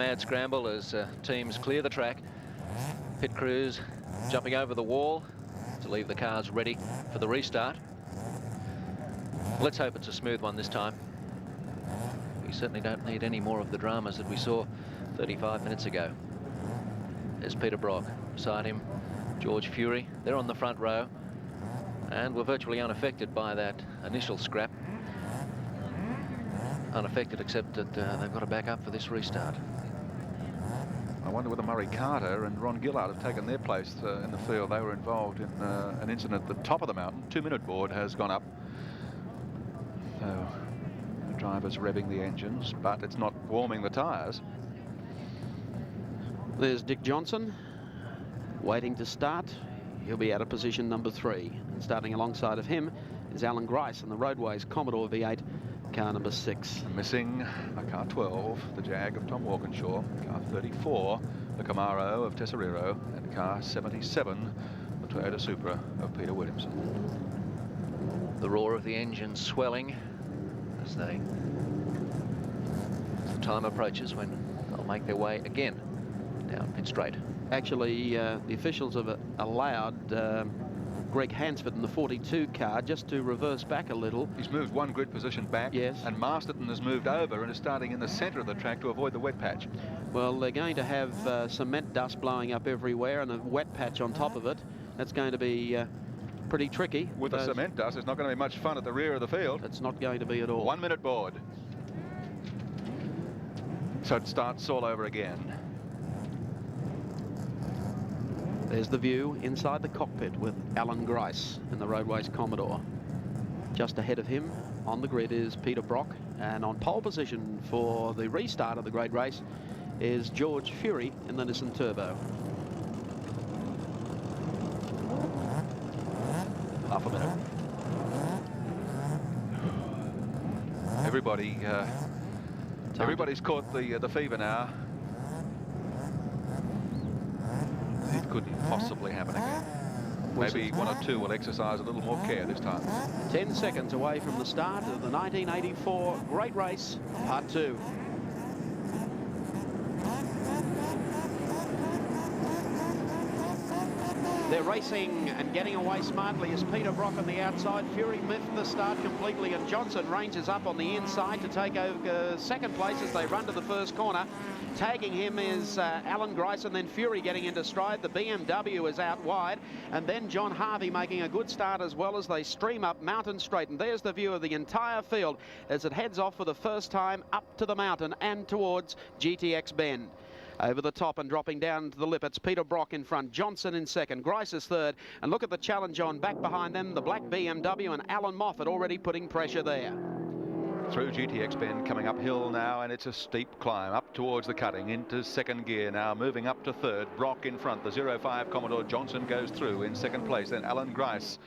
Mad scramble as teams clear the track. Pit crews jumping over the wall to leave the cars ready for the restart. Let's hope it's a smooth one this time. We certainly don't need any more of the dramas that we saw 35 minutes ago. There's Peter Brock, beside him George Fury. They're on the front row and were virtually unaffected by that initial scrap. Unaffected except that they've got to back up for this restart. I wonder whether Murray Carter and Ron Gillard have taken their place in the field. They were involved in an incident at the top of the mountain. 2-minute board has gone up. So the driver's revving the engines, but it's not warming the tyres. There's Dick Johnson waiting to start. He'll be out of position number 3. And starting alongside of him is Alan Grice in the Roadways Commodore V8, car number 6. Missing a car 12, the Jag of Tom Walkinshaw, car 34, the Camaro of Tesorero, and car 77, the Toyota Supra of Peter Williamson. The roar of the engine swelling as the time approaches when they'll make their way again down pit straight. Actually, the officials have allowed Greg Hansford in the 42 car just to reverse back a little. He's moved one grid position back. Yes. And Masterton has moved over and is starting in the centre of the track to avoid the wet patch. Well, they're going to have cement dust blowing up everywhere and a wet patch on top of it. That's going to be pretty tricky. With the cement dust, it's not going to be much fun at the rear of the field. It's not going to be at all. 1-minute board. So it starts all over again. There's the view inside the cockpit with Alan Grice in the Roadways Commodore. Just ahead of him on the grid is Peter Brock, and on pole position for the restart of the great race is George Fury in the Nissan Turbo. Half a minute. Everybody's caught the fever now. It couldn't possibly happen again. Maybe one or two will exercise a little more care this time. 10 seconds away from the start of the 1984 Great Race, Part 2. They're racing and getting away smartly as Peter Brock on the outside. Fury miffed the start completely, and Johnson ranges up on the inside to take over second place as they run to the first corner. Tagging him is Alan Grice, and then Fury getting into stride. The BMW is out wide, and then John Harvey making a good start as well as they stream up Mountain Straight. And there's the view of the entire field as it heads off for the first time up to the mountain and towards GTX Bend. Over the top and dropping down to the lip, it's Peter Brock in front, Johnson in second, Grice is third, and look at the challenge on back behind them, the black BMW and Alan Moffat already putting pressure there. Through GTX Bend, coming uphill now, and it's a steep climb up towards the cutting into second gear now, moving up to third. Brock in front, the 05 Commodore Johnson goes through in second place, then Alan Grice.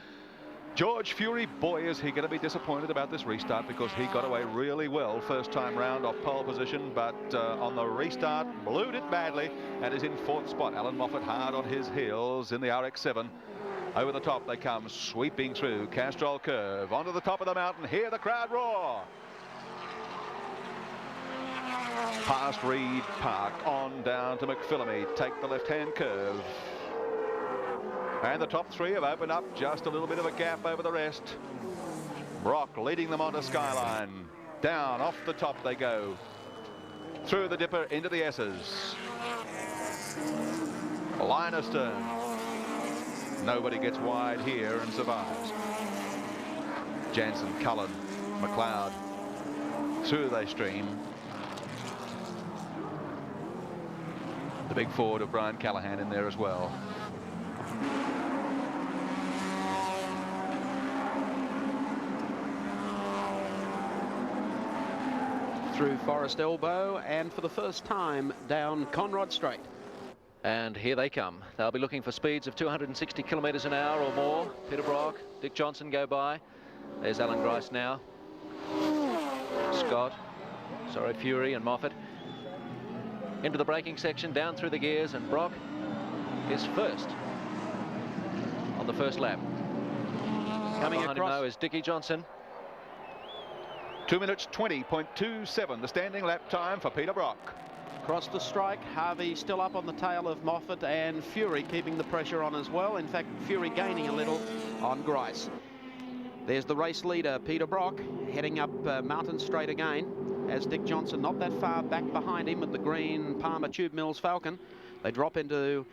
George Fury, boy, is he going to be disappointed about this restart, because he got away really well first time round off pole position, but on the restart blew it badly and is in fourth spot. Alan Moffat hard on his heels in the RX-7. Over the top they come, sweeping through Castrol Curve onto the top of the mountain. Hear the crowd roar. Past Reed Park, on down to McPhillamy, take the left-hand curve. And the top three have opened up just a little bit of a gap over the rest. Brock leading them onto Skyline. Down, off the top they go. Through the dipper into the S's. Line astern. Nobody gets wide here and survives. Jansen, Cullen, McLeod. Through they stream. The big Ford of Brian Callahan in there as well. Through Forest Elbow and for the first time down Conrod Straight. And here they come. They'll be looking for speeds of 260 kilometres an hour or more. Peter Brock, Dick Johnson go by. There's Alan Grice now. Fury and Moffat. Into the braking section, down through the gears, and Brock is first on the first lap. Coming behind across him now is Dickie Johnson. 2 minutes 20.27, the standing lap time for Peter Brock. Across the strike, Hardie still up on the tail of Moffat, and Fury keeping the pressure on as well. In fact, Fury gaining a little on Grice. There's the race leader, Peter Brock, heading up Mountain Straight again, as Dick Johnson not that far back behind him at the green Palmer Tube Mills Falcon. They drop into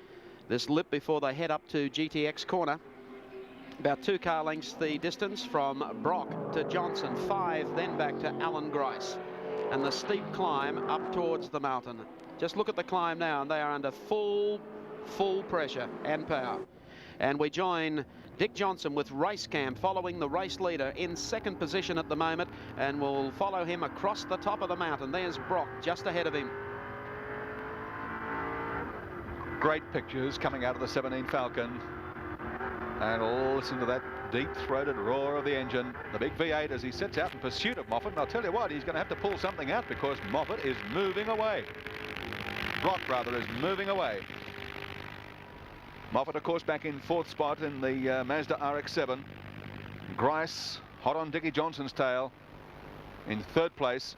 this lip before they head up to GTX corner. About 2 car lengths the distance from Brock to Johnson, 5 then back to Alan Grice. And the steep climb up towards the mountain. Just look at the climb now, and they are under full pressure and power. And we join Dick Johnson with Race Cam following the race leader in 2nd position at the moment, and we'll follow him across the top of the mountain. There's Brock just ahead of him. Great pictures coming out of the 17 Falcon. And listen to that deep-throated roar of the engine. The big V8 as he sets out in pursuit of Moffat. And I'll tell you what, he's going to have to pull something out because Moffat is moving away. Brock, rather, is moving away. Moffat, of course, back in 4th spot in the Mazda RX-7. Grice, hot on Dickie Johnson's tail, in 3rd place.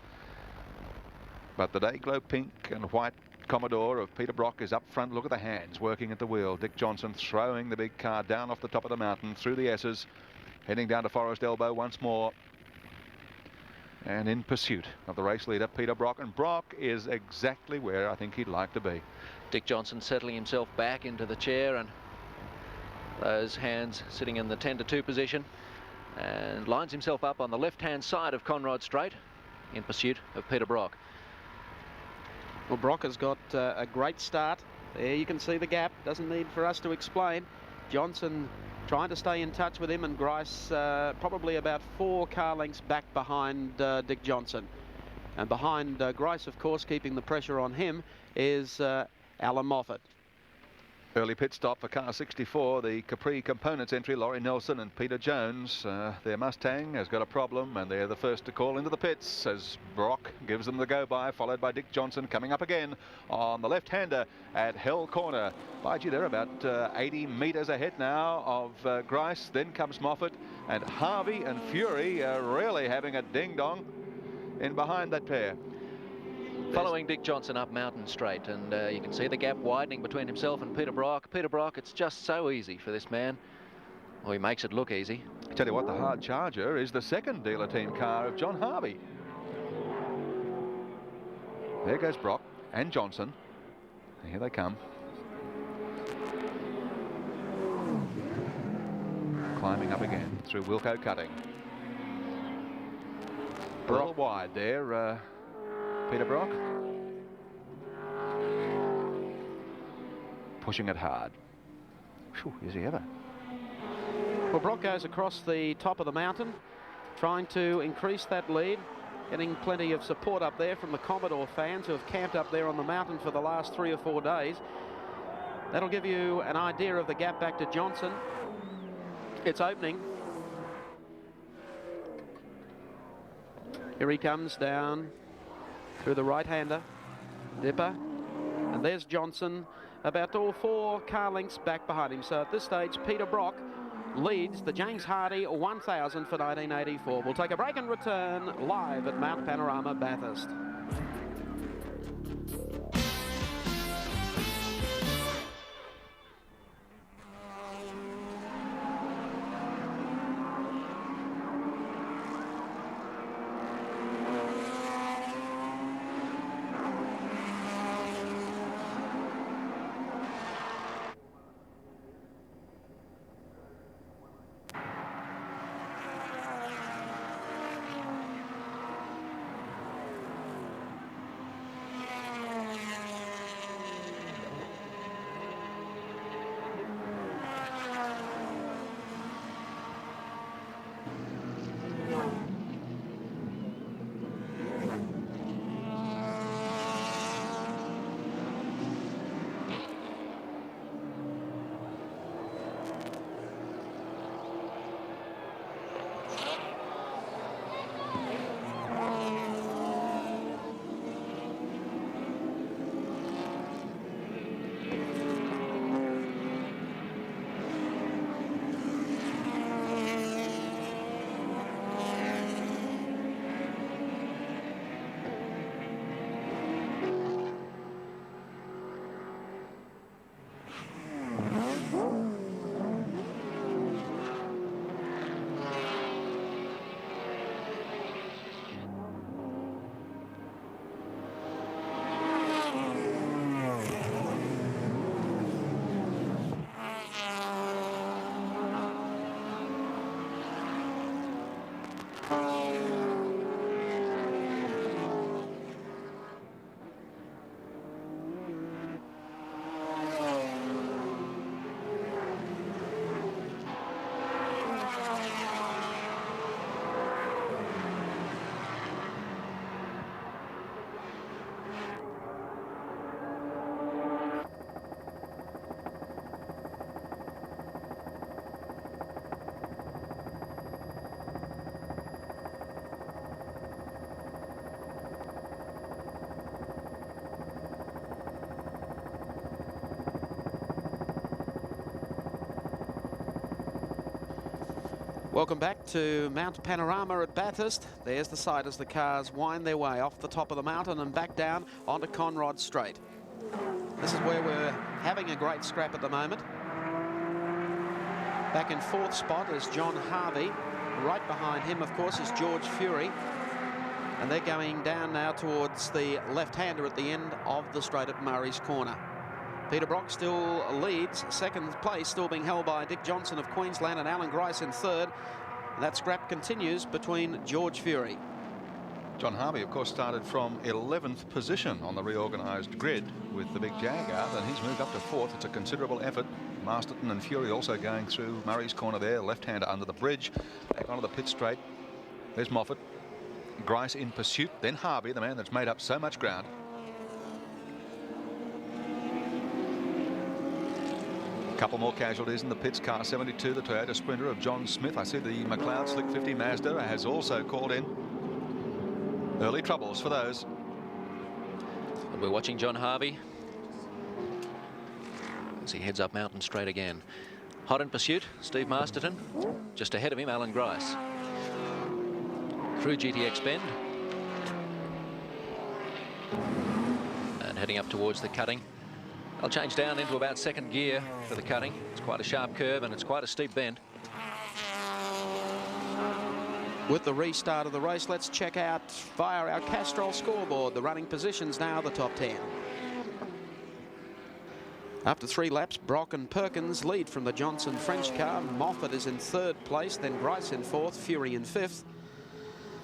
But the day-glow pink and white Commodore of Peter Brock is up front. Look at the hands working at the wheel. Dick Johnson throwing the big car down off the top of the mountain through the S's, heading down to Forest Elbow once more. And in pursuit of the race leader, Peter Brock. And Brock is exactly where I think he'd like to be. Dick Johnson settling himself back into the chair, and those hands sitting in the 10-2 position, and lines himself up on the left-hand side of Conrod Straight in pursuit of Peter Brock. Well, Brock has got a great start. There you can see the gap. Doesn't need for us to explain. Johnson trying to stay in touch with him, and Grice probably about 4 car lengths back behind Dick Johnson. And behind Grice, of course, keeping the pressure on him is Alan Moffat. Early pit stop for car 64, the Capri Components entry, Laurie Nelson and Peter Jones. Their Mustang has got a problem, and they're the first to call into the pits as Brock gives them the go-by, followed by Dick Johnson coming up again on the left-hander at Hell Corner. By gee, they're about 80 metres ahead now of Grice. Then comes Moffat, and Harvey and Fury are really having a ding-dong in behind that pair. Following Dick Johnson up Mountain Straight, and you can see the gap widening between himself and Peter Brock. Peter Brock, it's just so easy for this man. Well, he makes it look easy. I tell you what, the hard charger is the 2nd dealer team car of John Harvey. There goes Brock and Johnson. Here they come. Climbing up again through Wilco Cutting. A little wide there, Peter Brock. Pushing it hard. Whew, is he ever? Well, Brock goes across the top of the mountain, trying to increase that lead, getting plenty of support up there from the Commodore fans who have camped up there on the mountain for the last 3 or 4 days. That'll give you an idea of the gap back to Johnson. It's opening. Here he comes down through the right-hander, Dipper, and there's Johnson about 4 car lengths back behind him. So at this stage, Peter Brock leads the James Hardie 1000 for 1984. We'll take a break and return live at Mount Panorama, Bathurst. Welcome back to Mount Panorama at Bathurst. There's the sight as the cars wind their way off the top of the mountain and back down onto Conrod Straight. This is where we're having a great scrap at the moment. Back in fourth spot is John Hardie. Right behind him, of course, is George Fury. And they're going down now towards the left-hander at the end of the straight at Murray's Corner. Peter Brock still leads, second place still being held by Dick Johnson of Queensland and Alan Grice in third. That scrap continues between George Fury. John Hardie, of course, started from 11th position on the reorganised grid with the big Jaguar, and he's moved up to fourth. It's a considerable effort. Masterton and Fury also going through Murray's Corner there, left-hander under the bridge, back onto the pit straight. There's Moffat, Grice in pursuit, then Hardie, the man that's made up so much ground. Couple more casualties in the pits. Car 72, the Toyota Sprinter of John Smith. I see the McLeod Slick 50 Mazda has also called in. Early troubles for those. We're watching John Hardie as he heads up Mountain Straight again. Hot in pursuit, Steve Masterton. Just ahead of him, Alan Grice. Through GTX Bend. And heading up towards the cutting. I'll change down into about second gear for the cutting. It's quite a sharp curve and it's quite a steep bend. With the restart of the race, let's check out via our Castrol scoreboard the running positions now, the top 10. After 3 laps, Brock and Perkins lead from the Johnson French car. Moffat is in third place, then Grice in fourth, Fury in fifth.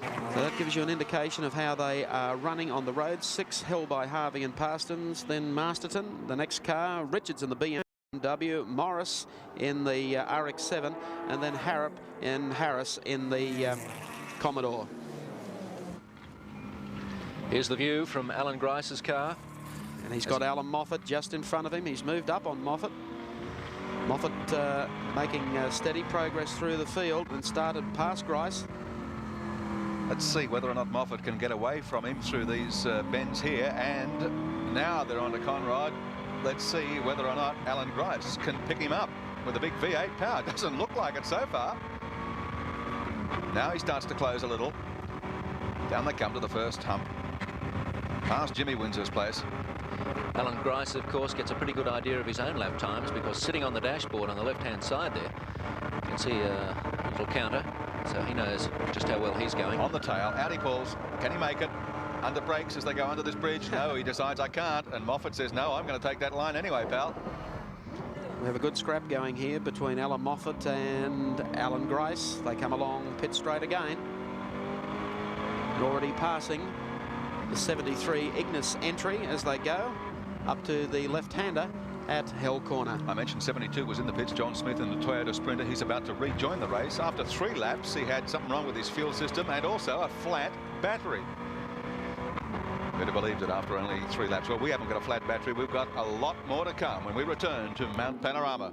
So that gives you an indication of how they are running on the road. 6 held by Harvey and Parsons, then Masterton, the next car, Richards in the BMW, Morris in the RX-7, and then Harrop and Harris in the Commodore. Here's the view from Alan Grice's car. And he's got Alan Moffat just in front of him. He's moved up on Moffat. Moffat making steady progress through the field and started past Grice. Let's see whether or not Moffat can get away from him through these bends here. And now they're on to Conrod. Let's see whether or not Alan Grice can pick him up with a big V8 power. Doesn't look like it so far. Now he starts to close a little. Down they come to the first hump. Past Jimmy Windsor's place. Alan Grice, of course, gets a pretty good idea of his own lap times because sitting on the dashboard on the left-hand side there, you can see a little counter. So he knows just how well he's going. On the tail, out he pulls. Can he make it? Under brakes as they go under this bridge. No, he decides I can't. And Moffat says, no, I'm going to take that line anyway, pal. We have a good scrap going here between Alan Moffat and Alan Grice. They come along pit straight again. And already passing the 73 Ignis entry as they go up to the left-hander at Hell Corner. I mentioned 72 was in the pits. John Smith in the Toyota Sprinter. He's about to rejoin the race. After 3 laps, he had something wrong with his fuel system and also a flat battery. Better believe that after only 3 laps. Well, we haven't got a flat battery. We've got a lot more to come when we return to Mount Panorama.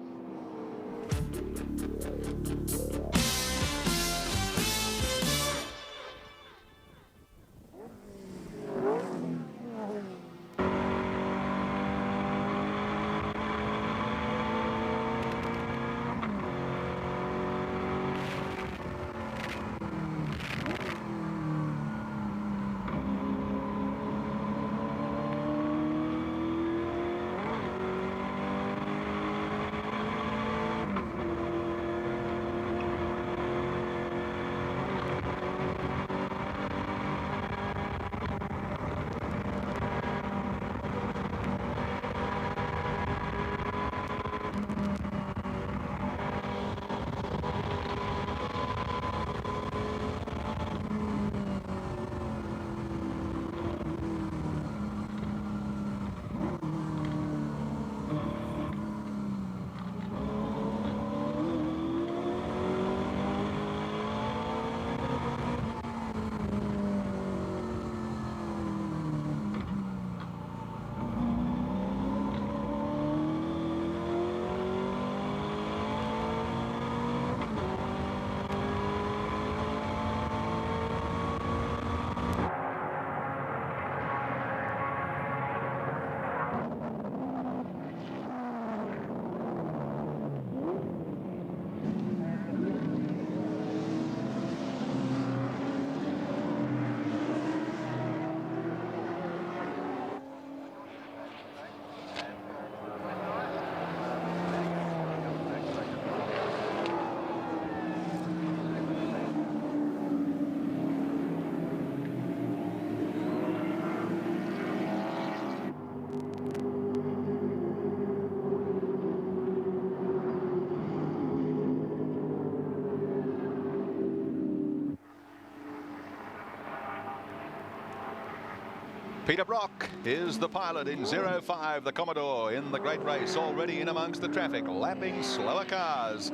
Peter Brock is the pilot in 05, the Commodore, in the great race, already in amongst the traffic, lapping slower cars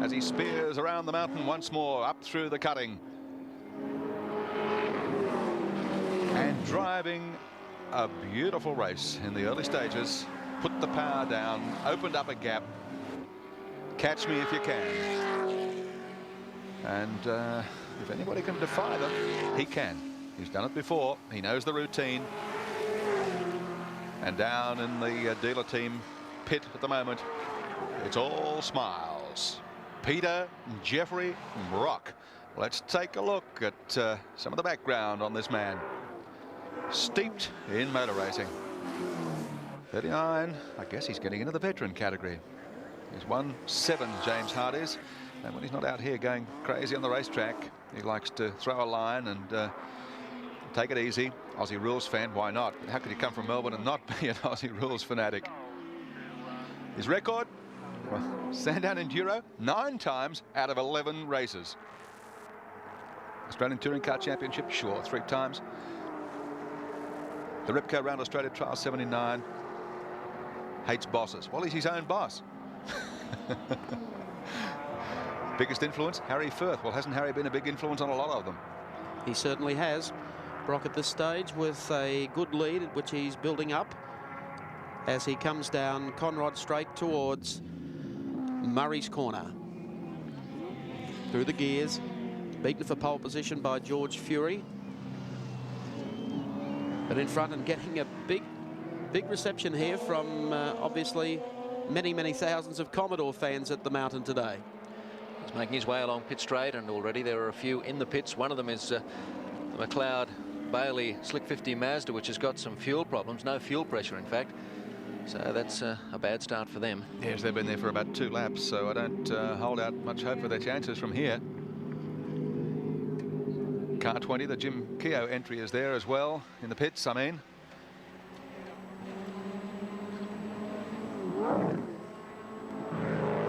as he spears around the mountain once more, up through the cutting. And driving a beautiful race in the early stages, put the power down, opened up a gap. Catch me if you can. And if anybody can defy them, he can. He's done it before. He knows the routine. And down in the dealer team pit at the moment, it's all smiles. Peter Jeffrey Brock. Let's take a look at some of the background on this man. Steeped in motor racing. 39. I guess he's getting into the veteran category. He's won 7 James Hardies. And when he's not out here going crazy on the racetrack, he likes to throw a line and take it easy. Aussie rules fan, why not? How could he come from Melbourne and not be an Aussie rules fanatic? His record, well, Sandown Enduro, 9 times out of 11 races. Australian Touring Car Championship, sure, 3 times. The Repco Round Australia Trial 79. Hates bosses. Well, he's his own boss. Biggest influence, Harry Firth. Well, hasn't Harry been a big influence on a lot of them? He certainly has. Brock at this stage with a good lead, which he's building up as he comes down Conrod straight towards Murray's Corner. Through the gears, beaten for pole position by George Fury. But in front and getting a big reception here from obviously many thousands of Commodore fans at the mountain today. He's making his way along pit straight, and already there are a few in the pits. One of them is the McLeod Bailey Slick 50 Mazda, which has got some fuel problems, no fuel pressure in fact. So that's a bad start for them. Yes, they've been there for about 2 laps, so I don't hold out much hope for their chances from here. Car 20, the Jim Keogh entry is there as well, in the pits, I mean.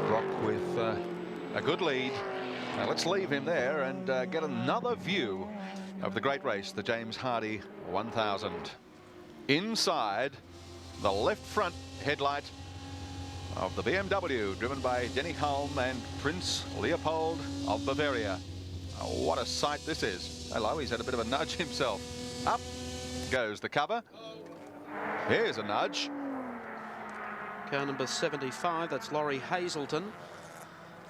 Brock with a good lead. Now let's leave him there and get another view of the great race, the James Hardie 1000. Inside the left front headlight of the BMW, driven by Denny Hulme and Prince Leopold of Bavaria. Oh, what a sight this is. Hello, he's had a bit of a nudge himself. Up goes the cover. Here's a nudge. Car number 75, that's Laurie Hazelton,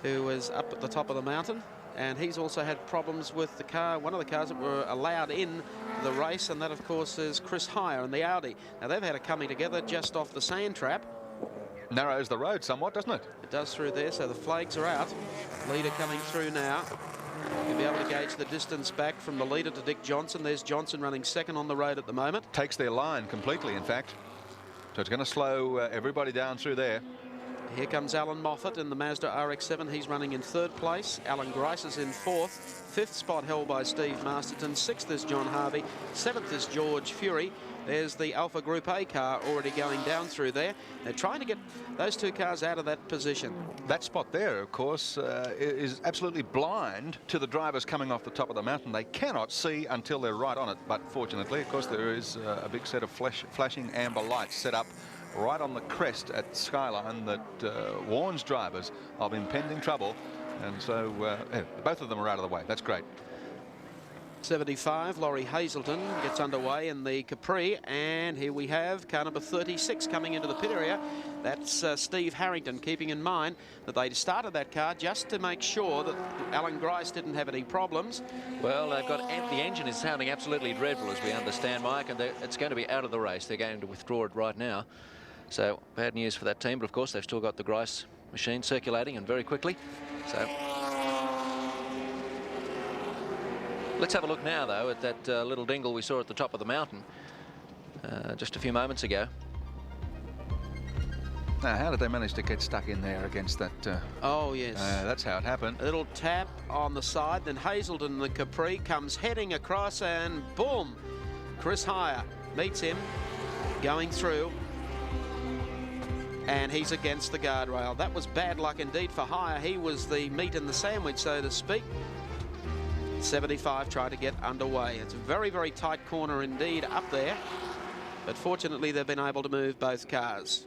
who is up at the top of the mountain. And he's also had problems with the car, one of the cars that were allowed in the race, and that of course is Chris Heyer and the Audi. Now they've had a coming together just off the sand trap. Narrows the road somewhat, doesn't it? It does through there, so the flags are out. Leader coming through now. You'll be able to gauge the distance back from the leader to Dick Johnson. There's Johnson running second on the road at the moment. Takes their line completely, in fact. So it's going to slow everybody down through there. Here comes Alan Moffat in the Mazda RX-7. He's running in 3rd place. Alan Grice is in 4th. 5th spot held by Steve Masterton. 6th is John Harvey. 7th is George Fury. There's the Alpha Group A car already going down through there. They're trying to get those 2 cars out of that position. That spot there, of course, is absolutely blind to the drivers coming off the top of the mountain. They cannot see until they're right on it. But fortunately, of course, there is a big set of flashing amber lights set up right on the crest at Skyline that warns drivers of impending trouble. And so both of them are out of the way. That's great. 75, Laurie Hazelton gets underway in the Capri, and here we have car number 36 coming into the pit area. That's Steve Harrington, keeping in mind that they started that car just to make sure that Alan Grice didn't have any problems. Well, they've got the engine is sounding absolutely dreadful, as we understand, Mike, and it's going to be out of the race. They're going to withdraw it right now. So bad news for that team, but of course they've still got the Grice machine circulating, and very quickly. So let's have a look now, though, at that little dingle we saw at the top of the mountain just a few moments ago. Now, how did they manage to get stuck in there against that? Oh, yes. That's how it happened. A little tap on the side, then Hazelton, the Capri, comes heading across, and boom! Chris Heyer meets him, going through, and he's against the guardrail. That was bad luck indeed for Heyer. He was the meat in the sandwich, so to speak. 75 trying to get underway. It's a very tight corner indeed up there. But fortunately, they've been able to move both cars.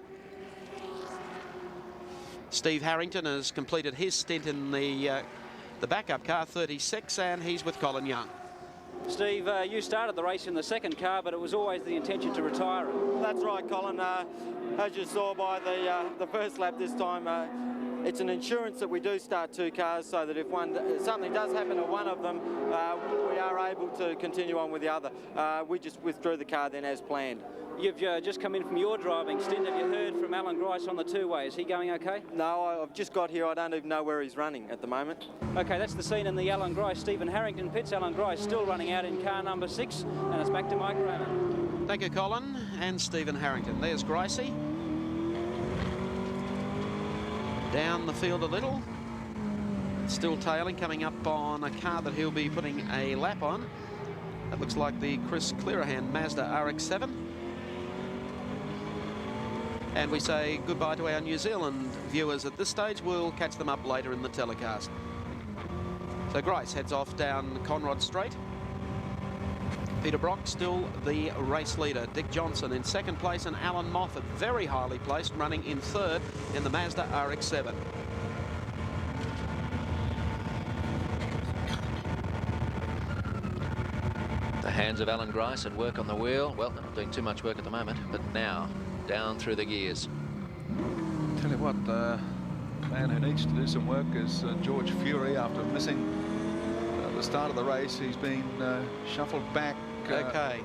Steve Harrington has completed his stint in the backup car, 36, and he's with Colin Young. Steve, you started the race in the second car, but it was always the intention to retire it. That's right, Colin. As you saw by the first lap this time, it's an insurance that we do start two cars so that if something does happen to one of them, we are able to continue on with the other. We just withdrew the car then as planned. You've just come in from your driving stint. Have you heard from Alan Grice on the two-way? Is he going okay? No, I've just got here. I don't even know where he's running at the moment. Okay, that's the scene in the Alan Grice. Stephen Harrington pits. Alan Grice still running out in car number 6, and it's back to Mike Raymond. Thank you, Colin, and Stephen Harrington. There's Gricey. Down the field a little. Still tailing, coming up on a car that he'll be putting a lap on. That looks like the Chris Clearahan Mazda RX-7. And we say goodbye to our New Zealand viewers at this stage. We'll catch them up later in the telecast. So Grice heads off down Conrod Straight. Peter Brock still the race leader. Dick Johnson in second place, and Alan Moffat very highly placed, running in third in the Mazda RX-7. The hands of Alan Grice at work on the wheel. Well, they're not doing too much work at the moment, but now down through the gears. Tell you what, the man who needs to do some work is George Fury. After missing the start of the race, he's been shuffled back. Okay.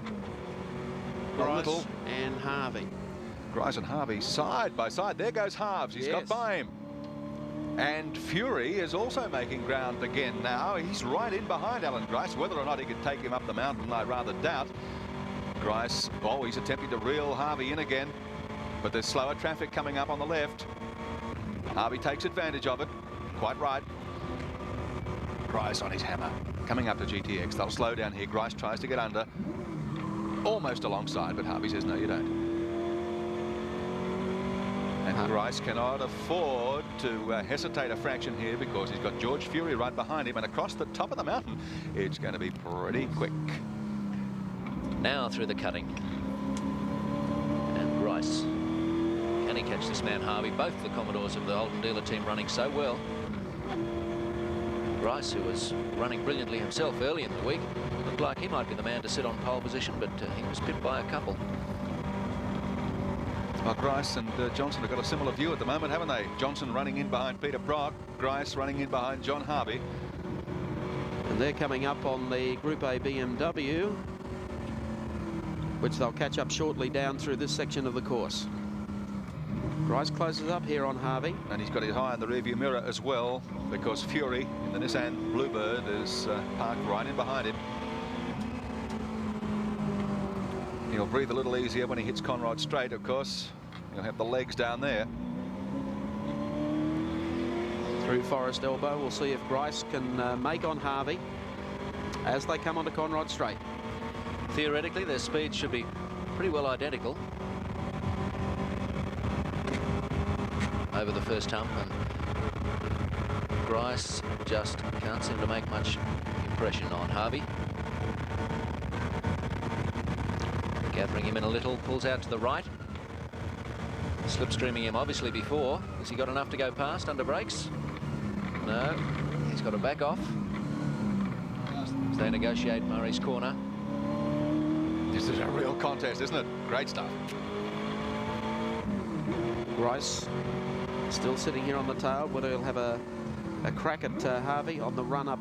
A little. And Harvey. Grice and Harvey side by side. There goes Harves. He's got by him. And Fury is also making ground again now. He's right in behind Alan Grice. Whether or not he could take him up the mountain, I rather doubt. Grice, oh, he's attempting to reel Harvey in again, but there's slower traffic coming up on the left. Harvey takes advantage of it. Quite right. Grice on his hammer. Coming up to GTX. They'll slow down here. Grice tries to get under. Almost alongside, but Harvey says, no, you don't. And Grice cannot afford to hesitate a fraction here because he's got George Fury right behind him, and across the top of the mountain, it's going to be pretty quick. Now through the cutting. And Grice. Can he catch this man Harvey? Both the Commodores of the Holden dealer team running so well. Grice, who was running brilliantly himself early in the week, looked like he might be the man to sit on pole position, but he was pipped by a couple. Well, Grice and Johnson have got a similar view at the moment, haven't they? Johnson running in behind Peter Brock, Grice running in behind John Harvey. And they're coming up on the Group A BMW, which they'll catch up shortly down through this section of the course. Grice closes up here on Harvey. And he's got his eye in the rearview mirror as well, because Fury in the Nissan Bluebird is parked right in behind him. He'll breathe a little easier when he hits Conrod Straight, of course. He'll have the legs down there. Through Forest Elbow, we'll see if Grice can make on Harvey as they come onto Conrod Straight. Theoretically, their speeds should be pretty well identical over the first hump, and Grice just can't seem to make much impression on Harvey. Gathering him in a little, pulls out to the right. Slipstreaming him obviously before. Has he got enough to go past under brakes? No, he's got to back off as they negotiate Murray's corner. This is a real contest, isn't it? Great stuff. Grice still sitting here on the tail, but he'll have a crack at Harvey on the run-up.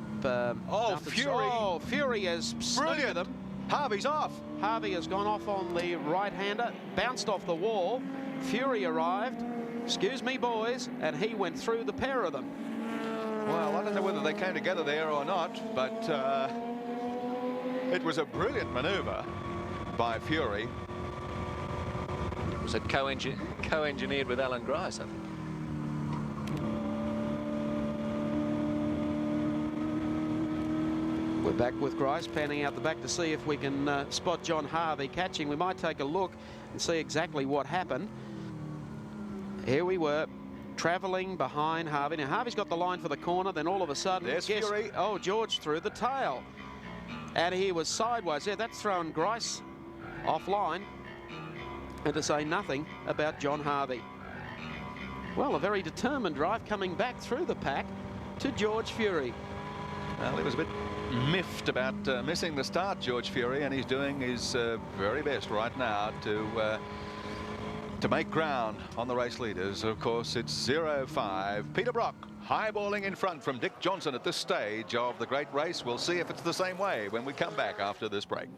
Oh, Fury! Oh, Fury has Brilliant! them. Harvey's off. Harvey has gone off on the right-hander, bounced off the wall. Fury arrived, excuse me, boys, and he went through the pair of them. Well, I don't know whether they came together there or not, but it was a brilliant maneuver by Fury. Was it co-engineered with Alan Grice, I think? We're back with Grice, panning out the back to see if we can spot John Harvey catching. We might take a look and see exactly what happened. Here we were, travelling behind Harvey. Now, Harvey's got the line for the corner, then all of a sudden... There's Fury. Oh, George through the tail. And he was sideways. Yeah, that's thrown Grice offline. and to say nothing about John Hardie. Well, a very determined drive coming back through the pack to George Fury. Well, he was a bit miffed about missing the start, George Fury, and he's doing his very best right now to make ground on the race leaders. Of course, it's 0-5. Peter Brock highballing in front from Dick Johnson at this stage of the great race. We'll see if it's the same way when we come back after this break.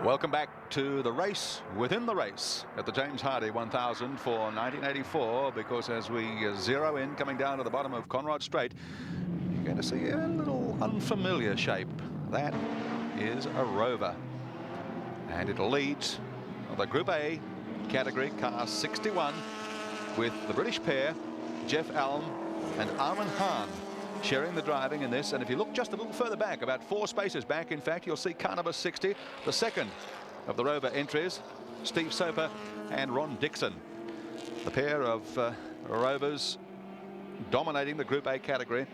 Welcome back to the race within the race at the James Hardie 1000 for 1984, because as we zero in coming down to the bottom of Conrod Straight, you're going to see a little unfamiliar shape. That is a Rover, and it leads the Group A category, car 61, with the British pair Jeff Allen and Armin Hahn sharing the driving in this. And if you look just a little further back, about 4 spaces back, in fact, you'll see car number 60, the second of the Rover entries, Steve Soper and Ron Dixon. The pair of Rovers dominating the Group A category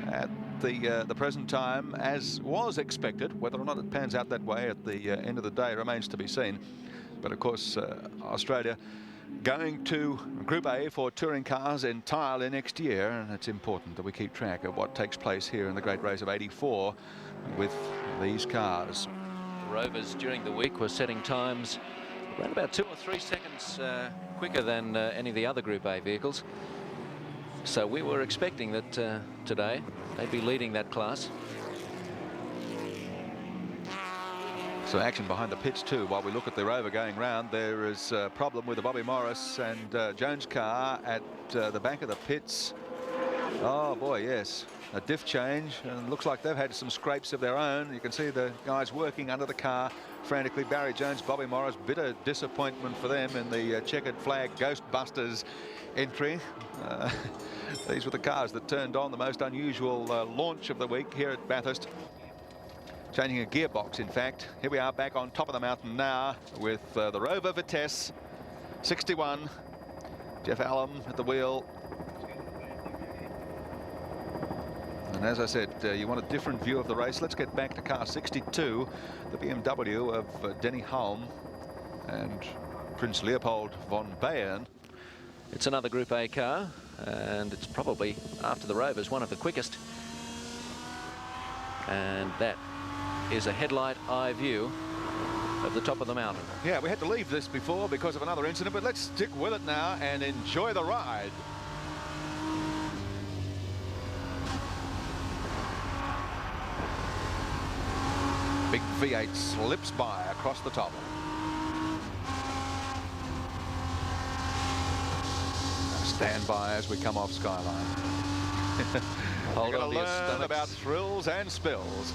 at the present time, as was expected. Whether or not it pans out that way at the end of the day remains to be seen. But of course, Australia going to Group A for touring cars entirely next year, and it's important that we keep track of what takes place here in the great race of 84 with these cars. Rovers during the week were setting times around about 2 or 3 seconds quicker than any of the other Group A vehicles. So we were expecting that today they'd be leading that class. So action behind the pits too. While we look at the Rover going round, there is a problem with the Bobby Morris and Jones car at the back of the pits. Oh boy, yes, a diff change, and looks like they've had some scrapes of their own. You can see the guys working under the car frantically. Barry Jones, Bobby Morris, bitter disappointment for them in the checkered flag Ghostbusters entry. These were the cars that turned on the most unusual launch of the week here at Bathurst. Changing a gearbox, in fact. Here we are back on top of the mountain now with the Rover Vitesse 61. Jeff Allen at the wheel. And as I said, you want a different view of the race. Let's get back to car 62, the BMW of Denny Hulme. And Prince Leopold von Bayern. It's another Group A car, and it's probably, after the Rovers, one of the quickest. And that is a headlight eye view of the top of the mountain. Yeah, we had to leave this before because of another incident, but let's stick with it now and enjoy the ride. Big V8 slips by across the top. Stand by as we come off Skyline. Hold We're on going to to your learn stomachs. about thrills and spills.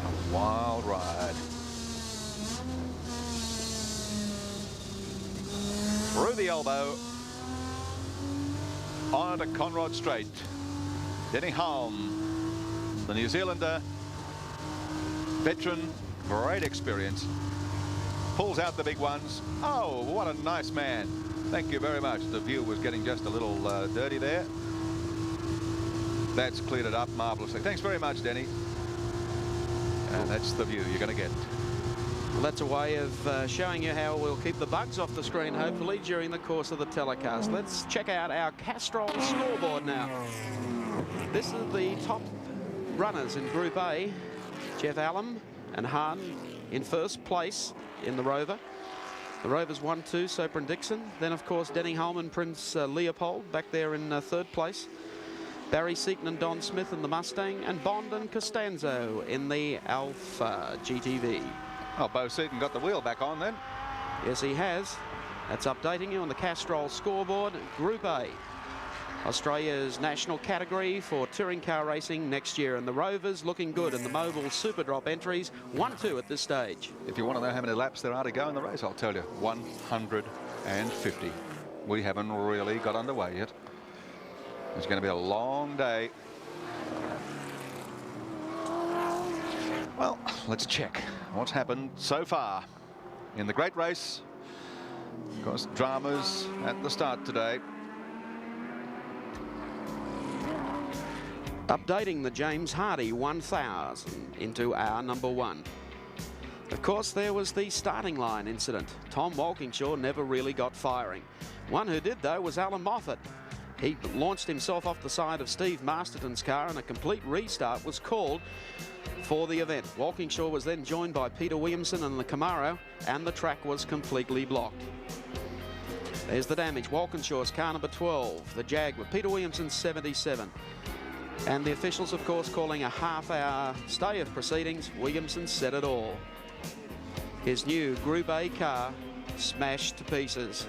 A wild ride. Through the elbow. On to Conrod Straight. Denny Halm, the New Zealander, veteran, great experience, pulls out the big ones. Oh, what a nice man. Thank you very much. The view was getting just a little dirty there. That's cleared it up marvelously. Thanks very much, Denny. And that's the view you're going to get. Well, that's a way of showing you how we'll keep the bugs off the screen, hopefully, during the course of the telecast. Let's check out our Castrol scoreboard now. This is the top runners in Group A. Jeff Allen and Hahn in first place in the Rover. The Rover's 1-2, Sopran Dixon. Then, of course, Denny Holman, Prince Leopold back there in third place. Barry Seaton and Don Smith in the Mustang, and Bond and Costanzo in the Alpha GTV. Oh, Bo Seaton got the wheel back on then. Yes, he has. That's updating you on the Castrol scoreboard. Group A, Australia's national category for touring car racing next year, and the Rovers looking good in the Mobile Super Drop entries, 1-2 at this stage. If you want to know how many laps there are to go in the race, I'll tell you, 150. We haven't really got underway yet. It's going to be a long day. Well, let's check what's happened so far in the great race. Of course, dramas at the start today. Updating the James Hardie 1000 into our number 1. Of course, there was the starting line incident. Tom Walkingshaw never really got firing. One who did, though, was Alan Moffat. He launched himself off the side of Steve Masterton's car, and a complete restart was called for the event. Walkingshaw was then joined by Peter Williamson and the Camaro, and the track was completely blocked. There's the damage. Walkinshaw's car number 12, the Jaguar. Peter Williamson's 77. And the officials, of course, calling a half-hour stay of proceedings. Williamson said it all. His new Group A car smashed to pieces.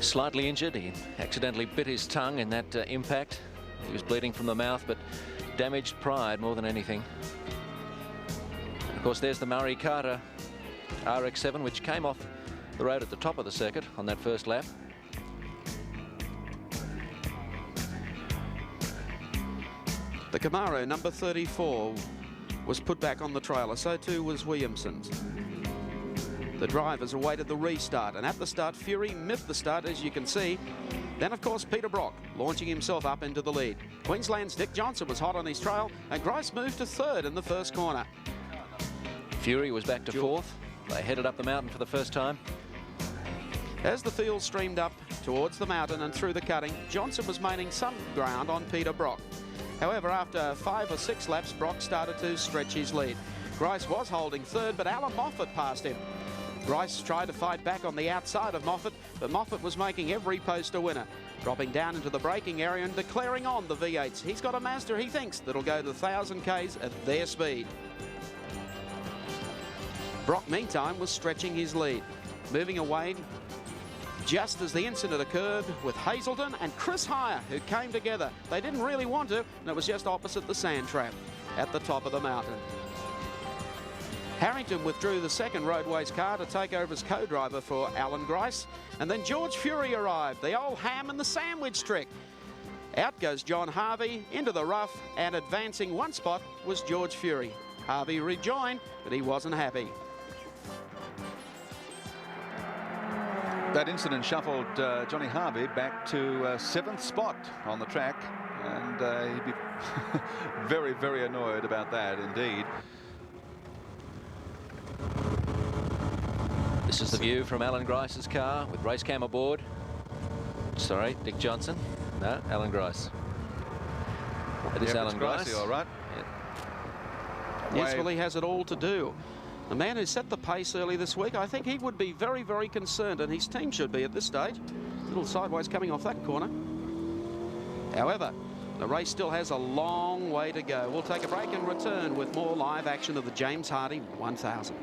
Slightly injured. He accidentally bit his tongue in that impact. He was bleeding from the mouth, but damaged pride more than anything. And of course, there's the Murray Carter RX-7, which came off the road at the top of the circuit on that first lap. The Camaro, number 34, was put back on the trailer. So too was Williamson's. The drivers awaited the restart, and at the start, Fury miffed the start, as you can see. Then, of course, Peter Brock launching himself up into the lead. Queensland's Dick Johnson was hot on his trail, and Grice moved to third in the first corner. Fury was back to fourth. They headed up the mountain for the first time. As the field streamed up towards the mountain and through the cutting, Johnson was maintaining some ground on Peter Brock. However, after 5 or 6 laps, Brock started to stretch his lead. Grice was holding third, but Alan Moffat passed him. Grice tried to fight back on the outside of Moffat, but Moffat was making every post a winner, dropping down into the braking area and declaring on the V8s. He's got a Mazda, he thinks, that'll go the 1,000 Ks at their speed. Brock, meantime, was stretching his lead, moving away just as the incident occurred with Hazelton and Chris Heyer, who came together. They didn't really want to, and it was just opposite the sand trap at the top of the mountain. Harrington withdrew the second Roadways car to take over as co-driver for Alan Grice, and then George Fury arrived, the old ham and the sandwich trick. Out goes John Harvey into the rough, and advancing one spot was George Fury. Harvey rejoined, but he wasn't happy. That incident shuffled Johnny Hardie back to 7th spot on the track, and he'd be very, very annoyed about that indeed. This is the view from Alan Grice's car with race cam aboard. Sorry, Dick Johnson. No, Alan Grice. It is Alan Grice. All right. Yes, well, he has it all to do. The man who set the pace early this week, I think he would be very, very concerned, and his team should be at this stage. A little sideways coming off that corner. However, the race still has a long way to go. We'll take a break and return with more live action of the James Hardie 1000.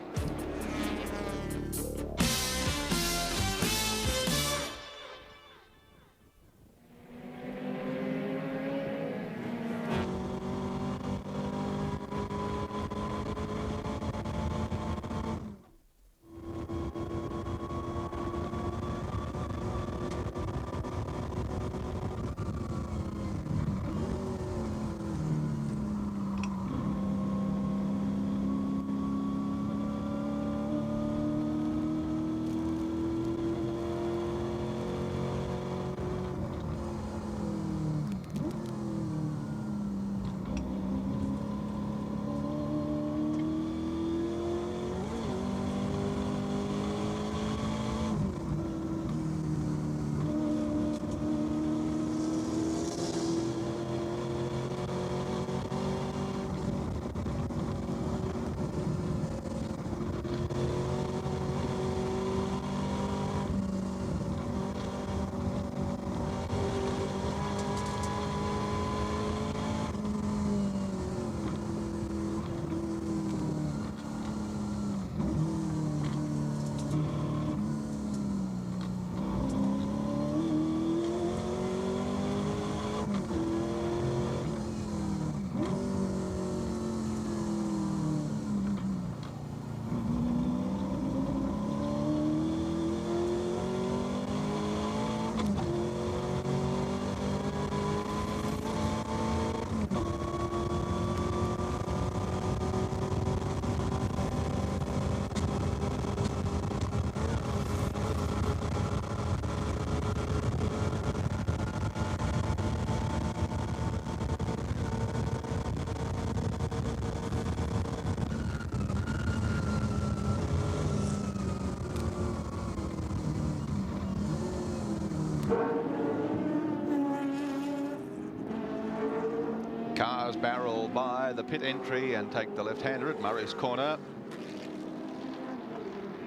Cars barrel by the pit entry and take the left-hander at Murray's Corner.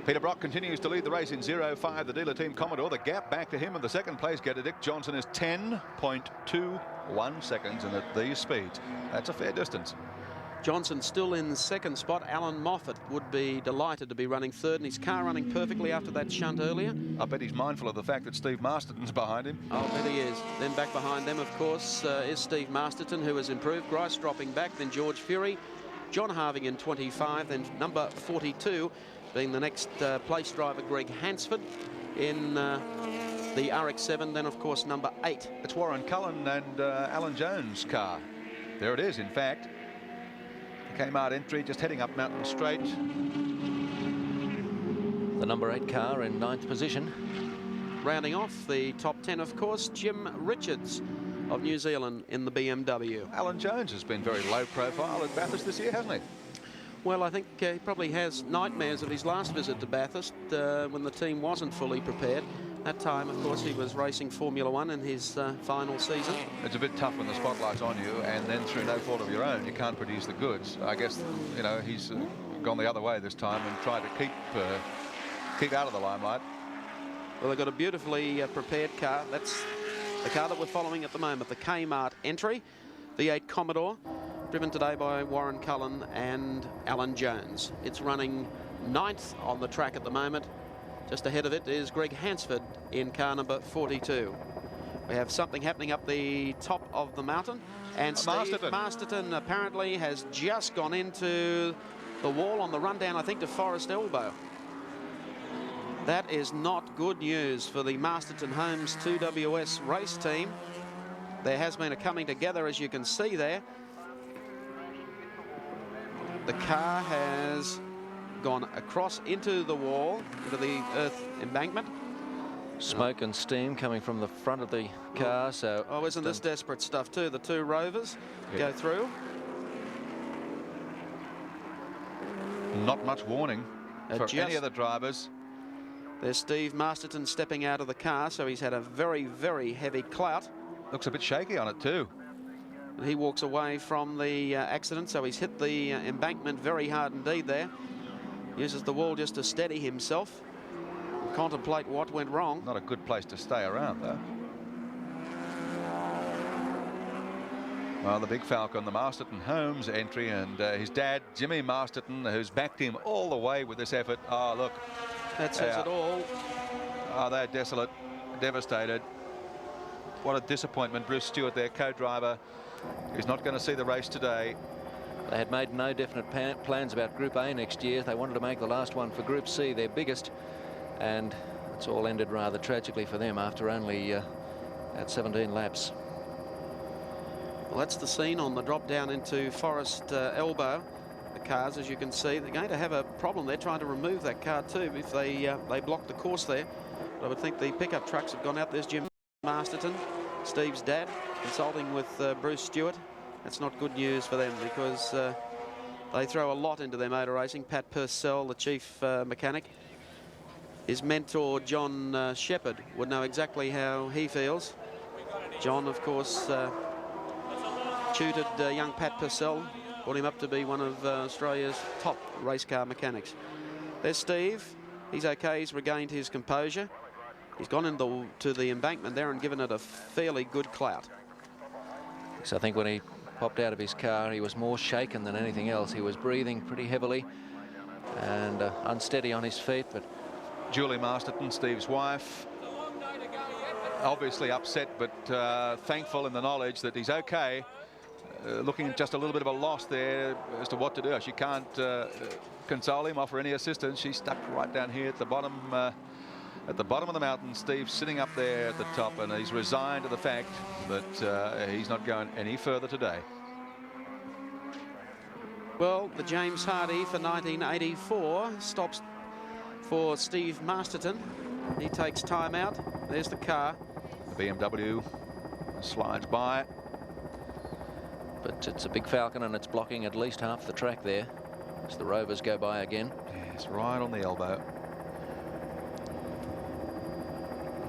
Peter Brock continues to lead the race in 0.5, the dealer team Commodore. The gap back to him in the second place getter, Dick Johnson, is 10.21 seconds, and at these speeds, that's a fair distance. Johnson still in second spot. Alan Moffat would be delighted to be running third, and his car running perfectly after that shunt earlier. I bet he's mindful of the fact that Steve Masterton's behind him. I'll bet he is. Then back behind them, of course, is Steve Masterton, who has improved. Grice dropping back, then George Fury. John Harving in 25, then number 42 being the next place driver, Greg Hansford, in the RX-7, then, of course, number 8. It's Warren Cullen and Alan Jones' car. There it is, in fact. Kmart entry just heading up Mountain Straight. The number 8 car in 9th position. Rounding off the top 10, of course, Jim Richards of New Zealand in the BMW. Alan Jones has been very low profile at Bathurst this year, hasn't he? Well, I think he probably has nightmares of his last visit to Bathurst when the team wasn't fully prepared. That time, of course, he was racing Formula One in his final season. It's a bit tough when the spotlight's on you, and then through no fault of your own, you can't produce the goods. I guess, you know, he's gone the other way this time and tried to keep out of the limelight. Well, they've got a beautifully prepared car. That's the car that we're following at the moment, the Kmart entry, V8 Commodore, driven today by Warren Cullen and Alan Jones. It's running 9th on the track at the moment. Just ahead of it is Greg Hansford in car number 42. We have something happening up the top of the mountain, and Steve Masterton apparently has just gone into the wall on the rundown, I think, to Forest Elbow. That is not good news for the Masterton Homes 2WS race team. There has been a coming together, as you can see there. The car has gone across into the wall, into the earth embankment. Smoke and steam coming from the front of the car. So isn't this desperate stuff too? The two Rovers go through. Not much warning for any of the drivers. There's Steve Masterton stepping out of the car, so he's had a very, very heavy clout. Looks a bit shaky on it too. He walks away from the accident, so he's hit the embankment very hard indeed there. Uses the wall just to steady himself and contemplate what went wrong. Not a good place to stay around, though. Well, the big Falcon, the Masterton Holmes entry, and his dad, Jimmy Masterton, who's backed him all the way with this effort. Oh, look. That says it all. Oh, they're desolate, devastated. What a disappointment. Bruce Stewart, their co-driver, is not going to see the race today. They had made no definite plans about Group A next year. They wanted to make the last one for Group C their biggest, and it's all ended rather tragically for them after only at 17 laps. Well, that's the scene on the drop down into Forest Elbow. The cars, as you can see, they're going to have a problem. They're trying to remove that car too if they block the course there. But I would think the pickup trucks have gone out. There's Jim Masterton, Steve's dad, consulting with Bruce Stewart. That's not good news for them because they throw a lot into their motor racing. Pat Purcell, the chief mechanic, his mentor John Shepherd would know exactly how he feels. John, of course, tutored young Pat Purcell, brought him up to be one of Australia's top race car mechanics. There's Steve. He's okay. He's regained his composure. He's gone into the embankment there and given it a fairly good clout. So I think when he popped out of his car, he was more shaken than anything else. He was breathing pretty heavily and unsteady on his feet. But Julie Masterton, Steve's wife, obviously upset, but thankful in the knowledge that he's okay. Looking just a little bit of a loss there as to what to do. She can't console him, offer any assistance. She's stuck right down here at the bottom of the mountain. Steve's sitting up there at the top, and he's resigned to the fact that he's not going any further today. Well, the James Hardie for 1984 stops for Steve Masterton. He takes time out. There's the car. The BMW slides by. But it's a big Falcon, and it's blocking at least half the track there as the Rovers go by again. Yes, right on the elbow.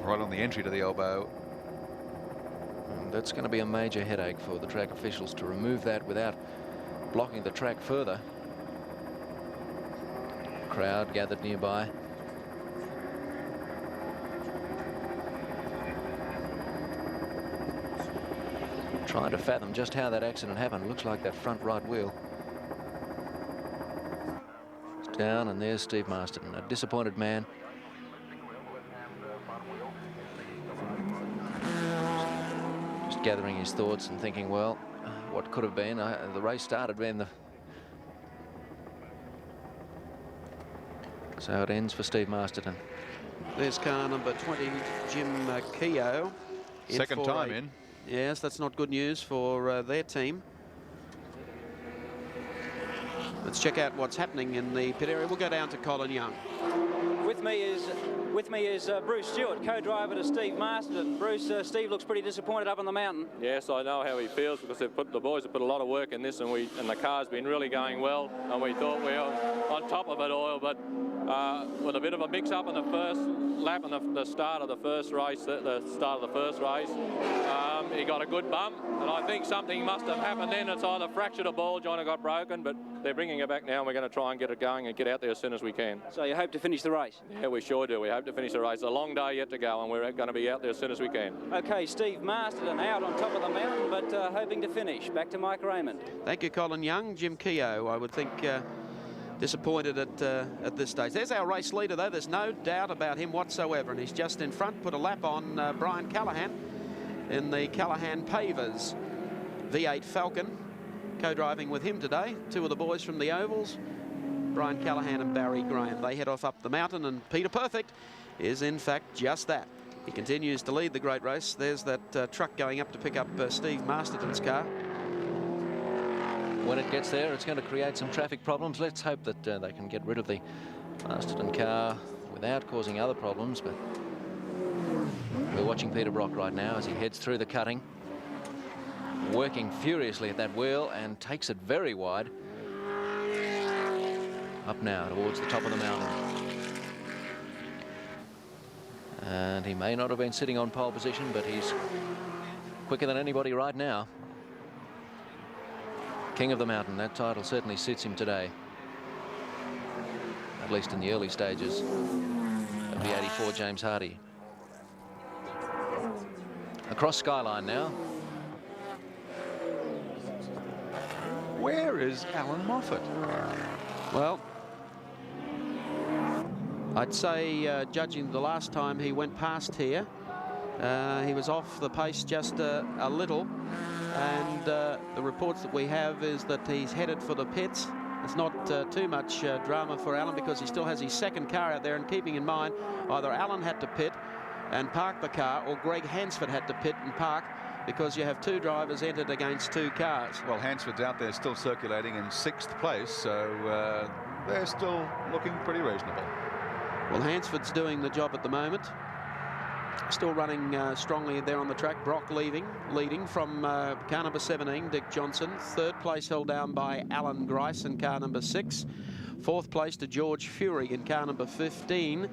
Right on the entry to the elbow. And that's going to be a major headache for the track officials to remove that without blocking the track further. Crowd gathered nearby. Trying to fathom just how that accident happened. Looks like that front right wheel. It's down, and there's Steve Masterton, a disappointed man. Just gathering his thoughts and thinking, well, what could have been? The race started when so it ends for Steve Masterton. There's car number 20, Jim Keogh. Second time in. Yes, that's not good news for their team. Let's check out what's happening in the pit area. We'll go down to Colin Young. With me is Bruce Stewart, co-driver to Steve Masterton. Bruce, Steve looks pretty disappointed up on the mountain. Yes, I know how he feels because the boys have put a lot of work in this, and the car's been really going well, and we thought we were on top of it all, but with a bit of a mix-up in the first lap and the start of the first race, he got a good bump, and I think something must have happened then. It's either fractured a ball joint or got broken, but they're bringing it back now, and we're going to try and get it going and get out there as soon as we can. So you hope to finish the race? Yeah, we sure do. We hope to finish the race. It's a long day yet to go, and we're going to be out there as soon as we can. Okay, Steve Masterton out on top of the mountain, but hoping to finish. Back to Mike Raymond. Thank you, Colin Young. Jim Keogh, I would think, disappointed at this stage. There's our race leader, though. There's no doubt about him whatsoever, and he's just in front. Put a lap on Brian Callaghan in the Callaghan Pavers V8 Falcon. Co-driving with him today, two of the boys from the Ovals, Brian Callaghan and Barry Graham. They head off up the mountain, and Peter Perfect is in fact just that. He continues to lead the great race. There's that truck going up to pick up Steve Masterton's car. When it gets there, it's going to create some traffic problems. Let's hope that they can get rid of the Masterton car without causing other problems, but We're watching Peter Brock right now as he heads through the cutting, working furiously at that wheel and takes it very wide. Up now towards the top of the mountain. And he may not have been sitting on pole position, but he's quicker than anybody right now. King of the mountain, that title certainly suits him today. At least in the early stages of the 84 James Hardie. Across Skyline now. Where is Alan Moffat? Well, I'd say, judging the last time he went past here, he was off the pace just a little, and the reports that we have is that he's headed for the pits. It's not too much drama for Alan because he still has his second car out there, and keeping in mind either Alan had to pit and park the car, or Greg Hansford had to pit and park, because you have two drivers entered against two cars. Well, Hansford's out there still circulating in 6th place, so they're still looking pretty reasonable. Well, Hansford's doing the job at the moment. Still running strongly there on the track. Brock leading from car number 17, Dick Johnson. 3rd place held down by Alan Grice in car number 6. 4th place to George Fury in car number 15.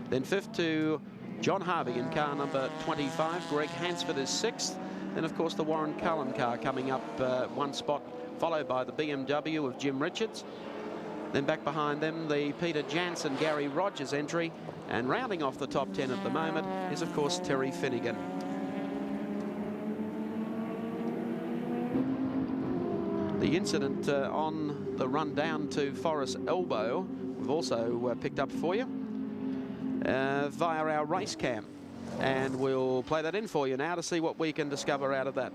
Then 5th to John Harvey in car number 25. Greg Hansford is 6th. Then, of course, the Warren Cullen car coming up 1 spot, followed by the BMW of Jim Richards. Then back behind them, the Peter Jansen, Gary Rogers entry. And rounding off the top 10 at the moment is, of course, Terry Finnegan. The incident on the run down to Forest Elbow, we've also picked up for you via our race cam. And we'll play that in for you now to see what we can discover out of that.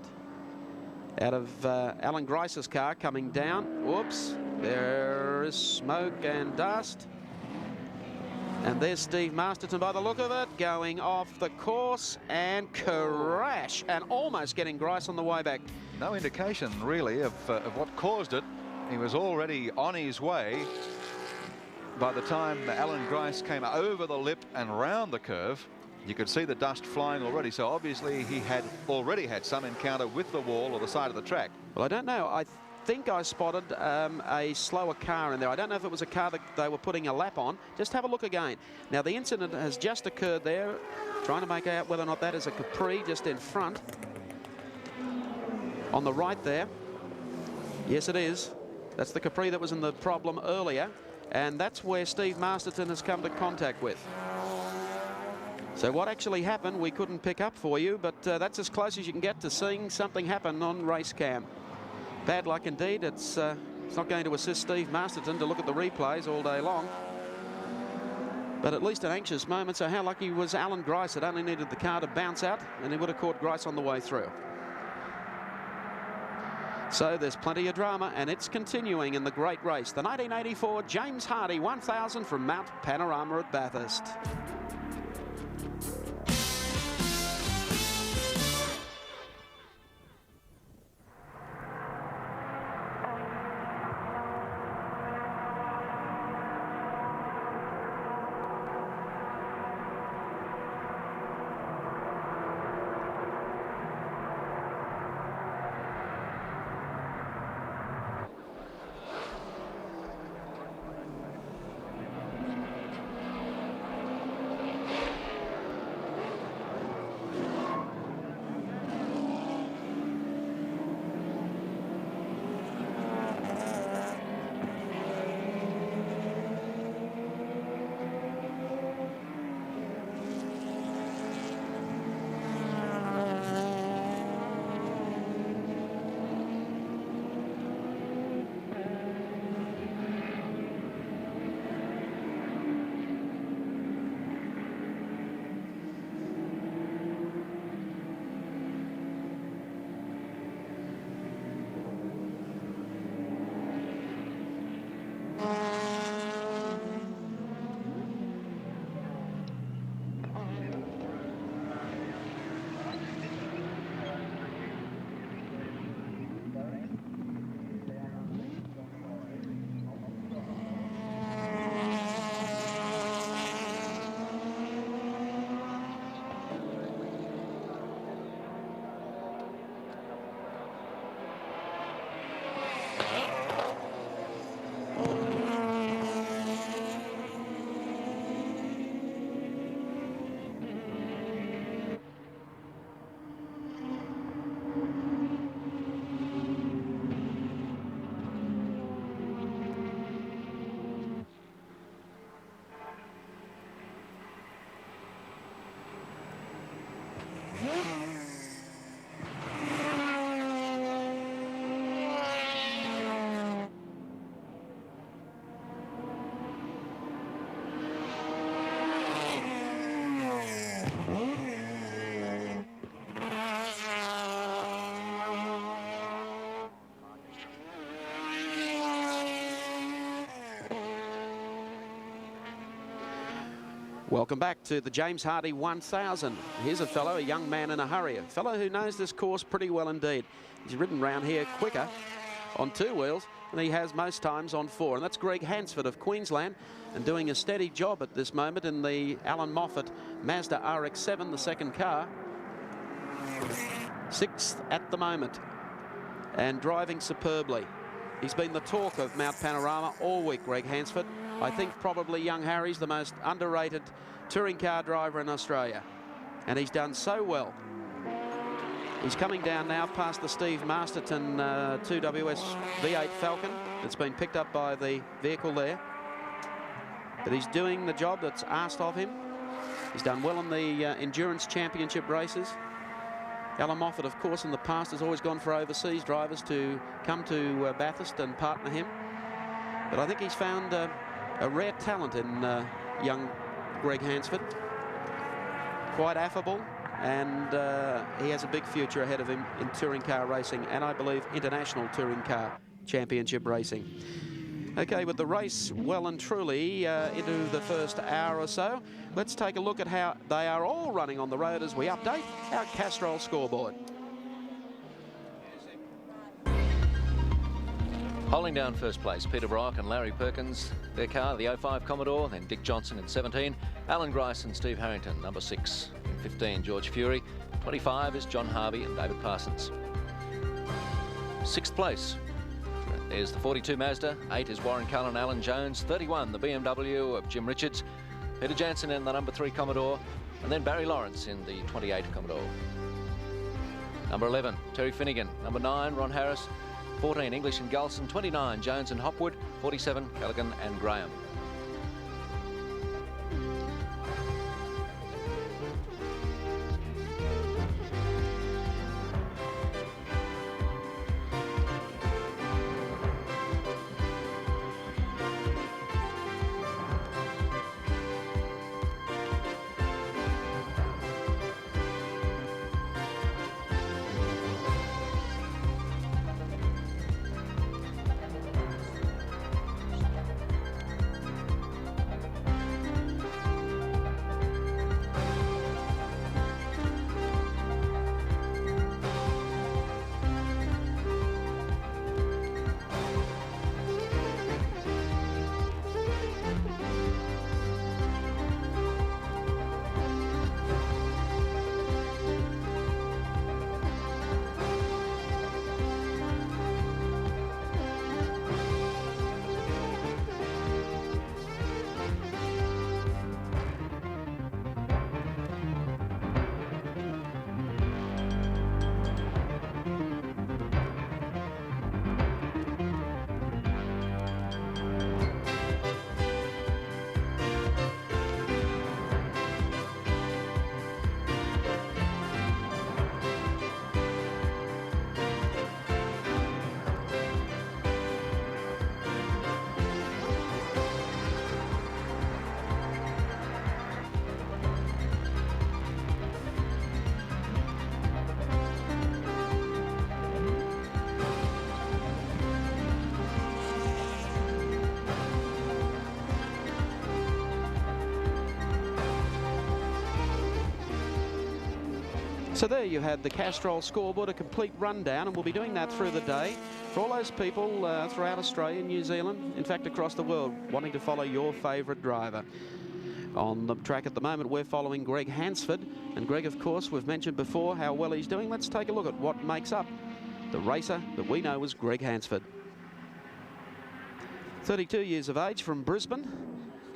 Out of Alan Grice's car coming down. Whoops. There is smoke and dust. And there's Steve Masterton, by the look of it, going off the course and crash, and almost getting Grice on the way back. No indication, really, of what caused it. He was already on his way by the time Alan Grice came over the lip and round the curve. You could see the dust flying already, so obviously he had already had some encounter with the wall or the side of the track. Well, I don't know. I think I spotted a slower car in there. I don't know if it was a car that they were putting a lap on. Just have a look again. Now, the incident has just occurred there. Trying to make out whether or not that is a Capri just in front. On the right there. Yes, it is. That's the Capri that was in the problem earlier. And that's where Steve Masterton has come to contact with. So what actually happened, we couldn't pick up for you, but that's as close as you can get to seeing something happen on race cam. Bad luck indeed. It's not going to assist Steve Masterton to look at the replays all day long. But at least an anxious moment. So how lucky was Alan Grice? It only needed the car to bounce out, and he would have caught Grice on the way through. So there's plenty of drama, and it's continuing in the great race. The 1984 James Hardie 1000 from Mount Panorama at Bathurst. Welcome back to the James Hardie 1000. Here's a fellow, a young man in a hurry, a fellow who knows this course pretty well indeed. He's ridden round here quicker on 2 wheels than he has most times on 4, and that's Greg Hansford of Queensland, and doing a steady job at this moment in the Alan Moffat Mazda RX-7, the second car. 6th at the moment, and driving superbly. He's been the talk of Mount Panorama all week, Greg Hansford. I think probably young Harry's the most underrated touring car driver in Australia, and he's done so well. He's coming down now past the Steve Masterton 2WS V8 Falcon that's been picked up by the vehicle there, but he's doing the job that's asked of him. He's done well in the Endurance Championship races. Alan Moffat, of course, in the past has always gone for overseas drivers to come to Bathurst and partner him. But I think he's found a rare talent in young Greg Hansford. Quite affable, and he has a big future ahead of him in touring car racing, and I believe international touring car championship racing. Okay, with the race well and truly into the first hour or so, let's take a look at how they are all running on the road as we update our Castrol scoreboard. Holding down first place, Peter Brock and Larry Perkins, their car, the 05 Commodore, then Dick Johnson in 17, Alan Grice and Steve Harrington, number 6. In 15, George Fury. 25 is John Harvey and David Parsons. 6th place, there's the 42 Mazda. 8 is Warren Cullen, Alan Jones. 31, the BMW of Jim Richards. Peter Jansen in the number 3 Commodore, and then Barry Lawrence in the 28 Commodore. Number 11, Terry Finnegan. Number 9, Ron Harris. 14, English and Gulson. 29, Jones and Hopwood. 47, Callaghan and Graham. So there you had the Castrol scoreboard, a complete rundown, and we'll be doing that through the day for all those people throughout Australia, New Zealand, in fact across the world, wanting to follow your favourite driver. On the track at the moment, we're following Greg Hansford, and Greg, of course, we've mentioned before how well he's doing. Let's take a look at what makes up the racer that we know as Greg Hansford. 32 years of age, from Brisbane,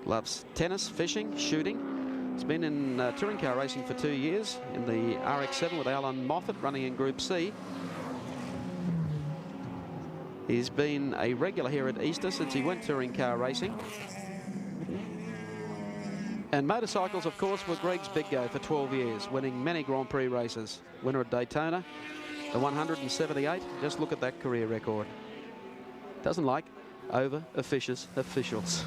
loves tennis, fishing, shooting. He's been in touring car racing for 2 years in the RX-7 with Alan Moffat, running in Group C. He's been a regular here at Easter since he went touring car racing. And motorcycles, of course, were Greg's big go for 12 years, winning many Grand Prix races. Winner at Daytona, the 178. Just look at that career record. Doesn't like over-officious officials.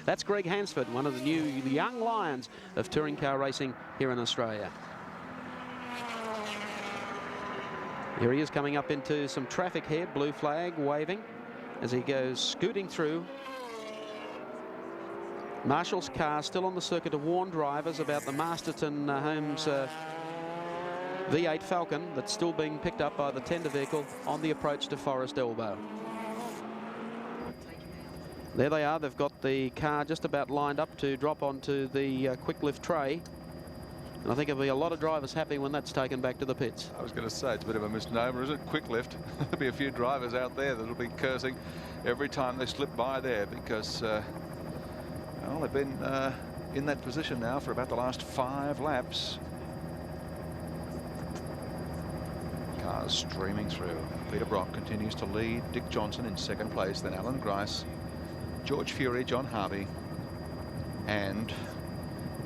That's Greg Hansford, one of the new young lions of touring car racing here in Australia. Here he is coming up into some traffic here, blue flag waving as he goes scooting through. Marshall's car still on the circuit to warn drivers about the Masterton Holmes V8 Falcon that's still being picked up by the tender vehicle on the approach to Forest Elbow. There they are. They've got the car just about lined up to drop onto the quick lift tray. And I think there'll be a lot of drivers happy when that's taken back to the pits. I was going to say, it's a bit of a misnomer, isn't it? Quick lift. There'll be a few drivers out there that'll be cursing every time they slip by there because, well, they've been in that position now for about the last 5 laps. Cars streaming through. Peter Brock continues to lead. Dick Johnson in 2nd place, then Alan Grice, George Fury, John Hardie, and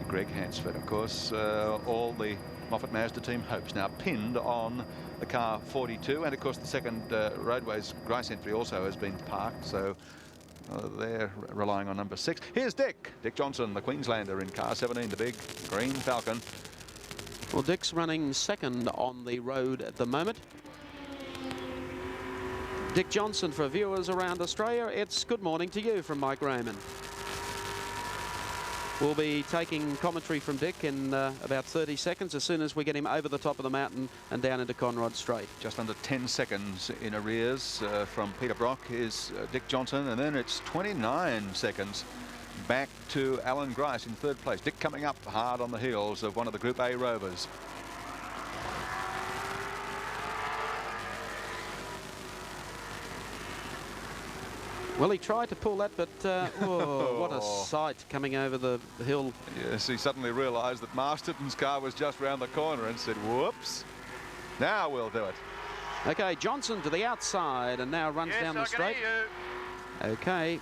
Greg Hansford. Of course, all the Moffat Mazda team hopes now pinned on the car 42, and of course the second Roadways Grice entry also has been parked, so they're relying on number 6. Here's Dick Johnson, the Queenslander, in car 17, the big green Falcon. Well, Dick's running 2nd on the road at the moment. Dick Johnson, for viewers around Australia, it's good morning to you from Mike Raymond. We'll be taking commentary from Dick in about 30 seconds as soon as we get him over the top of the mountain and down into Conrod Straight. Just under 10 seconds in arrears from Peter Brock is Dick Johnson, and then it's 29 seconds back to Alan Grice in 3rd place. Dick coming up hard on the heels of one of the Group A Rovers. Well, he tried to pull that, but oh, what a sight coming over the hill. Yes, he suddenly realised that Masterton's car was just round the corner and said, whoops, now we'll do it. Okay, Johnson to the outside and now runs down the straight. Hear you. Okay.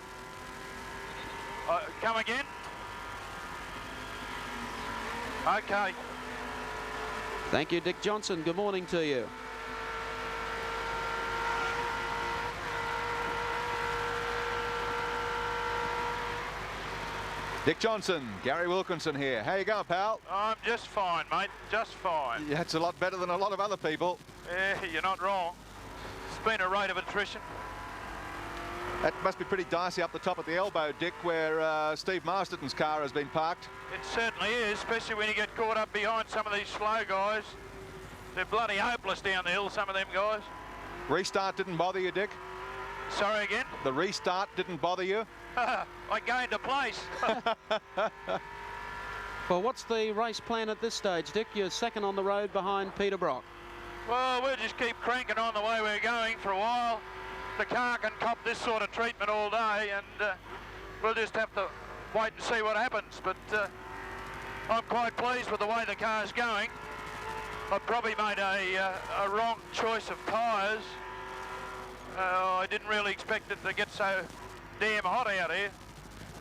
Come again. Okay. Thank you, Dick Johnson. Good morning to you. Dick Johnson, Gary Wilkinson here. How you going, pal? I'm just fine, mate. Just fine. Yeah, it's a lot better than a lot of other people. Yeah, you're not wrong. It's been a rate of attrition. That must be pretty dicey up the top at the elbow, Dick, where Steve Masterton's car has been parked. It certainly is, especially when you get caught up behind some of these slow guys. They're bloody hopeless down the hill, some of them guys. Restart didn't bother you, Dick? Sorry again? The restart didn't bother you? I go into place. Well, what's the race plan at this stage, Dick? You're 2nd on the road behind Peter Brock. Well, we'll just keep cranking on the way we're going for a while. The car can cop this sort of treatment all day, and we'll just have to wait and see what happens. But I'm quite pleased with the way the car's going. I probably made a wrong choice of tyres. I didn't really expect it to get so damn hot out here,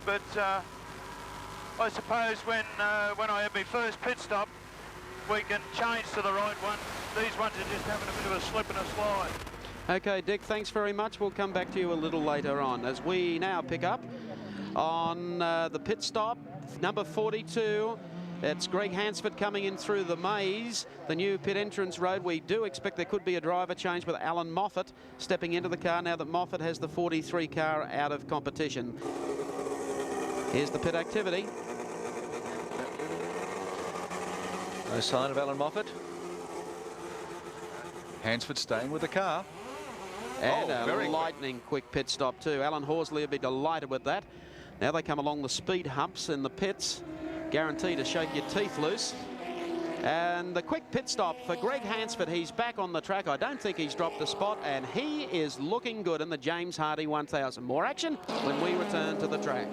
but I suppose when I have my first pit stop, we can change to the right one. These ones are just having a bit of a slip and a slide. Okay, Dick, thanks very much. We'll come back to you a little later on as we now pick up on the pit stop, number 42. It's Greg Hansford coming in through the maze, the new pit entrance road. We do expect there could be a driver change with Alan Moffat stepping into the car now that Moffat has the 43 car out of competition. Here's the pit activity. No sign of Alan Moffat. Hansford staying with the car. And a very lightning quick pit stop too. Alan Horsley would be delighted with that. Now they come along the speed humps in the pits. Guaranteed to shake your teeth loose. And the quick pit stop for Greg Hansford. He's back on the track. I don't think he's dropped a spot, and he is looking good in the James Hardie 1000. More action when we return to the track.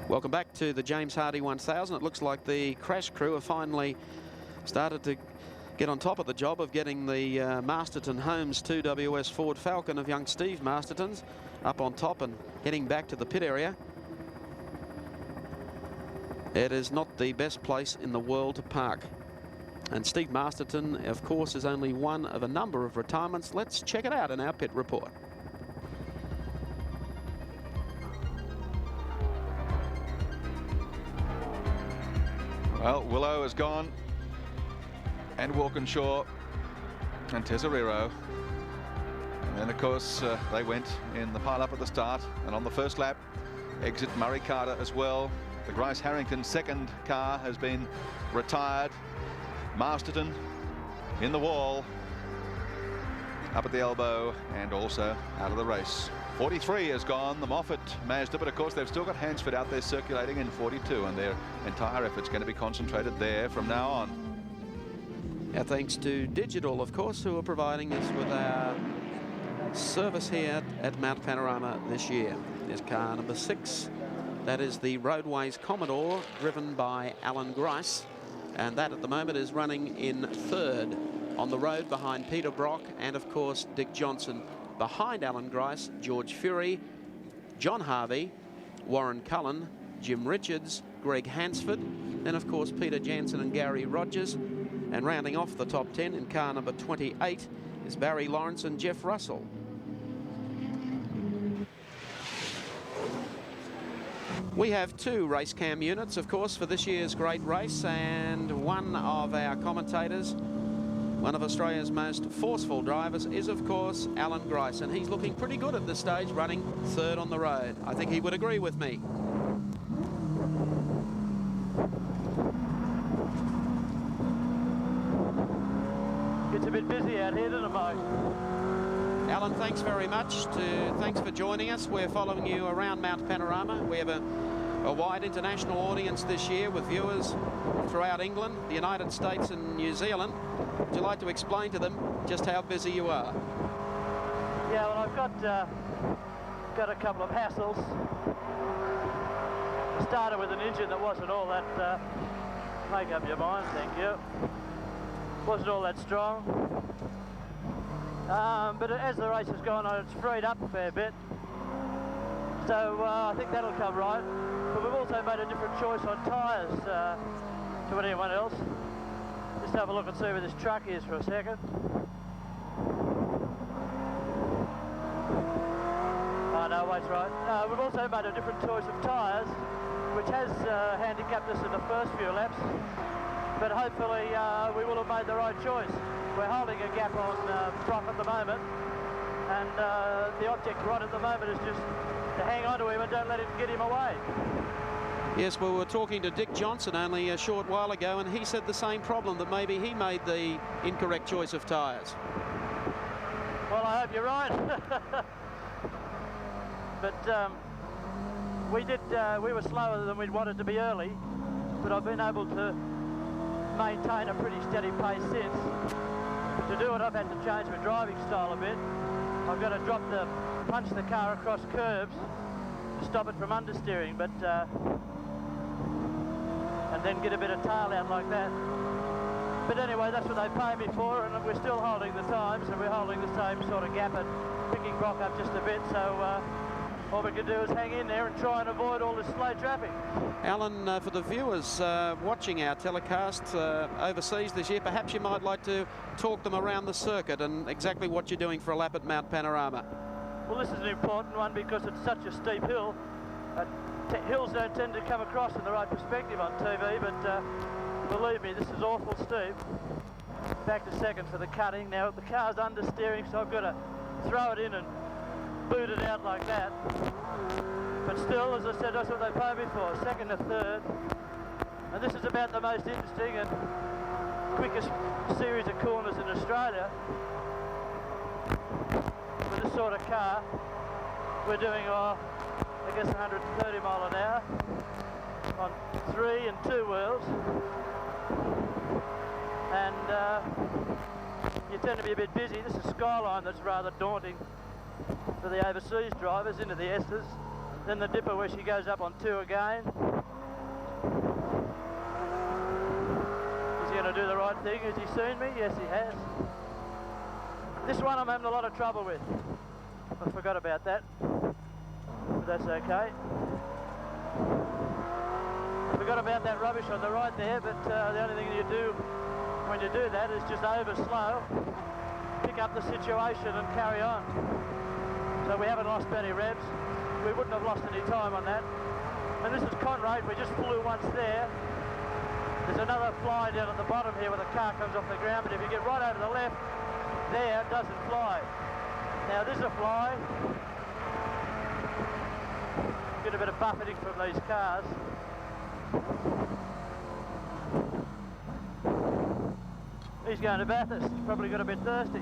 Welcome back to the James Hardie 1000. It looks like the crash crew have finally started to get on top of the job of getting the Masterton Holmes 2WS Ford Falcon of young Steve Masterton's up on top and heading back to the pit area. It is not the best place in the world to park. And Steve Masterton, of course, is only one of a number of retirements. Let's check it out in our pit report. Well, Willow is gone, and Walkinshaw and Tesorero. And then, of course, they went in the pile-up at the start, and on the first lap, exit Murray Carter as well. The Grice Harrington second car has been retired. Masterton in the wall, up at the elbow, and also out of the race. 43 is gone, the Moffat Mazda, but of course they've still got Hansford out there circulating in 42, and their entire effort's going to be concentrated there from now on. Our thanks to Digital, of course, who are providing us with our service here at Mount Panorama this year. There's car number 6. That is the Roadways Commodore, driven by Alan Grice, and that at the moment is running in 3rd on the road behind Peter Brock and, of course, Dick Johnson. Behind Alan Grice, George Fury, John Harvey, Warren Cullen, Jim Richards, Greg Hansford, then of course Peter Jansen and Gary Rogers. And rounding off the top 10 in car number 28 is Barry Lawrence and Jeff Russell. We have 2 race cam units, of course, for this year's great race, and one of our commentators, one of Australia's most forceful drivers, is, of course, Alan Grice, and he's looking pretty good at this stage, running 3rd on the road. I think he would agree with me. It's a bit busy out here, doesn't it, Mike? Alan, thanks very much. Thanks for joining us. We're following you around Mount Panorama. We have a wide international audience this year with viewers throughout England, the United States and New Zealand. Would you like to explain to them just how busy you are? Yeah, well, I've got a couple of hassles. I started with an engine that wasn't all that, make up your mind, thank you. Wasn't all that strong. But as the race has gone on, it's freed up a fair bit. So I think that'll come right. But we've also made a different choice on tyres to anyone else. Just have a look and see where this truck is for a second. Oh no, wait, right. We've also made a different choice of tyres, which has handicapped us in the first few laps. But hopefully we will have made the right choice. We're holding a gap on Brock at the moment, and the object right at the moment is just to hang on to him and don't let him get him away. Yes, well, we were talking to Dick Johnson only a short while ago, and he said the same problem, that maybe he made the incorrect choice of tyres. Well, I hope you're right. But we were slower than we'd wanted to be early, but I've been able to maintain a pretty steady pace since. To do it, I've had to change my driving style a bit. I've got to punch the car across curbs to stop it from understeering, but and then get a bit of tail out like that. But anyway, that's what they pay me for, and we're still holding the times, and we're holding the same sort of gap and picking Brock up just a bit, so all we can do is hang in there and try and avoid all this slow traffic. Alan, for the viewers watching our telecast overseas this year, perhaps you might like to talk them around the circuit and exactly what you're doing for a lap at Mount Panorama. Well, this is an important one because it's such a steep hill. Hills don't tend to come across in the right perspective on TV, but believe me, this is awful steep. Back to second for the cutting. Now the car's understeering, so I've got to throw it in and boot it out like that. But still, as I said, that's what they pay me for, second to third. And this is about the most interesting and quickest series of corners in Australia. With this sort of car, we're doing, I guess, 130 mile an hour on 3 and 2 wheels. And you tend to be a bit busy. This is Skyline that's rather daunting for the overseas drivers into the Esters. Then the dipper where she goes up on 2 again. Is he going to do the right thing? Has he seen me? Yes, he has. This one I'm having a lot of trouble with. I forgot about that, but that's okay. I forgot about that rubbish on the right there, but the only thing you do when you do that is just over slow, pick up the situation and carry on. So we haven't lost many revs. We wouldn't have lost any time on that. And this is Conrad, we just flew once there. There's another fly down at the bottom here where the car comes off the ground, but if you get right over the left, there, it doesn't fly. Now this is a fly. Get a bit of buffeting from these cars. He's going to Bathurst, probably got a bit thirsty.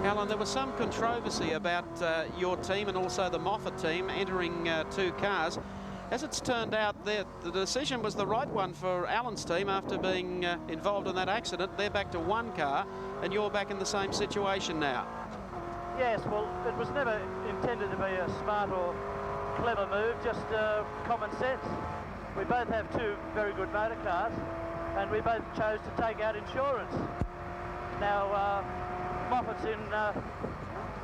Alan, there was some controversy about your team and also the Moffat team entering 2 cars. As it's turned out, the decision was the right one for Alan's team after being involved in that accident. They're back to 1 car, and you're back in the same situation now. Yes, well, it was never intended to be a smart or clever move, just common sense. We both have 2 very good motor cars, and we both chose to take out insurance. Now, Moffat's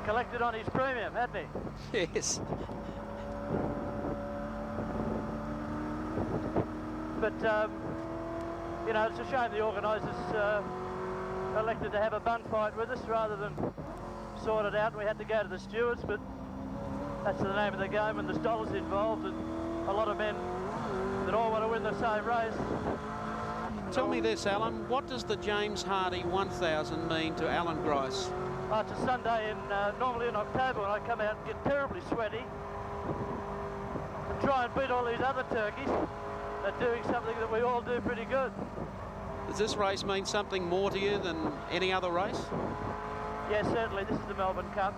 collected on his premium, hadn't he? Yes. But, you know, it's a shame the organisers elected to have a bun fight with us rather than sort it out. We had to go to the stewards, but that's the name of the game, and there's dollars involved, and a lot of men that all want to win the same race. Tell me this, Alan, what does the James Hardie 1000 mean to Alan Grice? Oh, it's a Sunday normally in October when I come out and get terribly sweaty and try and beat all these other turkeys at doing something that we all do pretty good. Does this race mean something more to you than any other race? Yes, certainly. This is the Melbourne Cup.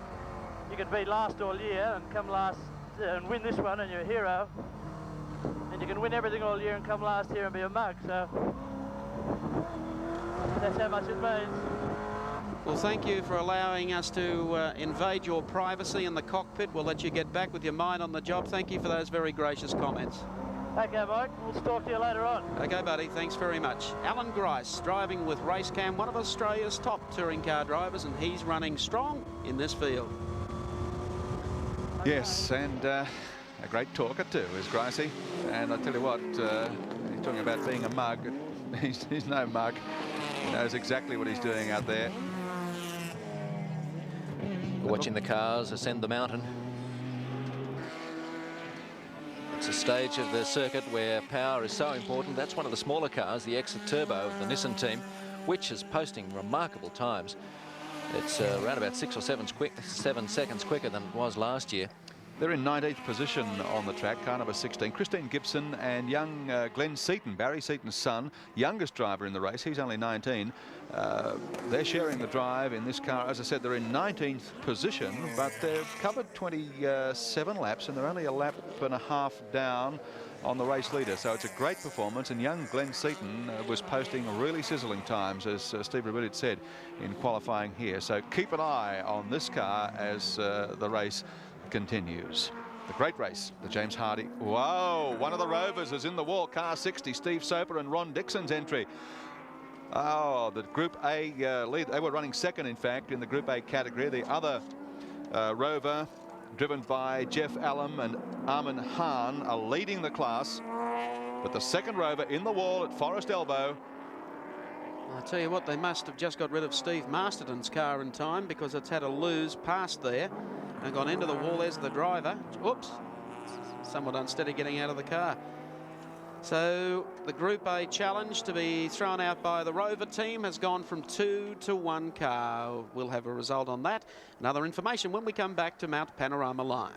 You can be last all year and come last and win this one and you're a hero. And you can win everything all year and come last here and be a mug. So that's how much it means. Well, thank you for allowing us to invade your privacy in the cockpit. We'll let you get back with your mind on the job. Thank you for those very gracious comments. Okay, Mike. We'll talk to you later on. Okay, buddy. Thanks very much. Alan Grice, driving with Racecam, one of Australia's top touring car drivers, and he's running strong in this field. Yes, and a great talker too is Gricey. And I tell you what, he's talking about being a mug. He's no mug. He knows exactly what he's doing out there. Watching the cars ascend the mountain. It's a stage of the circuit where power is so important. That's one of the smaller cars, the Exit Turbo of the Nissan team, which is posting remarkable times. It's around about 6 or 7 seconds quicker than it was last year. They're in 19th position on the track, car number 16. Christine Gibson and young Glenn Seaton, Barry Seaton's son, youngest driver in the race. He's only 19. They're sharing the drive in this car. As I said, they're in 19th position, but they've covered 27 laps, and they're only a lap and a half down on the race leader. So it's a great performance, and young Glenn Seaton was posting really sizzling times, as Steve Rabidit said, in qualifying here. So keep an eye on this car as the race continues. The great race, the James Hardie. Whoa, one of the Rovers is in the wall. Car 60, Steve Soper and Ron Dixon's entry. Oh, the Group A lead. They were running second, in fact, in the Group A category. The other Rover, driven by Jeff Allam and Armin Hahn, are leading the class. But the second Rover in the wall at Forest Elbow. I'll tell you what, they must have just got rid of Steve Masterton's car in time, because it's had a lose past there and gone into the wall. There's the driver. Oops, somewhat unsteady getting out of the car. So the Group A challenge to be thrown out by the Rover team has gone from 2 to 1 car. We'll have a result on that and other information when we come back to Mount Panorama Live.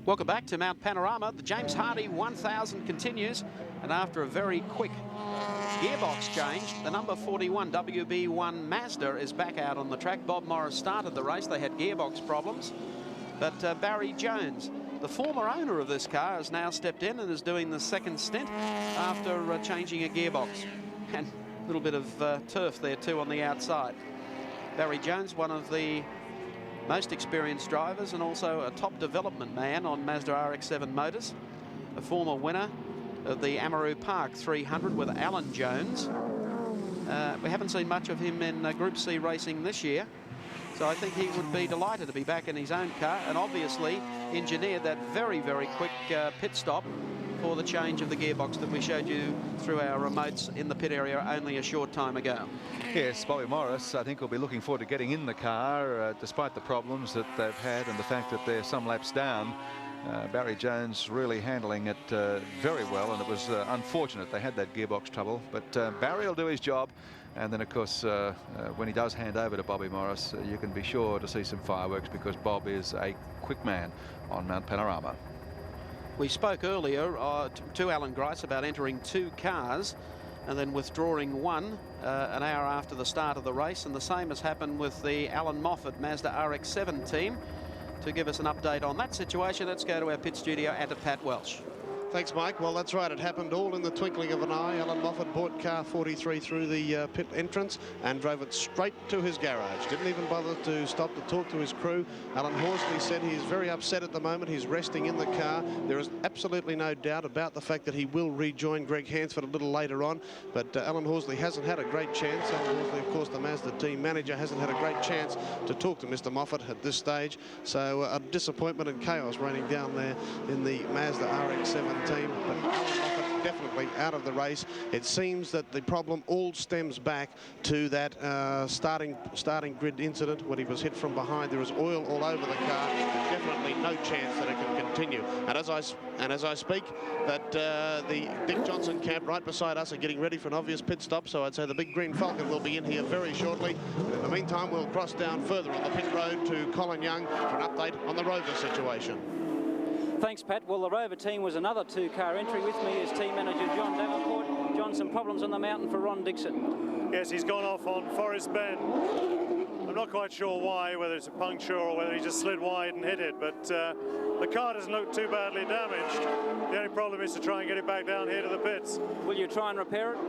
Welcome back to Mount Panorama. The James Hardie 1000 continues, and after a very quick gearbox change, the number 41 WB1 Mazda is back out on the track. Bob Morris started the race. They had gearbox problems, but Barry Jones, the former owner of this car, has now stepped in and is doing the second stint after changing a gearbox. And a little bit of turf there too on the outside. Barry Jones, one of the most experienced drivers and also a top development man on Mazda RX-7 motors, a former winner of the Amaru Park 300 with Alan Jones. We haven't seen much of him in Group C racing this year, so I think he would be delighted to be back in his own car, and obviously engineered that very, very quick pit stop for the change of the gearbox that we showed you through our remotes in the pit area only a short time ago. Yes, Bobby Morris, I think, will be looking forward to getting in the car, despite the problems that they've had and the fact that they're some laps down. Barry Jones really handling it very well, and it was unfortunate they had that gearbox trouble, but Barry will do his job. And then, of course, when he does hand over to Bobby Morris, you can be sure to see some fireworks, because Bob is a quick man on Mount Panorama. We spoke earlier to Alan Grice about entering 2 cars and then withdrawing one an hour after the start of the race, and the same has happened with the Alan Moffat Mazda RX-7 team. To give us an update on that situation, let's go to our pit studio and to Pat Welsh. Thanks, Mike. Well, that's right. It happened all in the twinkling of an eye. Alan Moffat brought car 43 through the pit entrance and drove it straight to his garage. Didn't even bother to stop to talk to his crew. Alan Horsley said he is very upset at the moment. He's resting in the car. There is absolutely no doubt about the fact that he will rejoin Greg Hansford a little later on. But Alan Horsley hasn't had a great chance. Alan Horsley, of course, the Mazda team manager, hasn't had a great chance to talk to Mr. Moffat at this stage. So a disappointment and chaos raining down there in the Mazda RX-7 team, but Alan Moffat definitely out of the race. It seems that the problem all stems back to that starting grid incident when he was hit from behind. There is oil all over the car. There's definitely no chance that it can continue. And as I speak, that the Dick Johnson camp right beside us are getting ready for an obvious pit stop. So I'd say the big green Falcon will be in here very shortly. But in the meantime, we'll cross down further on the pit road to Colin Young for an update on the Rover situation. Thanks, Pat. Well, the Rover team was another 2-car entry. With me is team manager John Davenport. John, some problems on the mountain for Ron Dixon. Yes, he's gone off on Forest Bend. I'm not quite sure why, whether it's a puncture or whether he just slid wide and hit it, but the car doesn't look too badly damaged. The only problem is to try and get it back down here to the pits. Will you try and repair it?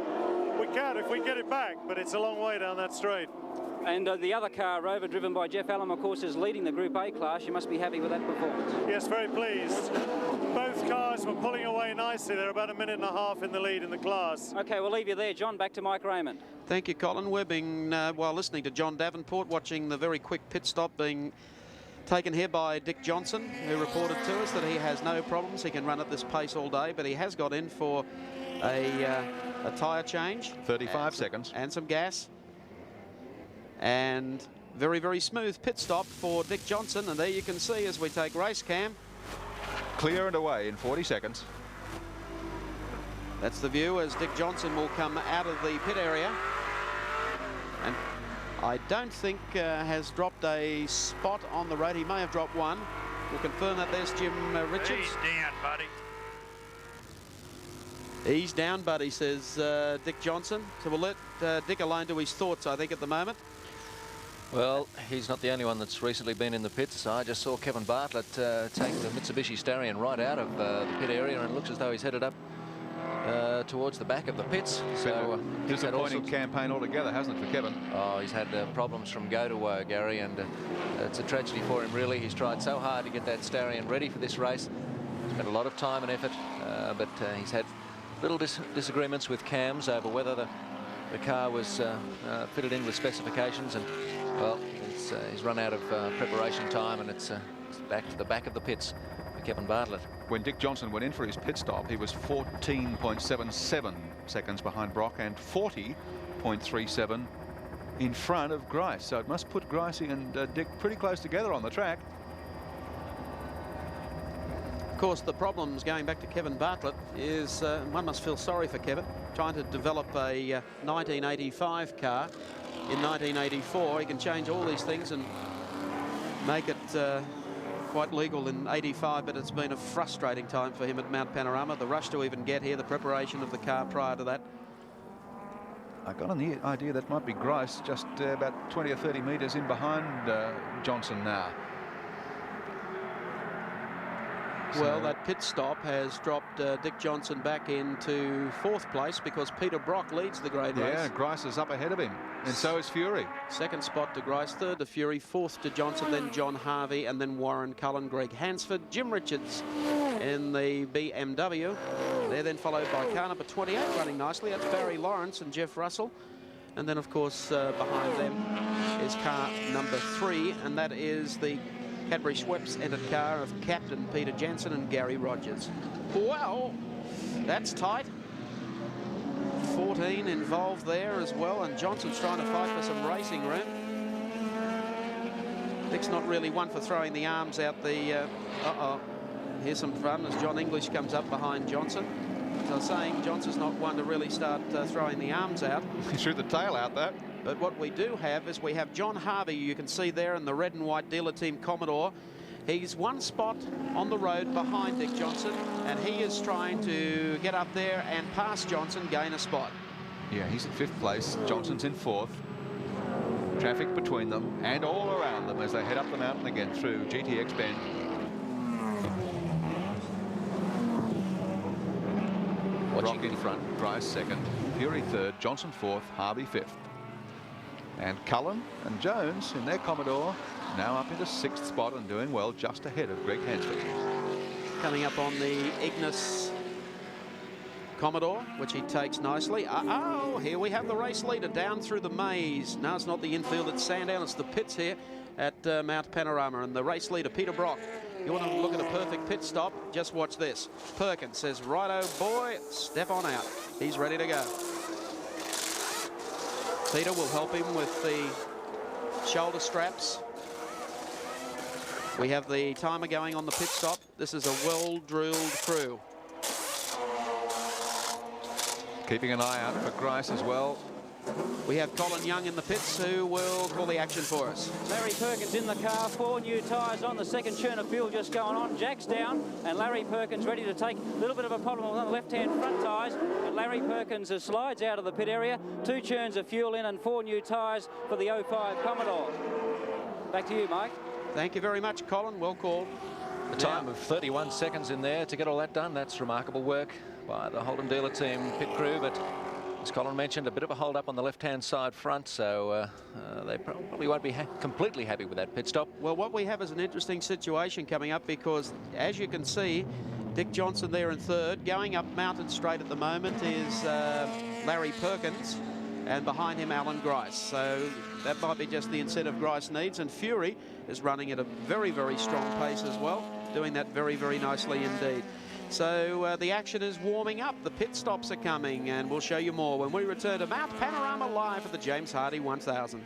We can if we get it back, but it's a long way down that straight. And the other car, Rover, driven by Jeff Allen, of course, is leading the Group A class. You must be happy with that performance. Yes, very pleased. Both cars were pulling away nicely. They're about 1.5 minutes in the lead in the class. OK, we'll leave you there, John. Back to Mike Raymond. Thank you, Colin. We've been, while listening to John Davenport, watching the very quick pit stop being taken here by Dick Johnson, who reported to us that he has no problems. He can run at this pace all day, but he has got in for a tyre change. 35 seconds. And some gas. And very, very smooth pit stop for Dick Johnson. And there you can see as we take race cam. Clear and away in 40 seconds. That's the view as Dick Johnson will come out of the pit area. And I don't think has dropped a spot on the road. He may have dropped one. We'll confirm that. There's Jim Richards. He's down, buddy. He's down, buddy, says Dick Johnson. So we'll let Dick alone to his thoughts, I think, at the moment. Well, he's not the only one that's recently been in the pits. I just saw Kevin Bartlett take the Mitsubishi Starion right out of the pit area, and it looks as though he's headed up towards the back of the pits. So disappointing campaign altogether, hasn't it, for Kevin? Oh, he's had problems from go to Gary, and it's a tragedy for him, really. He's tried so hard to get that Starion ready for this race. Spent a lot of time and effort, but he's had little disagreements with cams over whether the car was fitted in with specifications, and well, he's run out of preparation time, and it's back to the back of the pits for Kevin Bartlett. When Dick Johnson went in for his pit stop, he was 14.77 seconds behind Brock and 40.37 in front of Grice. So it must put Gricey and Dick pretty close together on the track. Of course, the problems, going back to Kevin Bartlett, is one must feel sorry for Kevin. Trying to develop a 1985 car in 1984. He can change all these things and make it quite legal in 85, but it's been a frustrating time for him at Mount Panorama. The rush to even get here, the preparation of the car prior to that. I got on the idea that might be Grice, just about 20 or 30 metres in behind Johnson now. Well, that pit stop has dropped Dick Johnson back into 4th place because Peter Brock leads the grade race. Yeah, Grice is up ahead of him, and so is Fury. 2nd spot to Grice, 3rd to Fury, 4th to Johnson, then John Harvey, and then Warren Cullen, Greg Hansford, Jim Richards in the BMW. They're then followed by car number 28, running nicely. That's Barry Lawrence and Jeff Russell. And then, of course, behind them is car number 3, and that is the Cadbury Schweppes entered car of Captain Peter Jensen and Gary Rogers. Well, that's tight. 14 involved there as well, and Johnson's trying to fight for some racing room. Dick's not really one for throwing the arms out the... Here's some fun as John English comes up behind Johnson. As I was saying, Johnson's not one to really start throwing the arms out. He threw the tail out there. But what we do have is we have John Harvey, you can see there in the red and white dealer team Commodore. He's 1 spot on the road behind Dick Johnson, and he is trying to get up there and pass Johnson, gain a spot. Yeah, he's in 5th place. Johnson's in 4th. Traffic between them and all around them as they head up the mountain again through GTX Bend. Brock in front, Grice 2nd, Fury 3rd, Johnson 4th, Harvey 5th. And Cullen and Jones in their Commodore now up into 6th spot and doing well, just ahead of Greg Hansford. Coming up on the Ignis Commodore, which he takes nicely. Oh, here we have the race leader down through the maze. No, it's not the infield, it's Sandown, it's the pits here at Mount Panorama. And the race leader, Peter Brock. You want to look at a perfect pit stop? Just watch this. Perkins says, righto, boy, step on out. He's ready to go. Peter will help him with the shoulder straps. We have the timer going on the pit stop. This is a well-drilled crew. Keeping an eye out for Grice as well. We have Colin Young in the pits who will call the action for us. Larry Perkins in the car, 4 new tyres on, the second churn of fuel just going on. Jack's down, and Larry Perkins ready to take a little bit of a problem on the left-hand front tyres. And Larry Perkins slides out of the pit area, 2 churns of fuel in and 4 new tyres for the 05 Commodore. Back to you, Mike. Thank you very much, Colin. Well called. A time of 31 seconds in there to get all that done. That's remarkable work by the Holden dealer team pit crew, but as Colin mentioned, a bit of a hold up on the left-hand side front, so they probably won't be completely happy with that pit stop. Well, what we have is an interesting situation coming up because, as you can see, Dick Johnson there in 3rd. Going up Mountain Straight at the moment is Larry Perkins, and behind him Alan Grice. So that might be just the incentive Grice needs, and Fury is running at a very, very strong pace as well, doing that very, very nicely indeed. So the action is warming up. The pit stops are coming, and we'll show you more when we return to Mount Panorama live at the James Hardie 1000.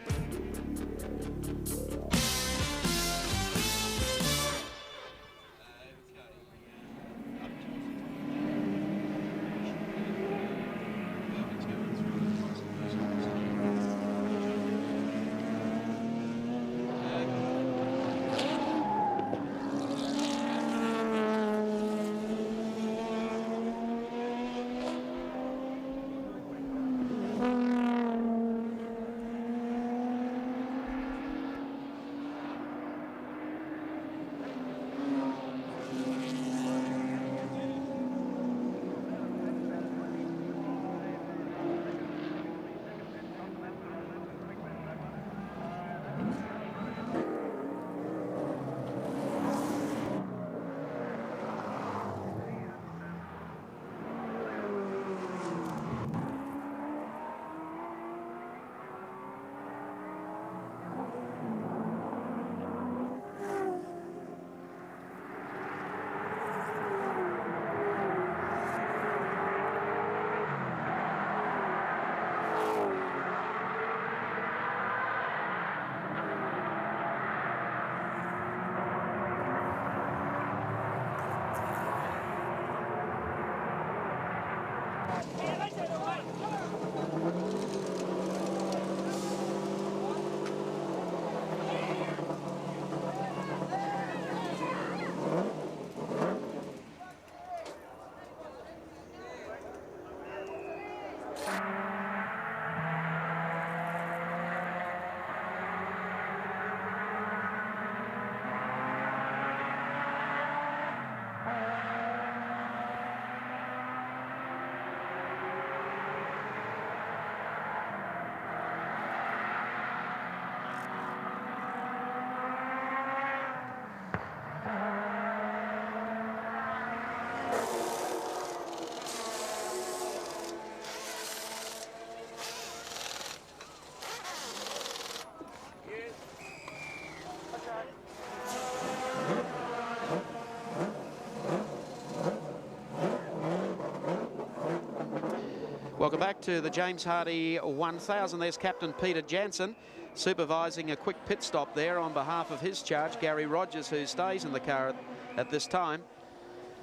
Welcome back to the James Hardie 1000. There's Captain Peter Jansen supervising a quick pit stop there on behalf of his charge, Gary Rogers, who stays in the car at this time.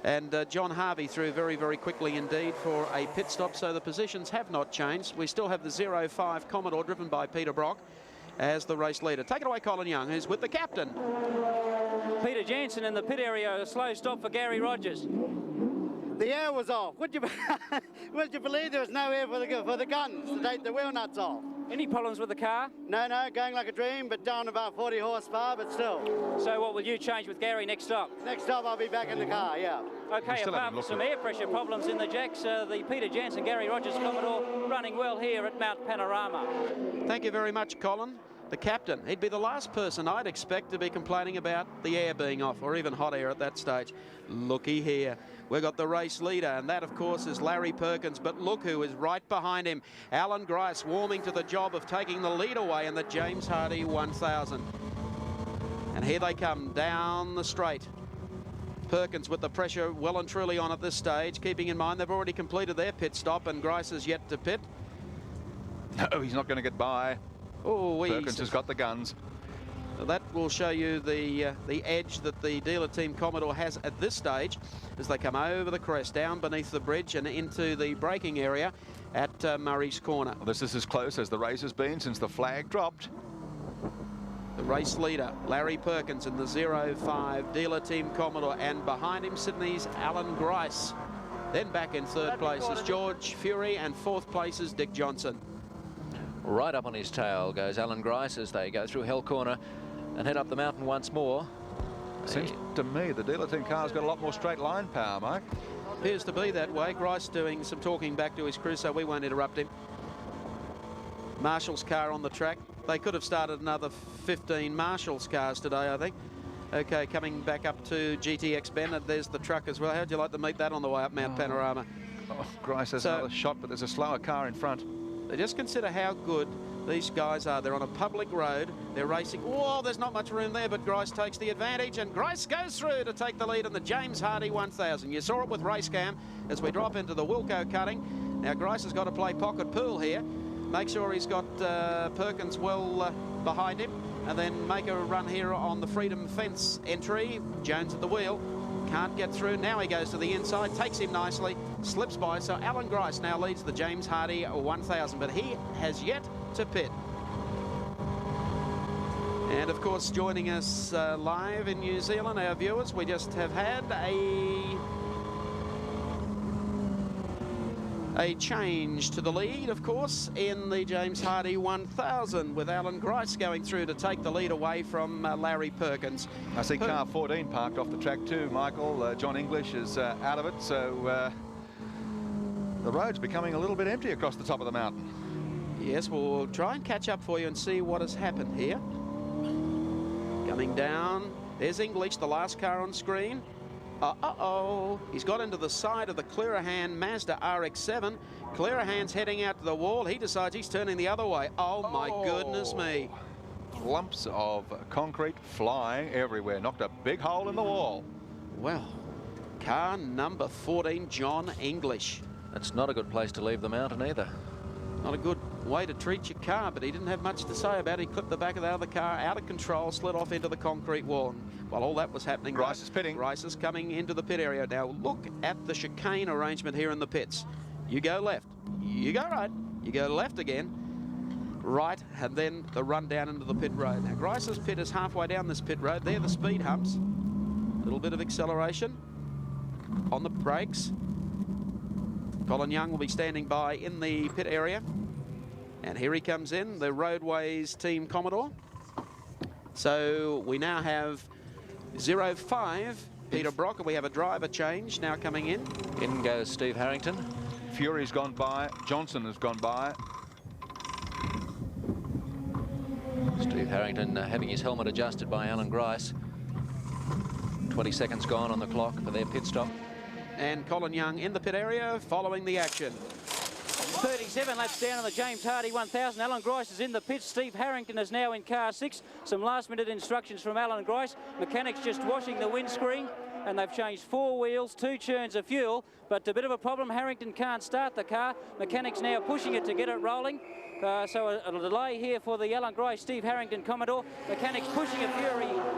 And John Harvey through very, very quickly indeed for a pit stop, so the positions have not changed. We still have the 05 Commodore driven by Peter Brock as the race leader. Take it away, Colin Young, who's with the captain. Peter Jansen in the pit area, a slow stop for Gary Rogers. The air was off. Would you believe there was no air for the guns to take the wheel nuts off? Any problems with the car? No, going like a dream, but down about 40 horsepower, but still. So what will you change with Gary next stop? Next stop, I'll be back in the car, yeah. Okay, apart from some air pressure problems in the jacks, the Peter Jansen, Gary Rogers Commodore running well here at Mount Panorama. Thank you very much, Colin. The captain, he'd be the last person I'd expect to be complaining about the air being off, or even hot air at that stage. Looky here. We've got the race leader, and that, of course, is Larry Perkins. But look who is right behind him. Alan Grice warming to the job of taking the lead away in the James Hardie 1000. And here they come down the straight. Perkins with the pressure well and truly on at this stage, keeping in mind they've already completed their pit stop, and Grice is yet to pit. No, he's not going to get by. Oh, Perkins has got the guns. That will show you the edge that the dealer team Commodore has at this stage as they come over the crest, down beneath the bridge and into the braking area at Murray's Corner. Well, this is as close as the race has been since the flag dropped. The race leader, Larry Perkins, in the 05 dealer team Commodore, and behind him Sydney's Alan Grice. Then back in third place is George Fury, and fourth place is Dick Johnson. Right up on his tail goes Alan Grice as they go through Hell Corner and head up the mountain once more. Seems to me the dealer team car's got a lot more straight line power, Mike. Appears to be that way. Grice doing some talking back to his crew, so we won't interrupt him. Marshall's car on the track. They could have started another 15 Marshall's cars today, I think. Okay, coming back up to GTX Bend, there's the truck as well. How'd you like to meet that on the way up Mount Panorama? Oh, Grice has another shot, but there's a slower car in front. Just consider how good these guys are. They're on a public road. They're racing. Oh, there's not much room there, but Grice takes the advantage, and Grice goes through to take the lead in the James Hardie 1000. You saw it with race cam as we drop into the Wilco cutting. Now, Grice has got to play pocket pool here. Make sure he's got Perkins well behind him, and then make a run here on the Freedom Fence entry. Jones at the wheel. Can't get through. Now he goes to the inside, takes him nicely, slips by. So Alan Grice now leads the James Hardie 1000, but he has yet to pit. And of course, joining us live in New Zealand, our viewers, we just have had a change to the lead, of course, in the James Hardie 1000, with Alan Grice going through to take the lead away from Larry Perkins. I see car 14 parked off the track too, Michael. John English is out of it, so the road's becoming a little bit empty across the top of the mountain. Yes, we'll try and catch up for you and see what has happened here. Coming down, there's English, the last car on screen. Uh-oh, he's got into the side of the Clearahan Mazda RX-7. Clearahan's heading out to the wall. He decides he's turning the other way. Oh, my goodness me. Lumps of concrete flying everywhere. Knocked a big hole in the wall. Well, car number 14, John English. That's not a good place to leave the mountain either. Not a good way to treat your car, but he didn't have much to say about it. He clipped the back of the other car out of control, slid off into the concrete wall. While all that was happening, Grice is pitting. Grice is coming into the pit area. Now look at the chicane arrangement here in the pits. You go left, you go right, you go left again, right, and then the run down into the pit road. Now Grice's pit is halfway down this pit road. There are the speed humps. A little bit of acceleration on the brakes. Colin Young will be standing by in the pit area. And here he comes in, the Roadways team Commodore. So we now have 05 Peter Brock, and we have a driver change now coming in. In goes Steve Harrington. Fury's gone by. Johnson has gone by. Steve Harrington having his helmet adjusted by Alan Grice. 20 seconds gone on the clock for their pit stop. And Colin Young in the pit area following the action. 37 laps down on the James Hardie 1000. Alan Grice is in the pits. Steve Harrington is now in car 6. Some last-minute instructions from Alan Grice. Mechanics just washing the windscreen. and they've changed 4 wheels, 2 churns of fuel, but a bit of a problem. Harrington can't start the car. Mechanics now pushing it to get it rolling. So a delay here for the Alan Gray, Steve Harrington Commodore. Mechanics pushing it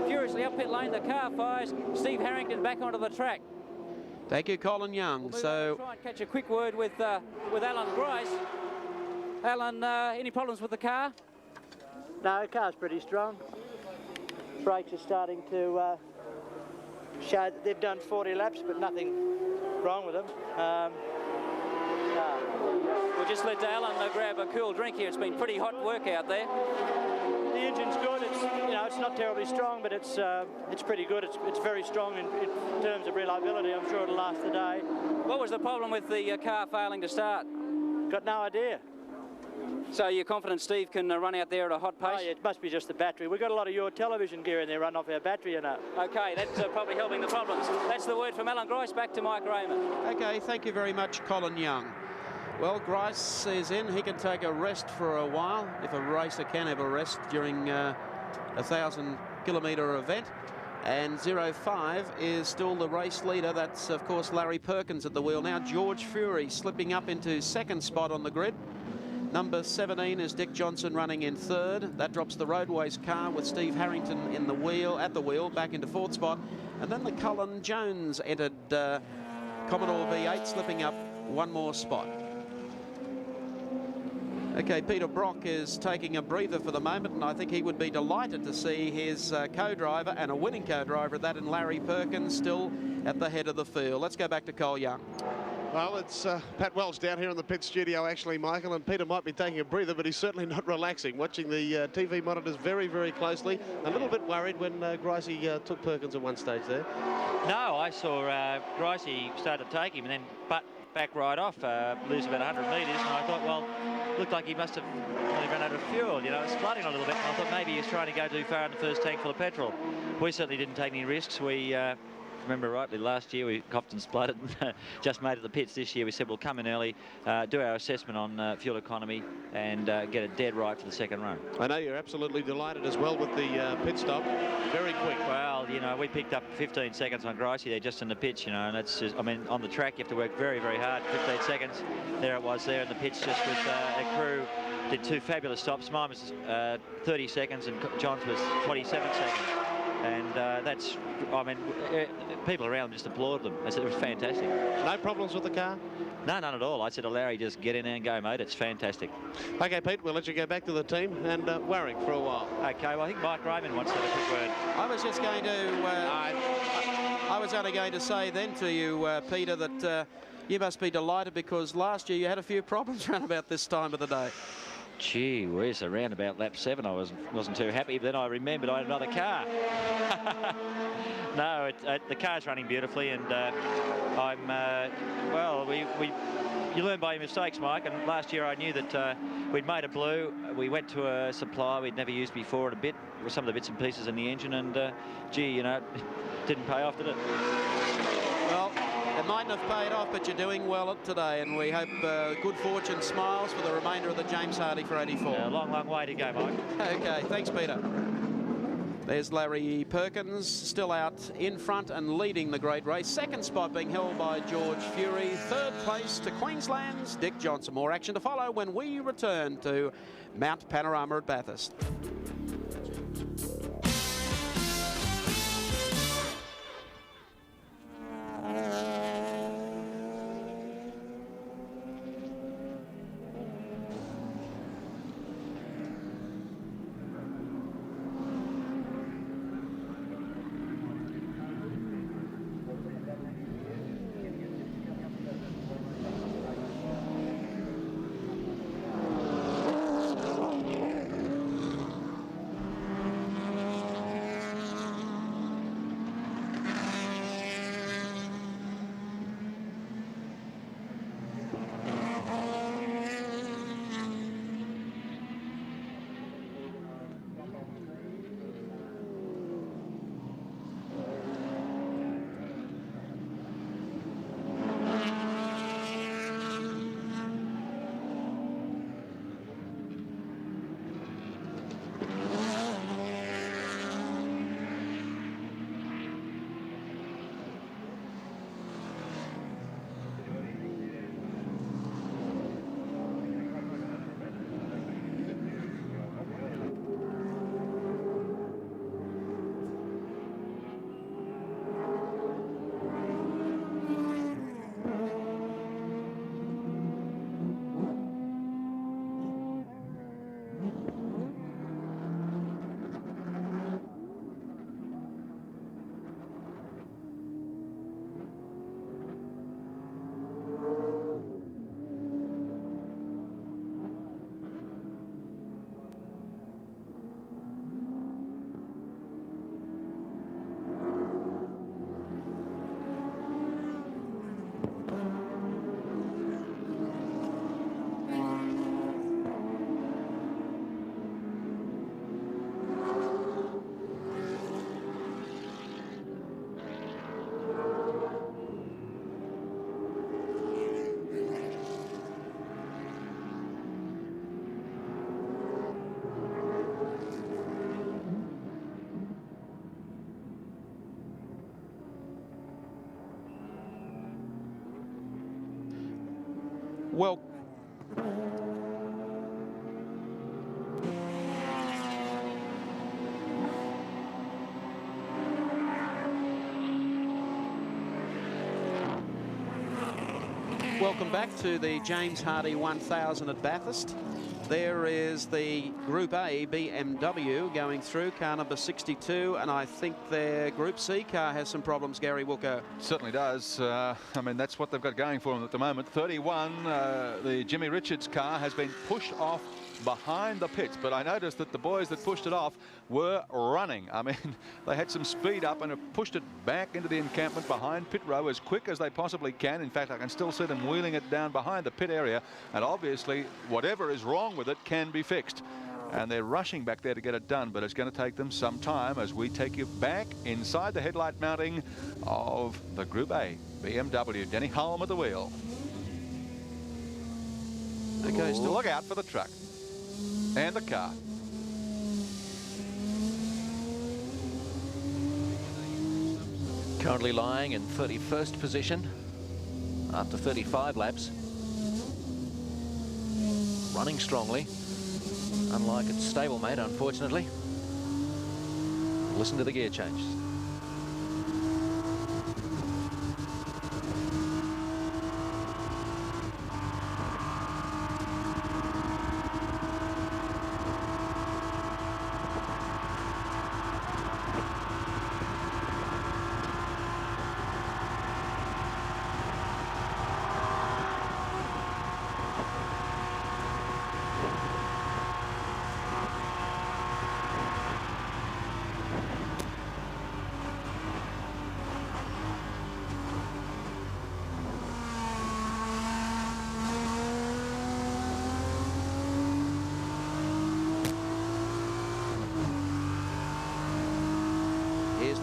furiously up pit lane. The car fires. Steve Harrington back onto the track. Thank you, Colin Young. We'll try and catch a quick word with Alan Grice. Alan, any problems with the car? No, the car's pretty strong. Brakes are starting to show that they've done 40 laps, but nothing wrong with them. We'll just let Alan grab a cool drink here. It's been pretty hot work out there. The engine's good. It's not terribly strong, but it's pretty good. It's very strong in terms of reliability. I'm sure it'll last the day. What was the problem with the car failing to start? Got no idea. So you're confident Steve can run out there at a hot pace? Oh, yeah, it must be just the battery. We've got a lot of your television gear in there run off our battery, you know. OK, that's probably helping the problems. That's the word from Alan Grice. Back to Mike Raymond. OK, thank you very much, Colin Young. Well, Grice is in. He can take a rest for a while, if a racer can have a rest during a 1,000-kilometre event. And 05 is still the race leader. That's, of course, Larry Perkins at the wheel now. George Fury slipping up into second spot on the grid. Number 17 is Dick Johnson running in third. That drops the Roadways car with Steve Harrington in the wheel, at the wheel, back into fourth spot. And then the Cullen Jones entered Commodore V8, slipping up one more spot. OK, Peter Brock is taking a breather for the moment, and I think he would be delighted to see his co-driver, and a winning co-driver at that, in Larry Perkins, still at the head of the field. Let's go back to Cole Young. Well, it's Pat Welch down here in the pit studio, actually, Michael, and Peter might be taking a breather, but he's certainly not relaxing, watching the TV monitors very, very closely. A little bit worried when Gricey took Perkins at one stage there. No, I saw Gricey start to take him and then back right off, lose about 100 metres, and I thought, well, looked like he must have really run out of fuel. You know, it's flooding a little bit, and I thought maybe he was trying to go too far in the first tank full of petrol. We certainly didn't take any risks. We remember rightly, last year we coughed and spluttered and just made it the pits. This year we said we'll come in early, do our assessment on fuel economy, and get it dead right for the second run. I know you're absolutely delighted as well with the pit stop. Very quick. Well, you know, we picked up 15 seconds on Gricey there just in the pitch, you know, and that's just, I mean, on the track you have to work very, very hard. 15 seconds, there it was there in the pitch, just with a crew. Did 2 fabulous stops. Mine was 30 seconds and John's was 27 seconds. And that's, I mean, people around just applauded them. They said it was fantastic. No problems with the car? No, none at all. I said to Larry, just get in there and go, mate. It's fantastic. OK, Pete, we'll let you go back to the team and Warwick for a while. OK, well, I think Mike Raymond wants to have a quick word. I was just going to... I was only going to say then to you, Peter, that you must be delighted because last year you had a few problems around about this time of the day. Gee whiz, around about lap 7 I wasn't too happy, but then I remembered I had another car. No, the car's running beautifully, and well, you learn by your mistakes, Mike, and last year I knew that we'd made a blue. We went to a supplier we'd never used before and a bit, with some of the bits and pieces in the engine, and gee, you know, it didn't pay off, did it? Well, it mightn't have paid off, but you're doing well today, and we hope good fortune smiles for the remainder of the James Hardie for 84. A long, long way to go, Mike. OK, thanks, Peter. There's Larry Perkins, still out in front and leading the great race. Second spot being held by George Fury. Third place to Queensland's Dick Johnson. More action to follow when we return to Mount Panorama at Bathurst. Well, welcome back to the James Hardie 1000 at Bathurst. There is the Group A BMW going through, car number 62, and I think their Group C car has some problems, Gary Wilco. Certainly does. I mean, that's what they've got going for them at the moment. 31, the Jimmy Richards car has been pushed off behind the pits, but I noticed that the boys that pushed it off were running. I mean, they had some speed up and have pushed it back into the encampment behind pit row as quick as they possibly can. In fact, I can still see them wheeling it down behind the pit area, and obviously whatever is wrong with it can be fixed, and they're rushing back there to get it done, but it's going to take them some time as we take you back inside the headlight mounting of the Group A BMW. Denny Hulme at the wheel. Okay, still look out for the truck and the car. Currently lying in 31st position after 35 laps. Running strongly, unlike its stablemate, unfortunately. Listen to the gear changes.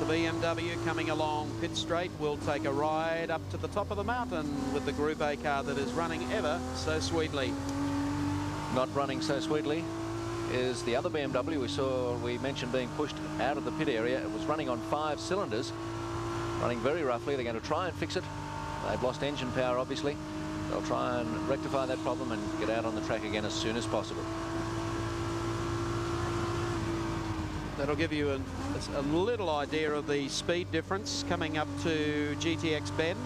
BMW coming along pit straight will take a ride up to the top of the mountain with the Group A car that is running ever so sweetly. Not running so sweetly is the other BMW we mentioned being pushed out of the pit area. It was running on 5 cylinders, running very roughly. They're going to try and fix it. They've lost engine power, obviously. They'll try and rectify that problem and get out on the track again as soon as possible. That'll give you a little idea of the speed difference coming up to GTX Bend.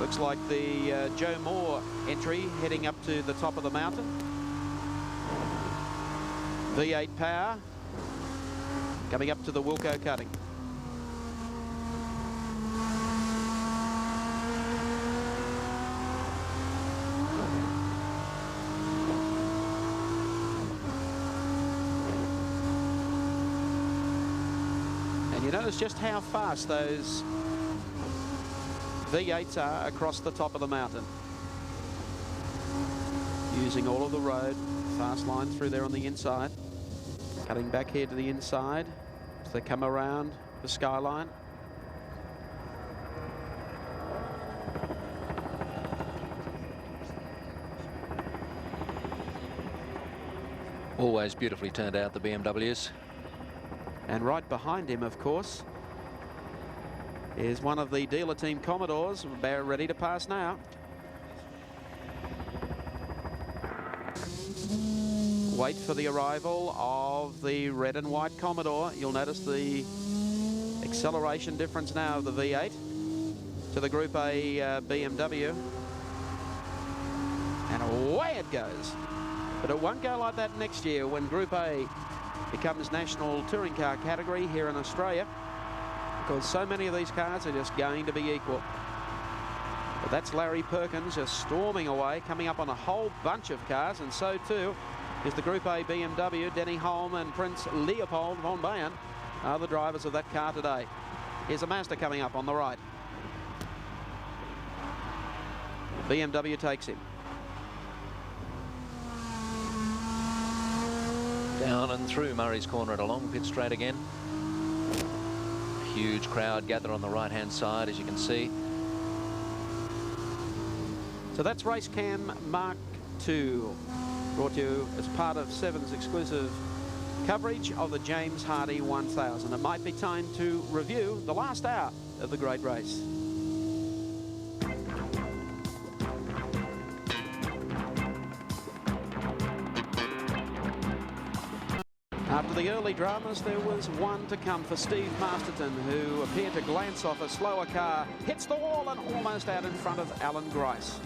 Looks like the Joe Moore entry heading up to the top of the mountain. V8 power coming up to the Wilco cutting. You notice just how fast those V8s are across the top of the mountain. Using all of the road, fast line through there on the inside. Cutting back here to the inside as they come around the skyline. Always beautifully turned out, the BMWs. And right behind him, of course, is one of the dealer team Commodores, ready to pass now. Wait for the arrival of the red and white Commodore. You'll notice the acceleration difference now of the V8 to the Group A BMW. And away it goes. But it won't go like that next year when Group A becomes national touring car category here in Australia, because so many of these cars are just going to be equal. But that's Larry Perkins just storming away, coming up on a whole bunch of cars, and so too is the Group A BMW. Denny Hulme and Prince Leopold von Bayern are the drivers of that car today. Here's a Mazda coming up on the right. BMW takes him. Down and through Murray's Corner at a long pit straight again. Huge crowd gathered on the right-hand side, as you can see. So that's Race Cam Mark II, brought to you as part of Seven's exclusive coverage of the James Hardie 1000. It might be time to review the last hour of the great race. After the early dramas, there was one to come for Steve Masterton, who appeared to glance off a slower car, hits the wall and almost out in front of Alan Grice.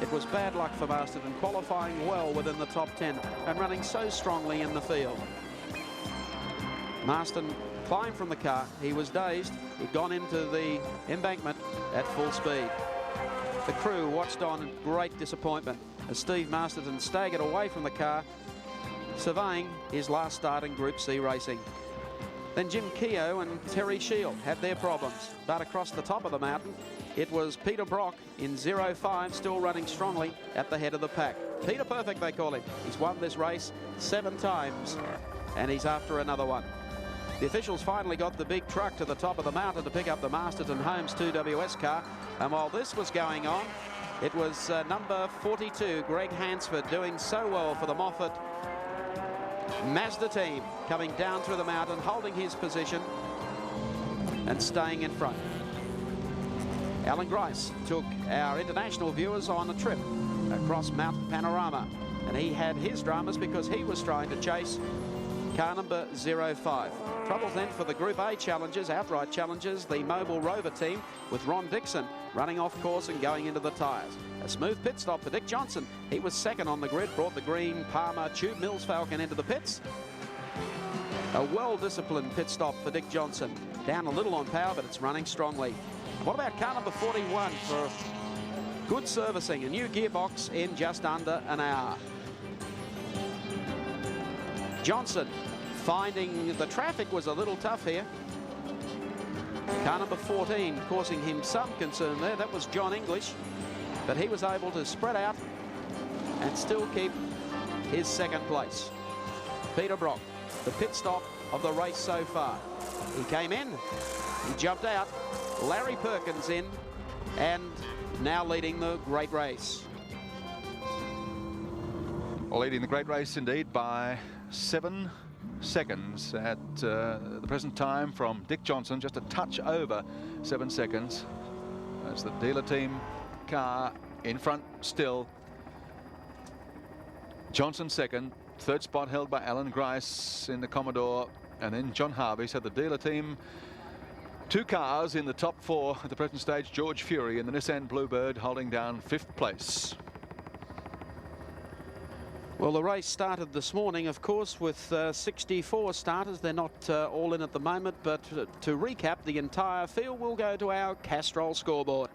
It was bad luck for Masterton, qualifying well within the top 10 and running so strongly in the field. Masterton climbed from the car. He was dazed. He'd gone into the embankment at full speed. The crew watched on in great disappointment as Steve Masterton staggered away from the car, surveying his last start in Group C racing. Then Jim Keogh and Terry Shield had their problems, but across the top of the mountain, it was Peter Brock in 05, still running strongly at the head of the pack. Peter Perfect, they call him. He's won this race 7 times, and he's after another one. The officials finally got the big truck to the top of the mountain to pick up the Masterton Holmes 2WS car, and while this was going on, it was number 42, Greg Hansford, doing so well for the Moffat Mazda team, coming down through the mountain, holding his position and staying in front. Alan Grice took our international viewers on a trip across Mount Panorama, and he had his dramas because he was trying to chase car number 05. Troubles then for the Group A challengers, outright challengers, the Mobile Rover team with Ron Dixon running off course and going into the tyres. A smooth pit stop for Dick Johnson. He was second on the grid, brought the green Palmer Tube Mills Falcon into the pits. A well-disciplined pit stop for Dick Johnson. Down a little on power, but it's running strongly. What about car number 41 for good servicing? A new gearbox in just under an hour. Johnson finding the traffic was a little tough here. Car number 14 causing him some concern there. That was John English, but he was able to spread out and still keep his second place. Peter Brock, the pit stop of the race so far. He came in, he jumped out, Larry Perkins in, and now leading the great race. Leading the great race indeed by 7 seconds at the present time from Dick Johnson, just a touch over 7 seconds. That's the dealer team car in front still. Johnson second, third spot held by Alan Grice in the Commodore, and then John Harvey. So the dealer team, 2 cars in the top 4 at the present stage. George Fury in the Nissan Bluebird holding down 5th place. Well, the race started this morning, of course, with 64 starters. They're not all in at the moment, but to recap the entire field, we'll go to our Castrol scoreboard.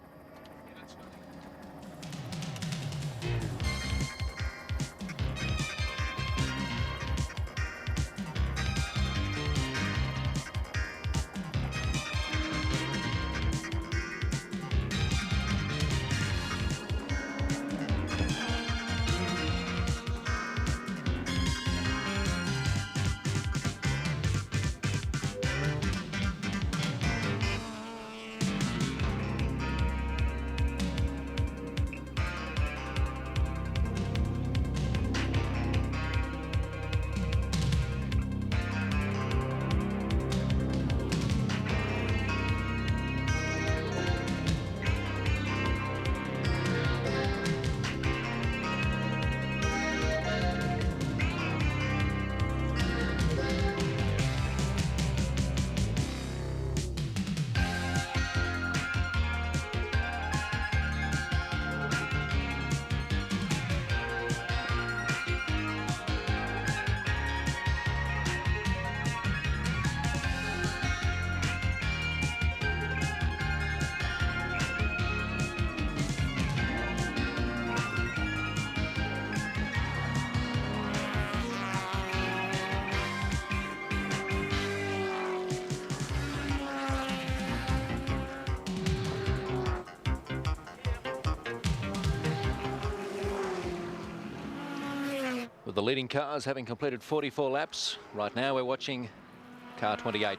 With the leading cars having completed 44 laps, right now we're watching car 28,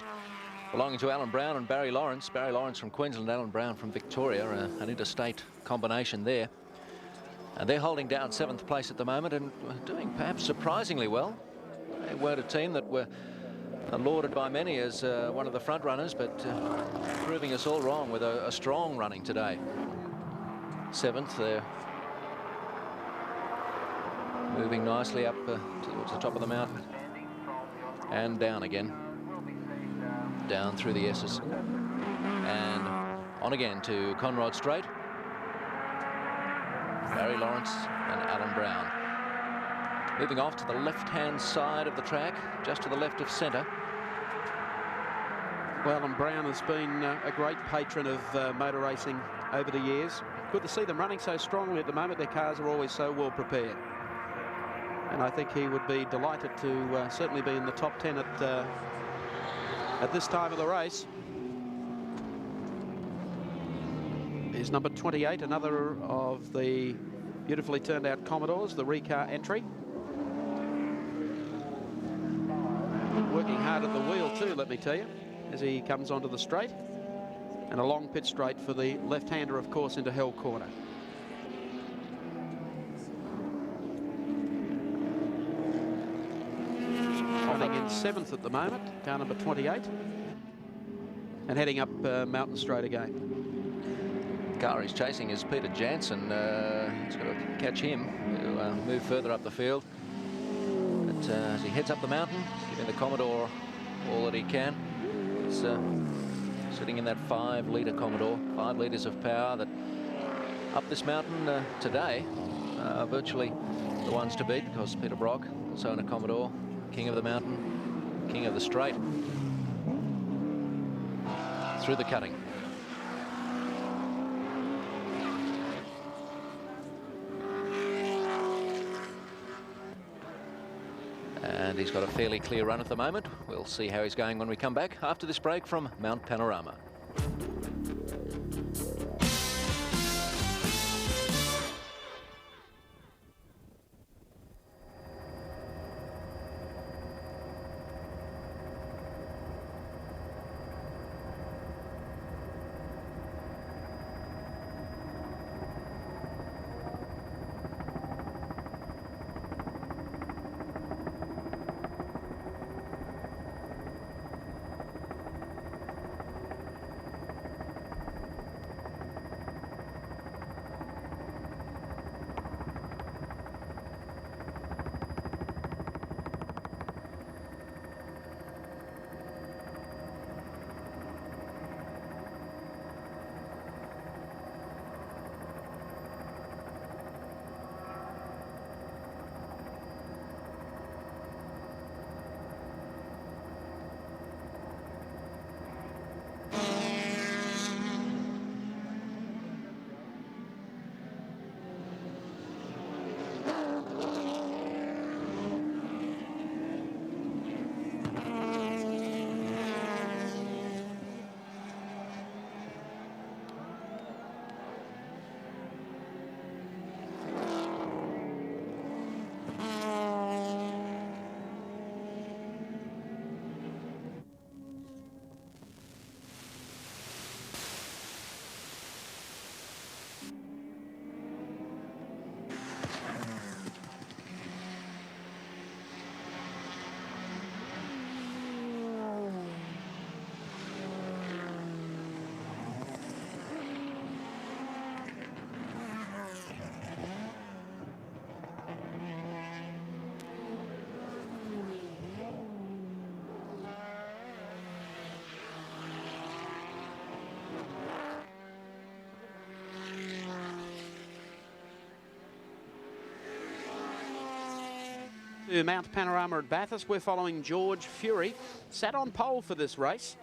belonging to Alan Brown and Barry Lawrence. Barry Lawrence from Queensland, Alan Brown from Victoria, an interstate combination there. And they're holding down 7th place at the moment and doing perhaps surprisingly well. They weren't a team that were lauded by many as one of the front runners, but proving us all wrong with a strong running today. 7th, they're moving nicely up towards the top of the mountain. and down again. Down through the S's. And on again to Conrod Straight. Barry Lawrence and Alan Brown. Moving off to the left-hand side of the track, just to the left of centre. Well, and Brown has been a great patron of motor racing over the years. Good to see them running so strongly at the moment. Their cars are always so well prepared. And I think he would be delighted to certainly be in the top 10 at this time of the race. Is number 28, another of the beautifully turned out Commodores, the Recar entry. Working hard at the wheel too, let me tell you, as he comes onto the straight. And a long pit straight for the left-hander, of course, into Hell Corner. Holding in 7th at the moment, car number 28. And heading up Mountain Straight again. Car he's chasing is Peter Jansen. He's got to catch him to move further up the field. But as he heads up the mountain, giving the Commodore all that he can. He's sitting in that 5-litre Commodore, 5 litres of power that up this mountain today are virtually the ones to beat, because Peter Brock, also in a Commodore, king of the mountain, king of the straight. Through the cutting. And he's got a fairly clear run at the moment. We'll see how he's going when we come back after this break from Mount Panorama. To Mount Panorama at Bathurst, we're following George Fury, sat on pole for this race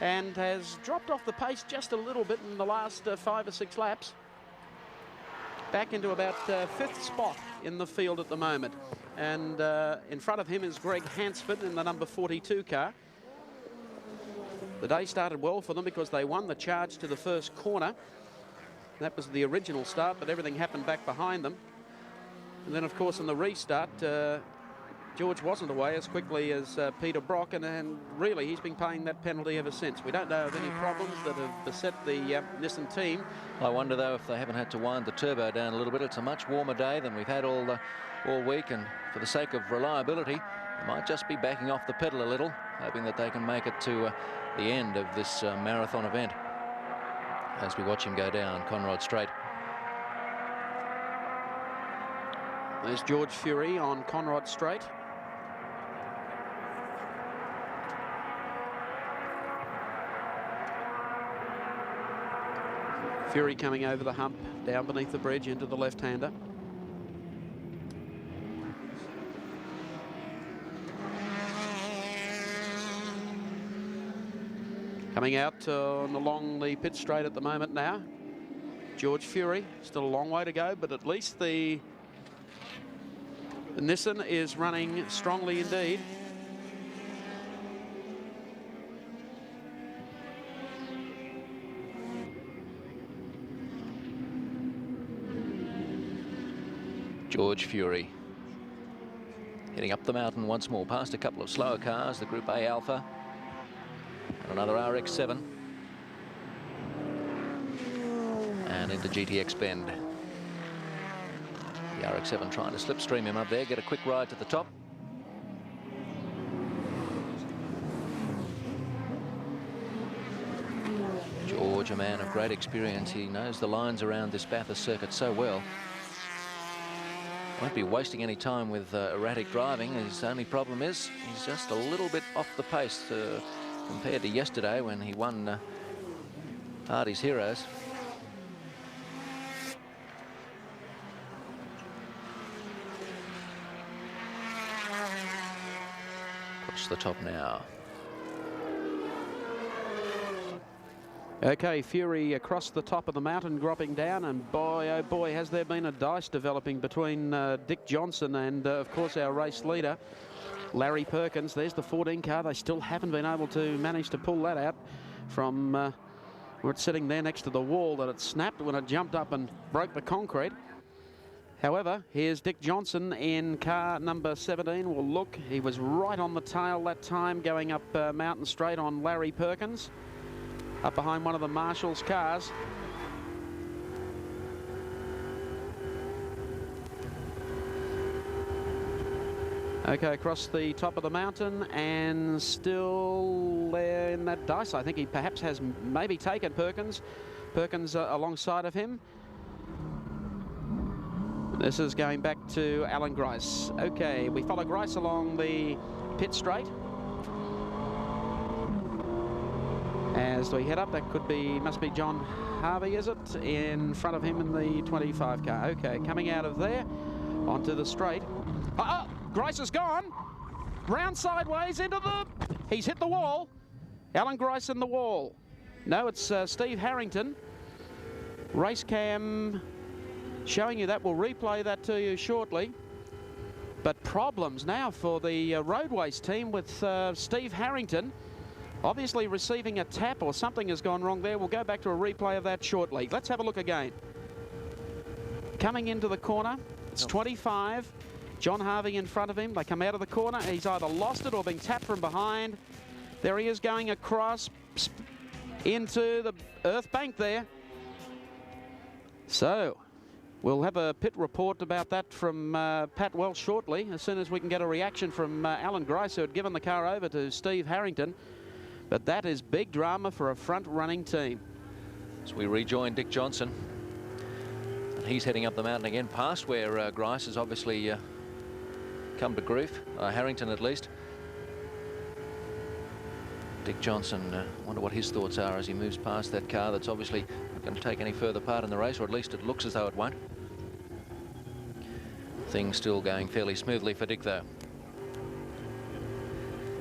and has dropped off the pace just a little bit in the last 5 or 6 laps. Back into about 5th spot in the field at the moment. And in front of him is Greg Hansford in the number 42 car. The day started well for them because they won the charge to the first corner. That was the original start, but everything happened back behind them. And then, of course, in the restart, George wasn't away as quickly as Peter Brock, and really he's been paying that penalty ever since. We don't know of any problems that have beset the Nissan team. I wonder, though, if they haven't had to wind the turbo down a little bit. It's a much warmer day than we've had all week, and for the sake of reliability, they might just be backing off the pedal a little, hoping that they can make it to the end of this marathon event. As we watch him go down Conrod Straight. There's George Fury on Conrod Straight. Fury coming over the hump, down beneath the bridge into the left-hander. Coming out along the pit straight at the moment now. George Fury, still a long way to go, but at least the Nissan is running strongly indeed. George Fury heading up the mountain once more, past a couple of slower cars, the Group A Alpha and another RX-7, and into GTX Bend. The RX-7 trying to slipstream him up there, get a quick ride to the top. George, a man of great experience, he knows the lines around this Bathurst circuit so well. Won't be wasting any time with erratic driving. His only problem is he's just a little bit off the pace compared to yesterday when he won Hardie's Heroes. Across the top now. Okay, Fury across the top of the mountain, dropping down, and boy, oh boy, has there been a dice developing between Dick Johnson and, of course, our race leader, Larry Perkins. There's the 14 car. They still haven't been able to manage to pull that out from where it's sitting there next to the wall that it snapped when it jumped up and broke the concrete. However, here's Dick Johnson in car number 17. Well, look, he was right on the tail that time, going up Mountain Straight on Larry Perkins, up behind one of the Marshall's cars. Okay, across the top of the mountain, and still there in that dice. I think he perhaps has maybe taken Perkins. Perkins alongside of him. This is going back to Alan Grice. Okay, we follow Grice along the pit straight. As we head up, that could be, must be John Hardie, is it? In front of him in the 25 car. Okay, coming out of there onto the straight. Oh, Grice is gone. Round sideways into the, he's hit the wall. Alan Grice in the wall. No, it's Steve Harrington. Race cam showing you that. We'll replay that to you shortly. But problems now for the Roadways team with Steve Harrington. Obviously receiving a tap or something has gone wrong there. We'll go back to a replay of that shortly. Let's have a look again. Coming into the corner, it's 25. John Hardie in front of him. They come out of the corner. He's either lost it or being tapped from behind. There he is going across into the earth bank there. So we'll have a pit report about that from Pat Welsh shortly, as soon as we can get a reaction from Alan Grice, who had given the car over to Steve Harrington. But that is big drama for a front-running team. As we rejoin Dick Johnson, and he's heading up the mountain again, past where Grice has obviously come to grief, Harrington at least. Dick Johnson, wonder what his thoughts are as he moves past that car that's obviously not going to take any further part in the race, or at least it looks as though it won't. Things still going fairly smoothly for Dick, though.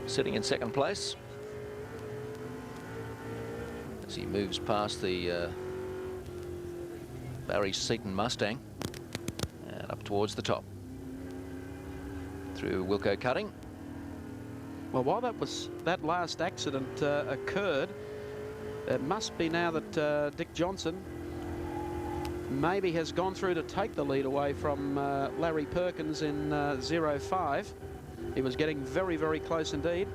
Sitting in second place as he moves past the Barry Seaton Mustang and up towards the top through Wilco Cutting. Well, while that last accident occurred, it must be now that Dick Johnson maybe has gone through to take the lead away from Larry Perkins in 05. He was getting very, very close indeed.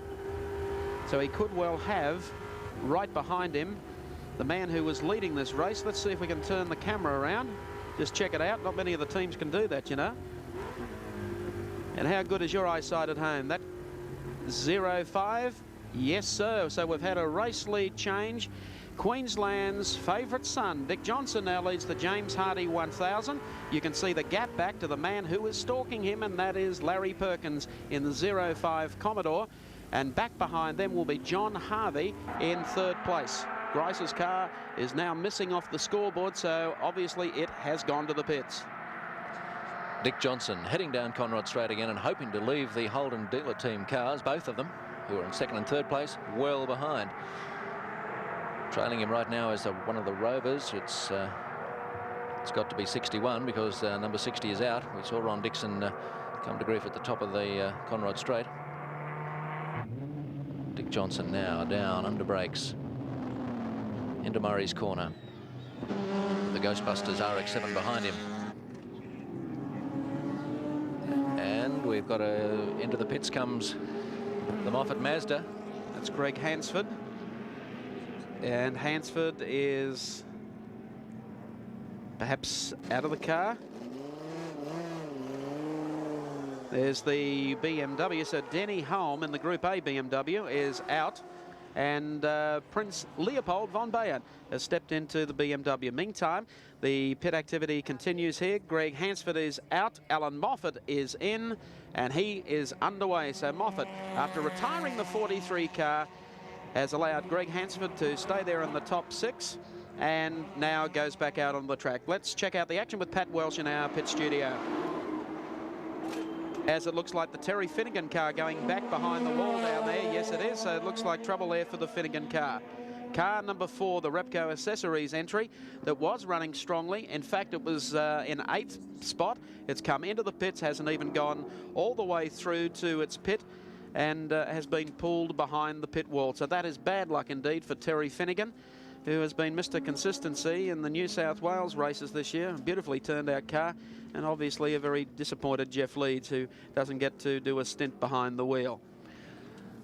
So he could well have right behind him the man who was leading this race. Let's see if we can turn the camera around. Just check it out. Not many of the teams can do that, you know. And how good is your eyesight at home? That 05? Yes, sir. So we've had a race lead change. Queensland's favourite son, Dick Johnson, now leads the James Hardie 1000. You can see the gap back to the man who is stalking him, and that is Larry Perkins in the 05 Commodore. And back behind them will be John Hardie in third place. Grice's car is now missing off the scoreboard, so obviously it has gone to the pits. Dick Johnson heading down Conrod Straight again and hoping to leave the Holden dealer team cars, both of them, who are in second and third place, well behind. Trailing him right now is one of the Rovers. It's got to be 61 because number 60 is out. We saw Ron Dixon come to grief at the top of the Conrod Straight. Dick Johnson now down under brakes into Murray's corner. The Ghostbusters RX-7 behind him. And we've got into the pits comes the Moffat Mazda. That's Greg Hansford. And Hansford is perhaps out of the car. There's the BMW. So Denny Holm in the Group A BMW is out. And Prince Leopold von Bayern has stepped into the BMW. Meantime, the pit activity continues here. Greg Hansford is out. Alan Moffat is in, and he is underway. So Moffat, after retiring the 43 car, has allowed Greg Hansford to stay there in the top 6 and now goes back out on the track. Let's check out the action with Pat Welsh in our pit studio. As it looks like the Terry Finnegan car going back behind the wall down there. Yes, it is. So it looks like trouble there for the Finnegan car. Car number 4, the Repco Accessories entry, that was running strongly. In fact, it was in 8th spot. It's come into the pits, hasn't even gone all the way through to its pit, and has been pulled behind the pit wall. So that is bad luck indeed for Terry Finnegan, who has been Mr. Consistency in the New South Wales races this year. A beautifully turned out car, and obviously a very disappointed Jeff Leeds, who doesn't get to do a stint behind the wheel.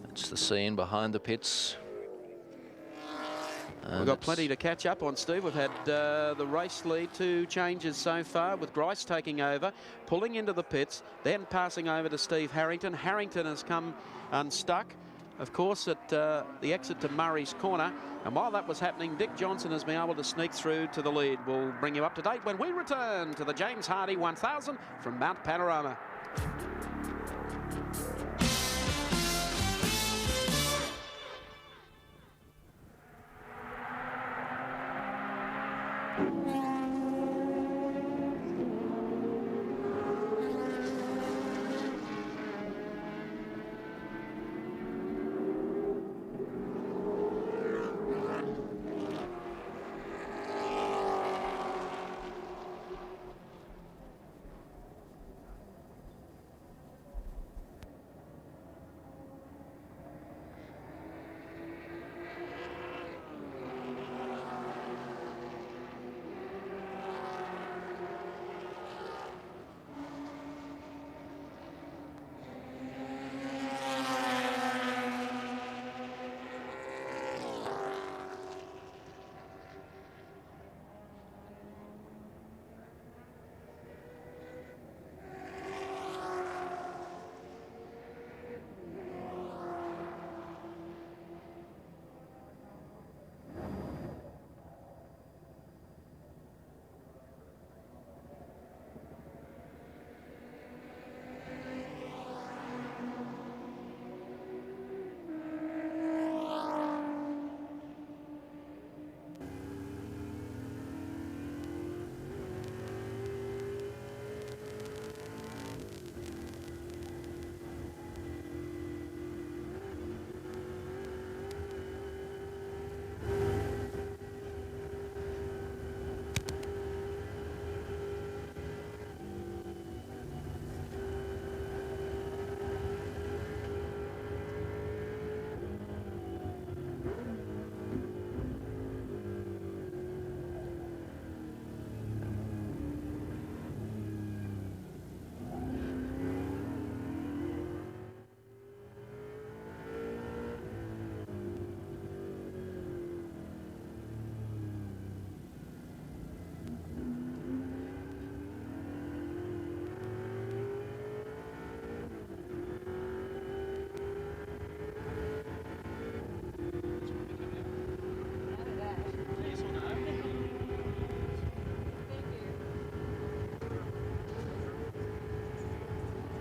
That's the scene behind the pits. We've got plenty to catch up on, Steve. We've had the race lead 2 changes so far, with Grice taking over, pulling into the pits, then passing over to Steve Harrington. Harrington has come unstuck, of course, at the exit to Murray's corner. And while that was happening, Dick Johnson has been able to sneak through to the lead. We'll bring you up to date when we return to the James Hardie 1000 from Mount Panorama.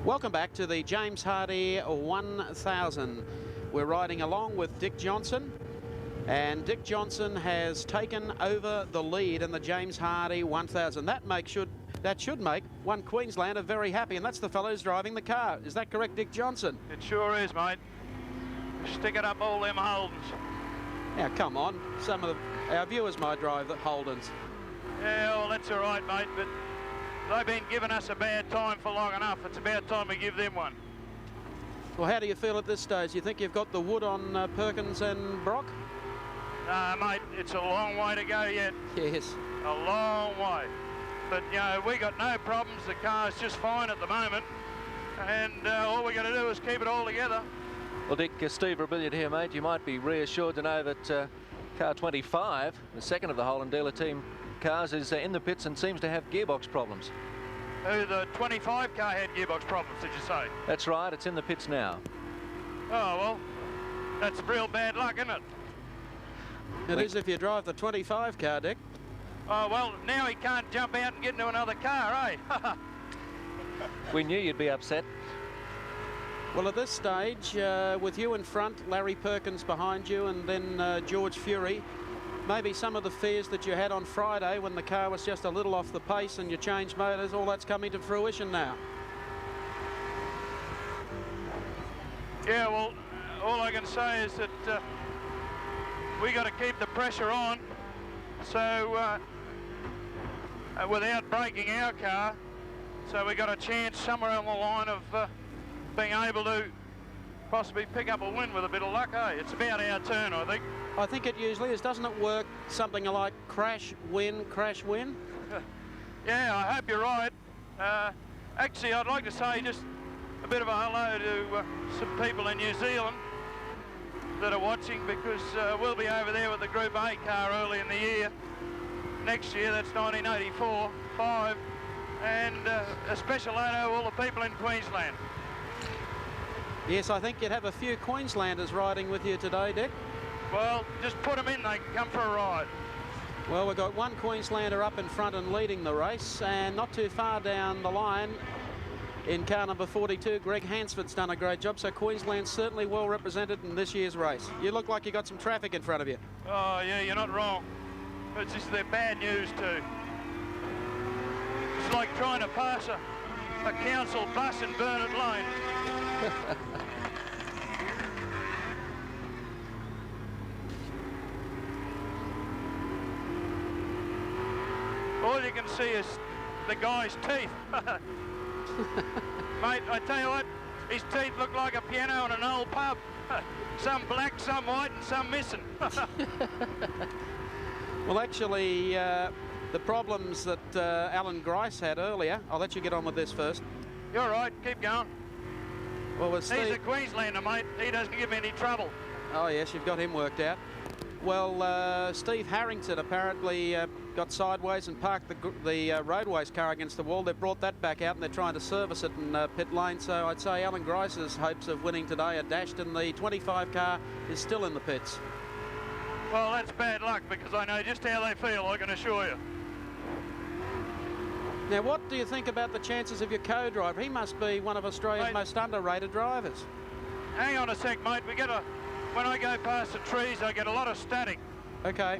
Welcome back to the James Hardie 1000. We're riding along with Dick Johnson And Dick Johnson has taken over the lead in the James Hardie 1000. That should make one Queenslander very happy, and that's the fellow who's driving the car. Is that correct, Dick Johnson? It sure is, mate. Stick it up all them Holdens. Now, come on. Some of our viewers might drive the Holdens. Yeah, well, that's all right, mate, but they've been giving us a bad time for long enough. It's about time we give them one. Well, how do you feel at this stage? You think you've got the wood on Perkins and Brock? Mate, it's a long way to go yet. Yes. A long way. But, you know, we got no problems. The car's just fine at the moment. And all we got to do is keep it all together. Well, Dick, Steve Rebellion here, mate. You might be reassured to know that car 25, the second of the Holland dealer team cars, is in the pits and seems to have gearbox problems. Oh, the 25 car had gearbox problems, did you say? That's right, it's in the pits now. Oh, well, that's real bad luck, isn't it? It is if you drive the 25 car, Dick. Oh, well, now he can't jump out and get into another car, eh? We knew you'd be upset. Well, at this stage, with you in front, Larry Perkins behind you, and then George Fury, maybe some of the fears that you had on Friday when the car was just a little off the pace and you changed motors, all that's coming to fruition now. Yeah, well, all I can say is that we got to keep the pressure on, so without breaking our car, so we got a chance somewhere on the line of being able to possibly pick up a win with a bit of luck, eh? It's about our turn, I think. I think it usually is. Doesn't it work something like crash, win, crash, win? Yeah, I hope you're right. Actually, I'd like to say just a bit of a hello to some people in New Zealand that are watching, because we'll be over there with the Group A car early in the year. Next year, that's 1984-5. And a special hello to all the people in Queensland. Yes, I think you'd have a few Queenslanders riding with you today, Dick. Well, just put them in, they can come for a ride. Well, we've got one Queenslander up in front and leading the race, and not too far down the line in car number 42, Greg Hansford's done a great job, so Queensland's certainly well represented in this year's race. You look like you got some traffic in front of you. Oh, yeah, you're not wrong. It's just the bad news, too. It's like trying to pass a council bus in Burnett Lane. All you can see is the guy's teeth. Mate, I tell you what, his teeth look like a piano in an old pub. Some black, some white, and some missing. Well, actually, the problems that Alan Grice had earlier, I'll let you get on with this first. You're right, keep going. Well, he's a Queenslander, mate. He doesn't give me any trouble. Oh, yes, you've got him worked out. Well, Steve Harrington apparently got sideways and parked the roadways car against the wall. They brought that back out and they're trying to service it in pit lane. So I'd say Alan Grice's hopes of winning today are dashed, and the 25 car is still in the pits. Well, that's bad luck, because I know just how they feel, I can assure you. Now, what do you think about the chances of your co-driver? He must be one of Australia's most underrated drivers. Hang on a sec, mate. When I go past the trees, I get a lot of static. Okay.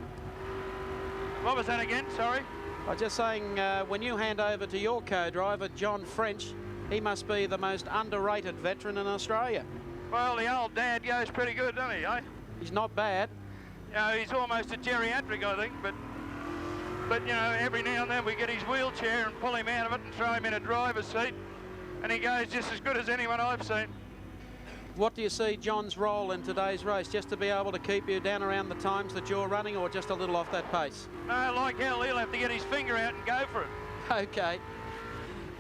What was that again? Sorry? I'm just saying, when you hand over to your co-driver, John French, he must be the most underrated veteran in Australia. Well, the old dad goes pretty good, doesn't he, eh? He's not bad. You know, he's almost a geriatric, I think, but you know, every now and then we get his wheelchair and pull him out of it and throw him in a driver's seat, and he goes just as good as anyone I've seen. What do you see John's role in today's race? Just to be able to keep you down around the times that you're running, or just a little off that pace? No, like hell, he'll have to get his finger out and go for it. Okay.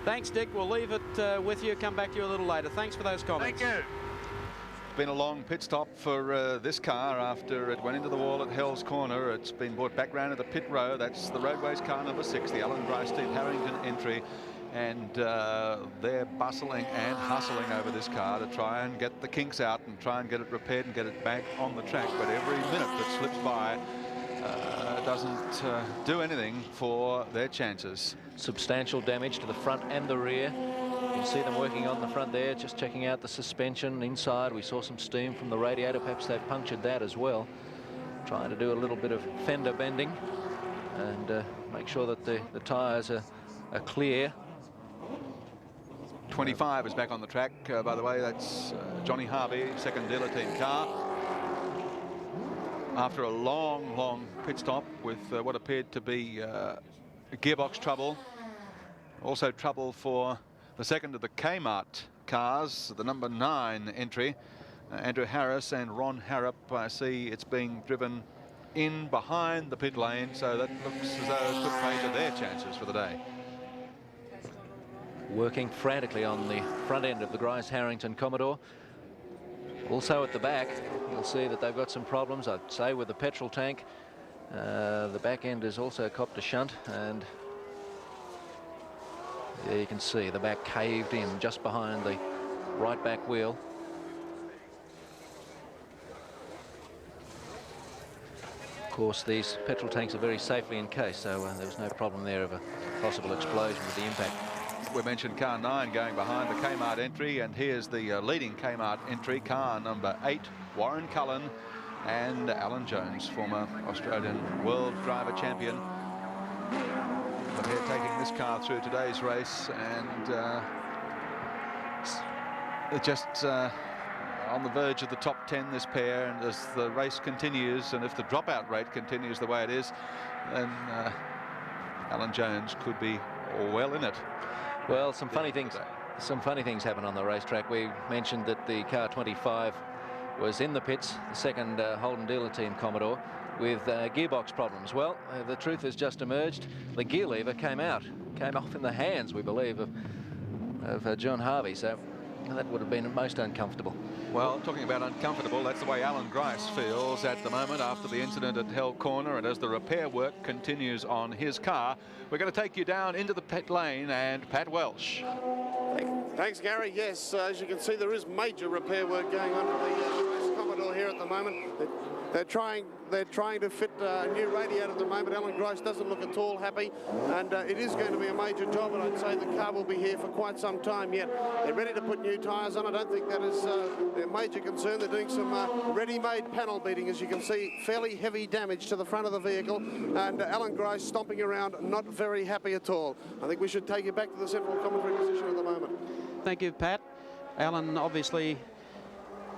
Thanks, Dick. We'll leave it with you. Come back to you a little later. Thanks for those comments. Thank you. Been a long pit stop for this car after it went into the wall at Hell's Corner. It's been brought back round to the pit row. That's the roadways car number 6, the Alan Grice Steve Harrington entry. And they're bustling and hustling over this car to try and get the kinks out and try and get it repaired and get it back on the track. But every minute that slips by doesn't do anything for their chances. Substantial damage to the front and the rear. You can see them working on the front there, just checking out the suspension inside. We saw some steam from the radiator. Perhaps they've punctured that as well. trying to do a little bit of fender bending and make sure that the tyres are clear. 25 is back on the track, by the way. That's Johnny Harvey, second dealer team car. After a long pit stop with what appeared to be gearbox trouble. Also trouble for the second of the Kmart cars, the number 9 entry. Andrew Harris and Ron Harrop. I see it's being driven in behind the pit lane, so that looks as though it could play to their chances for the day. Working frantically on the front end of the Grice-Harrington Commodore. Also at the back, you'll see that they've got some problems, I'd say, with the petrol tank. The back end is also copped a shunt, and there you can see the back caved in just behind the right back wheel. Of course, these petrol tanks are very safely encased, so there was no problem there of a possible explosion with the impact. We mentioned car 9 going behind the Kmart entry, and here's the leading Kmart entry, car number 8, Warren Cullen and Alan Jones, former Australian World Driver Champion. But they're taking this car through today's race, and they're just on the verge of the top 10, this pair, and as the race continues, and if the dropout rate continues the way it is, then Alan Jones could be well in it. Well, some funny things happen on the racetrack. We mentioned that the car 25 was in the pits, the second Holden dealer team Commodore, with gearbox problems. Well, the truth has just emerged. The gear lever came off in the hands, we believe, of John Harvey. So that would have been most uncomfortable. Well, talking about uncomfortable, that's the way Alan Grice feels at the moment after the incident at Hell Corner, and as the repair work continues on his car. We're going to take you down into the pit lane, and Pat Welsh. Thanks, Gary. Yes, as you can see, there is major repair work going on with the Commodore here at the moment. They're trying to fit a new radiator at the moment. Alan Grice doesn't look at all happy, and it is going to be a major job, and I'd say the car will be here for quite some time yet. They're ready to put new tyres on. I don't think that is their major concern. They're doing some ready-made panel beating, as you can see, fairly heavy damage to the front of the vehicle, and Alan Grice stomping around, not very happy at all. I think we should take you back to the central commentary position at the moment. Thank you, Pat. Alan obviously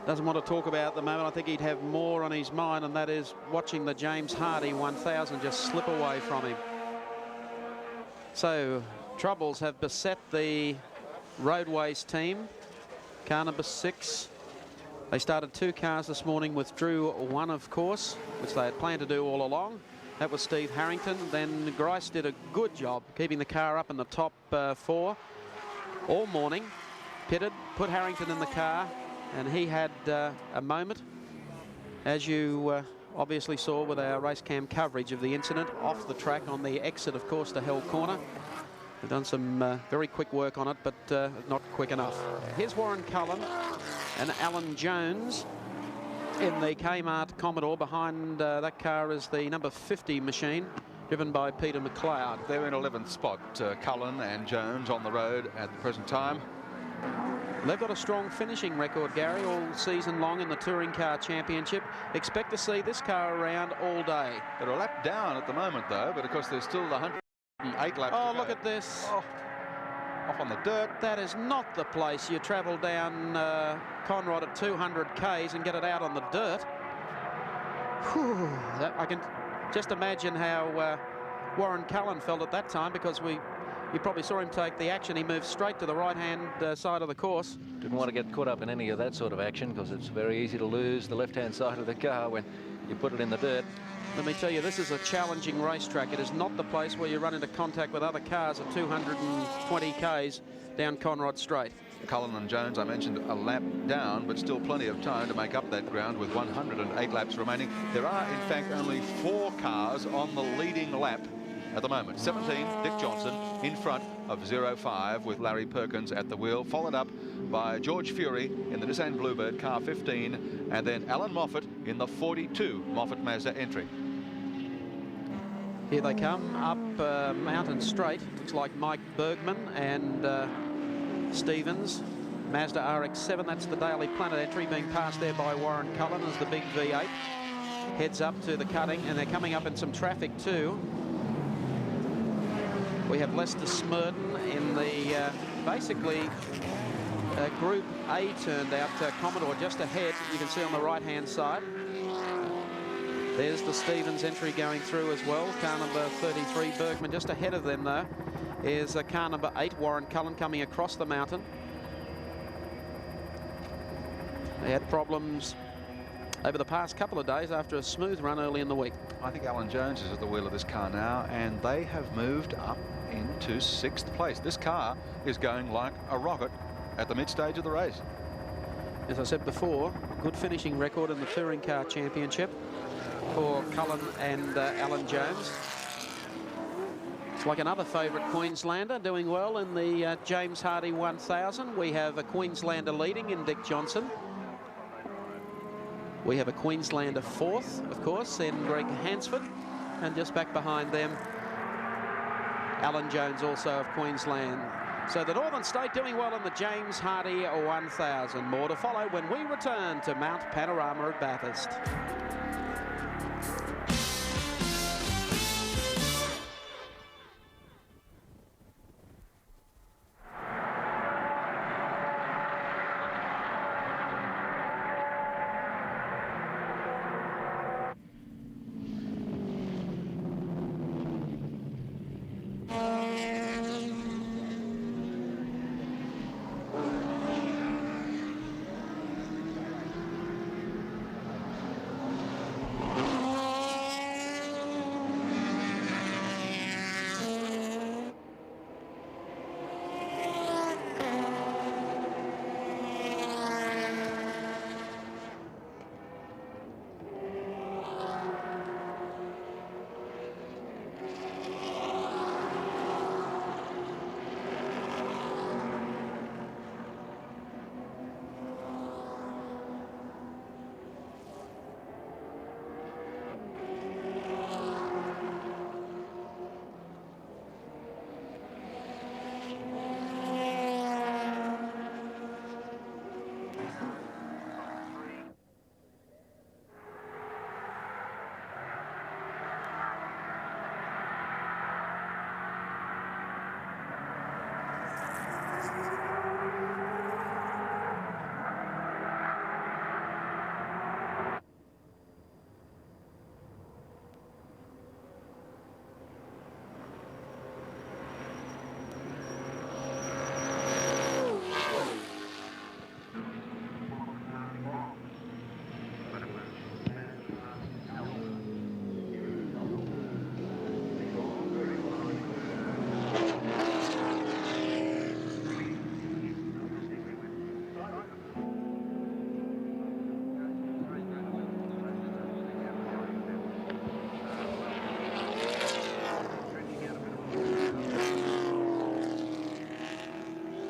doesn't want to talk about at the moment. I think he'd have more on his mind, and that is watching the James Hardie 1000 just slip away from him. So troubles have beset the Roadways team. Car number 6. They started 2 cars this morning, withdrew 1, of course, which they had planned to do all along. That was Steve Harrington. Then Grice did a good job keeping the car up in the top 4 all morning. Pitted, put Harrington in the car, and he had a moment, as you obviously saw with our race cam coverage of the incident, off the track on the exit, of course, to Hell Corner. They've done some very quick work on it, but not quick enough. Here's Warren Cullen and Alan Jones in the Kmart Commodore. Behind that car is the number 50 machine, driven by Peter McLeod. They're in 11th spot, Cullen and Jones on the road at the present time. They've got a strong finishing record, Gary, all season long in the Touring Car Championship. Expect to see this car around all day. They're a lap down at the moment, though, but of course there's still the 108 laps Oh, to look go. at this. Oh, off on the dirt. That is not the place you travel down Conrod at 200 Ks and get it out on the dirt. Whew, I can just imagine how Warren Cullen felt at that time, because you probably saw him take the action. He moved straight to the right-hand side of the course. Didn't want to get caught up in any of that sort of action, because it's very easy to lose the left-hand side of the car when you put it in the dirt. Let me tell you, this is a challenging racetrack. It is not the place where you run into contact with other cars at 220 Ks down Conrod Straight. Cullen and Jones, I mentioned, a lap down, but still plenty of time to make up that ground with 108 laps remaining. There are, in fact, only 4 cars on the leading lap at the moment. 17, Dick Johnson in front of 05 with Larry Perkins at the wheel, followed up by George Fury in the Nissan Bluebird, car 15, and then Alan Moffat in the 42 Moffat Mazda entry. Here they come up Mountain Straight. Looks like Mike Bergman and Stevens. Mazda RX-7, that's the Daily Planet entry, being passed there by Warren Cullen as the big V8. heads up to the cutting, and they're coming up in some traffic too. We have Lester Smurden in the basically Group A turned out. Commodore just ahead, you can see on the right-hand side. There's the Stevens entry going through as well. Car number 33, Bergman, just ahead of them though is car number 8, Warren Cullen, coming across the mountain. They had problems over the past couple of days after a smooth run early in the week. I think Alan Jones is at the wheel of this car now, and they have moved up into 6th place. This car is going like a rocket at the mid-stage of the race. As I said before, good finishing record in the Touring Car Championship for Cullen and Alan Jones. It's like another favourite Queenslander doing well in the James Hardie 1000. We have a Queenslander leading in Dick Johnson. We have a Queenslander 4th, of course, in Greg Hansford. And just back behind them, Alan Jones, also of Queensland. So the Northern State doing well in the James Hardie 1000. More to follow when we return to Mount Panorama at Bathurst.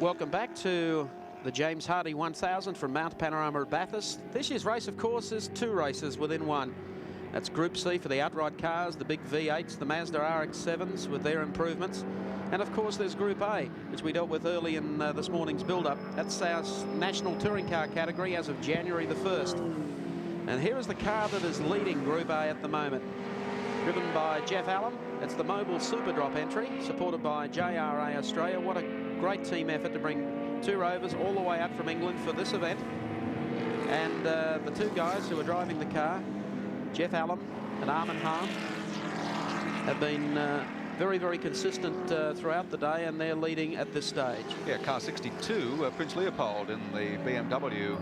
Welcome back to the James Hardie 1000 from Mount Panorama at Bathurst. This year's race, of course, is 2 races within one. That's Group C for the outright cars, the big V8s, the Mazda RX-7s with their improvements. And of course, there's Group A, which we dealt with early in this morning's build-up. That's our national touring car category as of January the 1st. And here is the car that is leading Group A at the moment. Driven by Jeff Allen. It's the Mobile Super Drop entry, supported by JRA Australia. What a great team effort to bring 2 rovers all the way out from England for this event. And the 2 guys who are driving the car, Jeff Allen and Armin Hahn, have been very, very consistent throughout the day, and they're leading at this stage. Yeah, car 62, Prince Leopold in the BMW,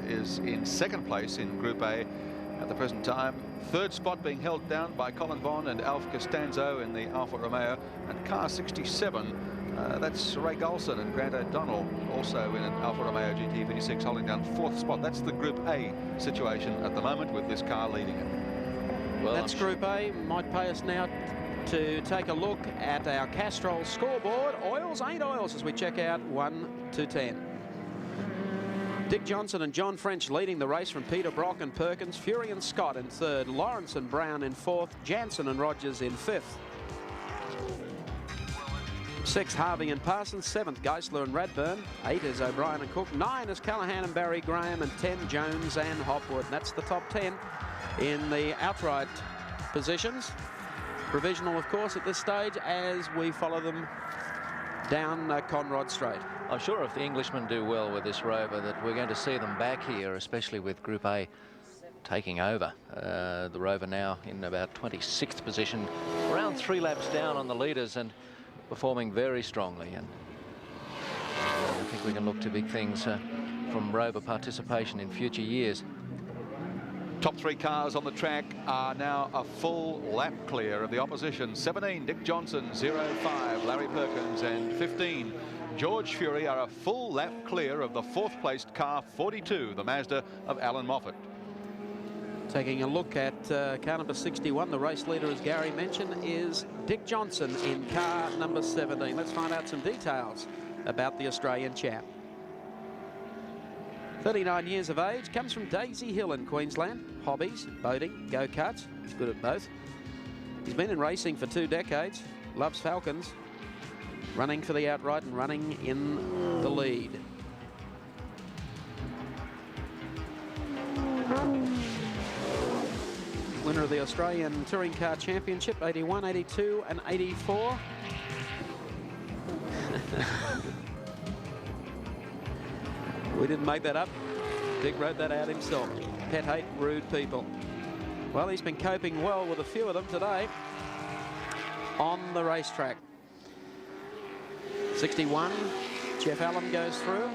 is in 2nd place in Group A at the present time. 3rd spot being held down by Colin Bond and Alf Costanzo in the Alfa Romeo. And car 67, that's Ray Golson and Grant O'Donnell, also in an Alfa Romeo GT V6, holding down 4th spot. That's the Group A situation at the moment, with this car leading it. Well, that's Group A. Might pay us now to take a look at our Castrol scoreboard. Oils ain't oils as we check out 1 to 10. Dick Johnson and John French leading the race from Peter Brock and Perkins. Fury and Scott in 3rd. Lawrence and Brown in 4th. Jansen and Rogers in 5th. 6th, Harvey and Parsons. 7th, Geisler and Radburn. 8 is O'Brien and Cook. 9 is Callahan and Barry Graham. And 10, Jones and Hopwood. And that's the top 10. in the outright positions. Provisional, of course, at this stage as we follow them down Conrod Straight. I'm sure if the Englishmen do well with this Rover that we're going to see them back here, especially with Group A taking over. The Rover now in about 26th position, around 3 laps down on the leaders and performing very strongly. And I think we can look to big things from Rover participation in future years. Top 3 cars on the track are now a full lap clear of the opposition. 17, Dick Johnson, 05, Larry Perkins, and 15, George Fury are a full lap clear of the 4th placed car 42, the Mazda of Alan Moffat. Taking a look at car number 61, the race leader, as Gary mentioned, is Dick Johnson in car number 17. Let's find out some details about the Australian chap. 39 years of age, comes from Daisy Hill in Queensland. Hobbies, boating, go-karts. He's good at both. He's been in racing for 2 decades. Loves Falcons. Running for the outright and running in the lead. Winner of the Australian Touring Car Championship, 81, 82 and 84. We didn't make that up. Dick wrote that out himself. Pet hate rude people. Well, he's been coping well with a few of them today on the racetrack. 61, Jeff Allen goes through.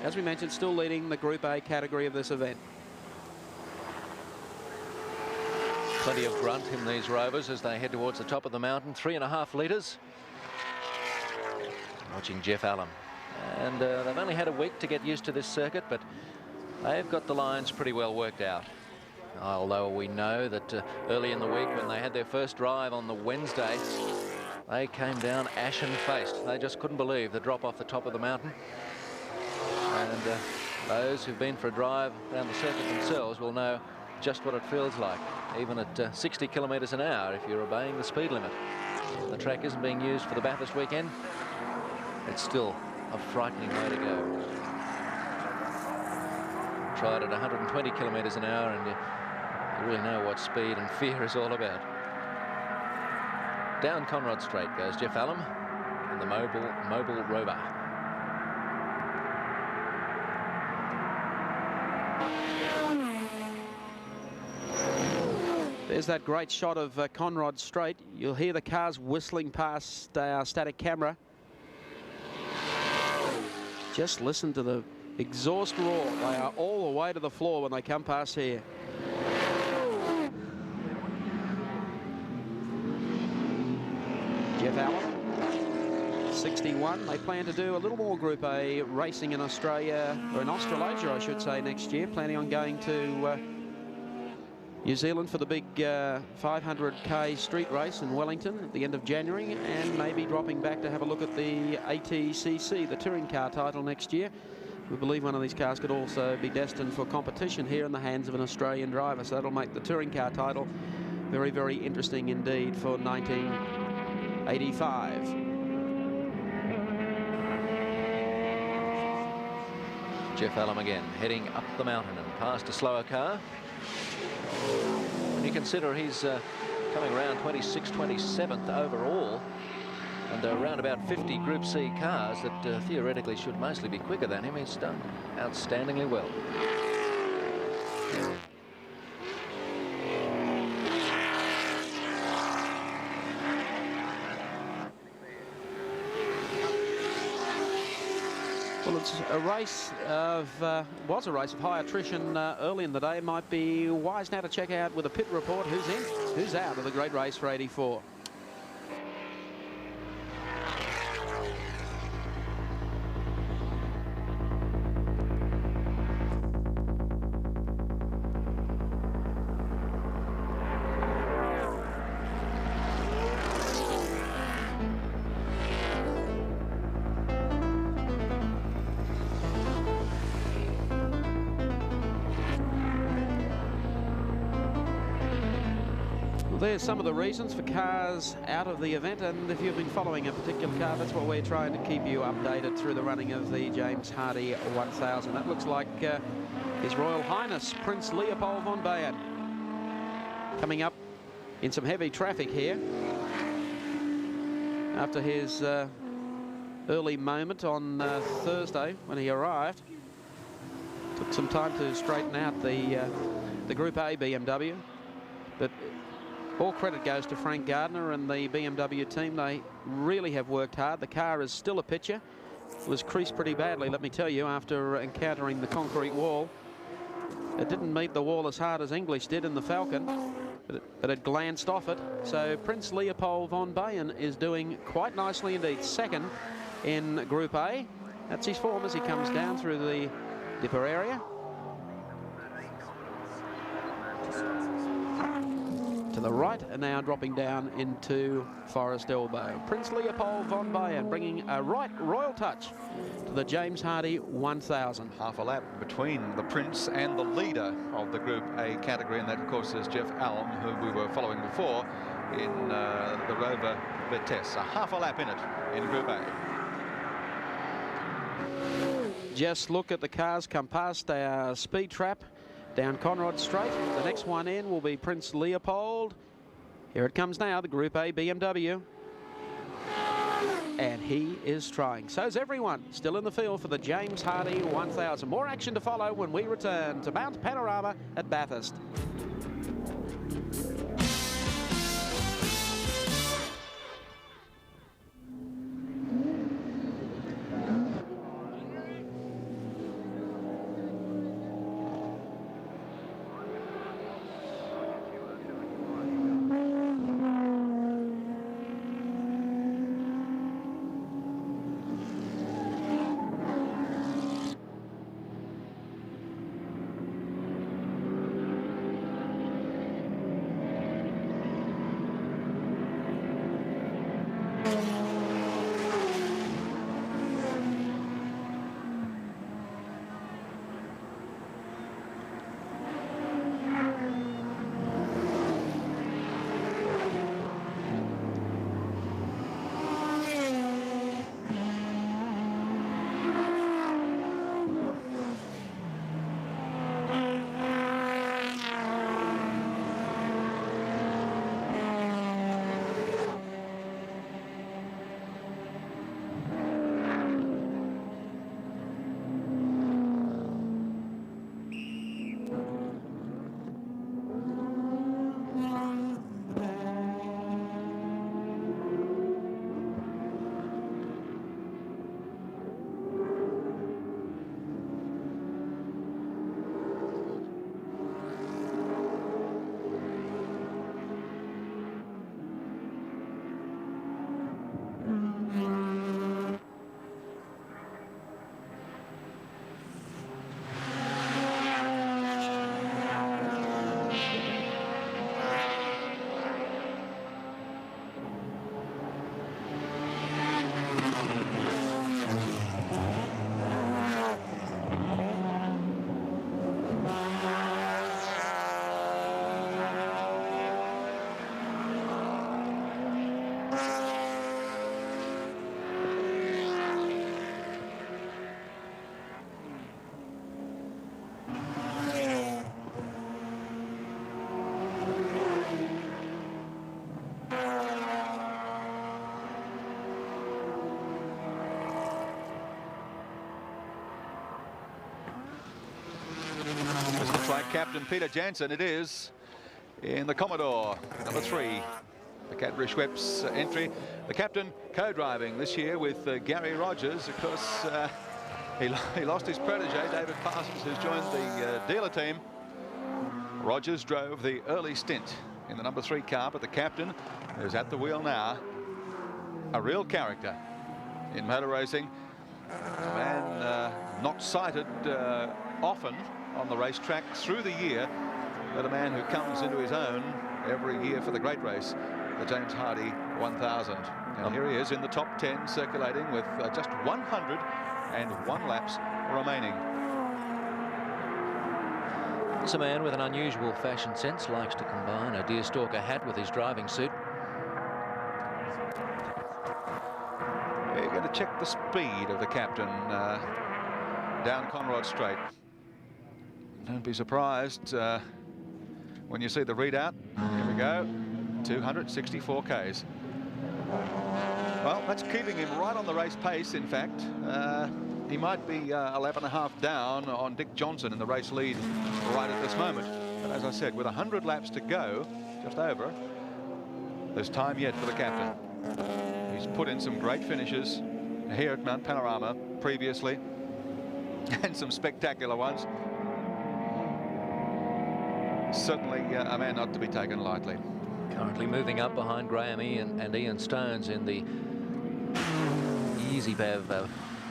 As we mentioned, still leading the Group A category of this event. Plenty of grunt in these Rovers as they head towards the top of the mountain. 3.5 litres. Watching Jeff Allen. And they've only had a week to get used to this circuit, but they've got the lines pretty well worked out. Although we know that early in the week when they had their first drive on the Wednesday, they came down ashen-faced. They just couldn't believe the drop off the top of the mountain. And those who've been for a drive around the circuit themselves will know just what it feels like, even at 60 kilometres an hour if you're obeying the speed limit. The track isn't being used for the Bathurst weekend. It's still a frightening way to go. Tried at 120 kilometres an hour and you really know what speed and fear is all about. Down Conrod Straight goes Jeff Allen and the mobile Rover. There's that great shot of Conrod Straight. You'll hear the cars whistling past our static camera. Just listen to the exhaust roar. They are all the way to the floor when they come past here. Jeff Allen, 61. They plan to do a little more Group A racing in Australia, or in Australasia, I should say, next year. Planning on going to New Zealand for the big 500k street race in Wellington at the end of January, and maybe dropping back to have a look at the ATCC, the touring car title, next year. We believe one of these cars could also be destined for competition here in the hands of an Australian driver, so that'll make the touring car title very, very interesting indeed for 1985. Jeff Allen again, heading up the mountain and past a slower car. When you consider he's coming around 26th, 27th overall, and around about 50 Group C cars that theoretically should mostly be quicker than him, he's done outstandingly well. Well, it's a race of, was a race of high attrition early in the day. It might be wise now to check out with a pit report who's in, who's out of the great race for 84. There's some of the reasons for cars out of the event, and if you've been following a particular car, that's what we're trying to keep you updated through the running of the James Hardie 1000. That looks like His Royal Highness Prince Leopold von Bayern. coming up in some heavy traffic here after his early moment on Thursday when he arrived. Took some time to straighten out the Group A BMW, but all credit goes to Frank Gardner and the BMW team. They really have worked hard. The car is still a picture. It was creased pretty badly, let me tell you, after encountering the concrete wall. It didn't meet the wall as hard as English did in the Falcon, but it glanced off it. So Prince Leopold von Bayen is doing quite nicely indeed. Second in Group A. That's his form as he comes down through the dipper area. To the right, and now dropping down into Forest Elbow. Prince Leopold von Bayen bringing a right royal touch to the James Hardie 1000. Half a lap between the Prince and the leader of the Group A category, and that, of course, is Jeff Alm, who we were following before in the Rover Vitesse. A half a lap in it in Group A. Just look at the cars come past our speed trap down Conrod Straight. The next one in will be Prince Leopold. Here it comes now, the Group A BMW. And he is trying. So's everyone still in the field for the James Hardie 1000. More action to follow when we return to Mount Panorama at Bathurst. Captain Peter Jansen, it is, in the Commodore, number 3. The Cadbury Schweppes entry. The captain co-driving this year with Gary Rogers. Of course, he lost his protege, David Parsons, who's joined the dealer team. Rogers drove the early stint in the number 3 car, but the captain is at the wheel now. A real character in motor racing. A man not sighted often on the racetrack through the year, but a man who comes into his own every year for the great race, the James Hardie 1000. And here he is in the top 10, circulating with just 101 laps remaining. It's a man with an unusual fashion sense, likes to combine a deerstalker hat with his driving suit. We're going to check the speed of the captain down Conrod Straight. Don't be surprised when you see the readout. go. 264 Ks. Well, that's keeping him right on the race pace, in fact. He might be 11.5 down on Dick Johnson in the race lead right at this moment. But as I said, with 100 laps to go, just over, there's time yet for the captain. He's put in some great finishes here at Mount Panorama previously, and some spectacular ones. Certainly a man not to be taken lightly. Currently moving up behind Graham and Ian Stones in the Easy Bev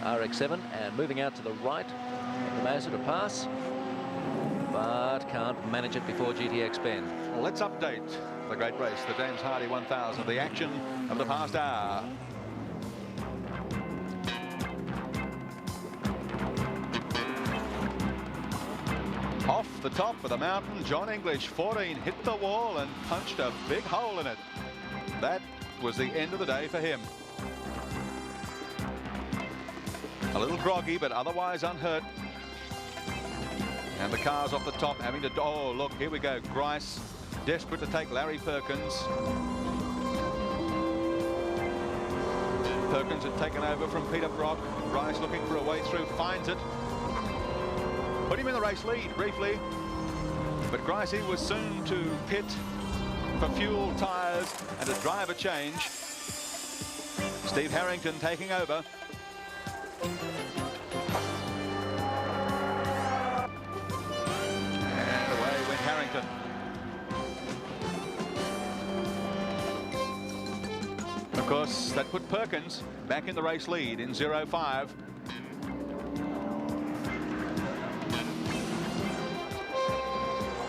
RX-7, and moving out to the right of the Mazda to pass, but can't manage it before GTX Ben. Well, let's update the great race, the James Hardie 1000, the action of the past hour. Off the top of the mountain, John English, 14, hit the wall and punched a big hole in it. That was the end of the day for him. A little groggy, but otherwise unhurt. And the cars off the top having to... Oh, look, here we go. Grice, desperate to take Larry Perkins. Perkins had taken over from Peter Brock. Grice looking for a way through, finds it. Put him in the race lead briefly, but Gricey was soon to pit for fuel, tyres and a driver change. Steve Harrington taking over. And away went Harrington. Of course, that put Perkins back in the race lead in 0.5.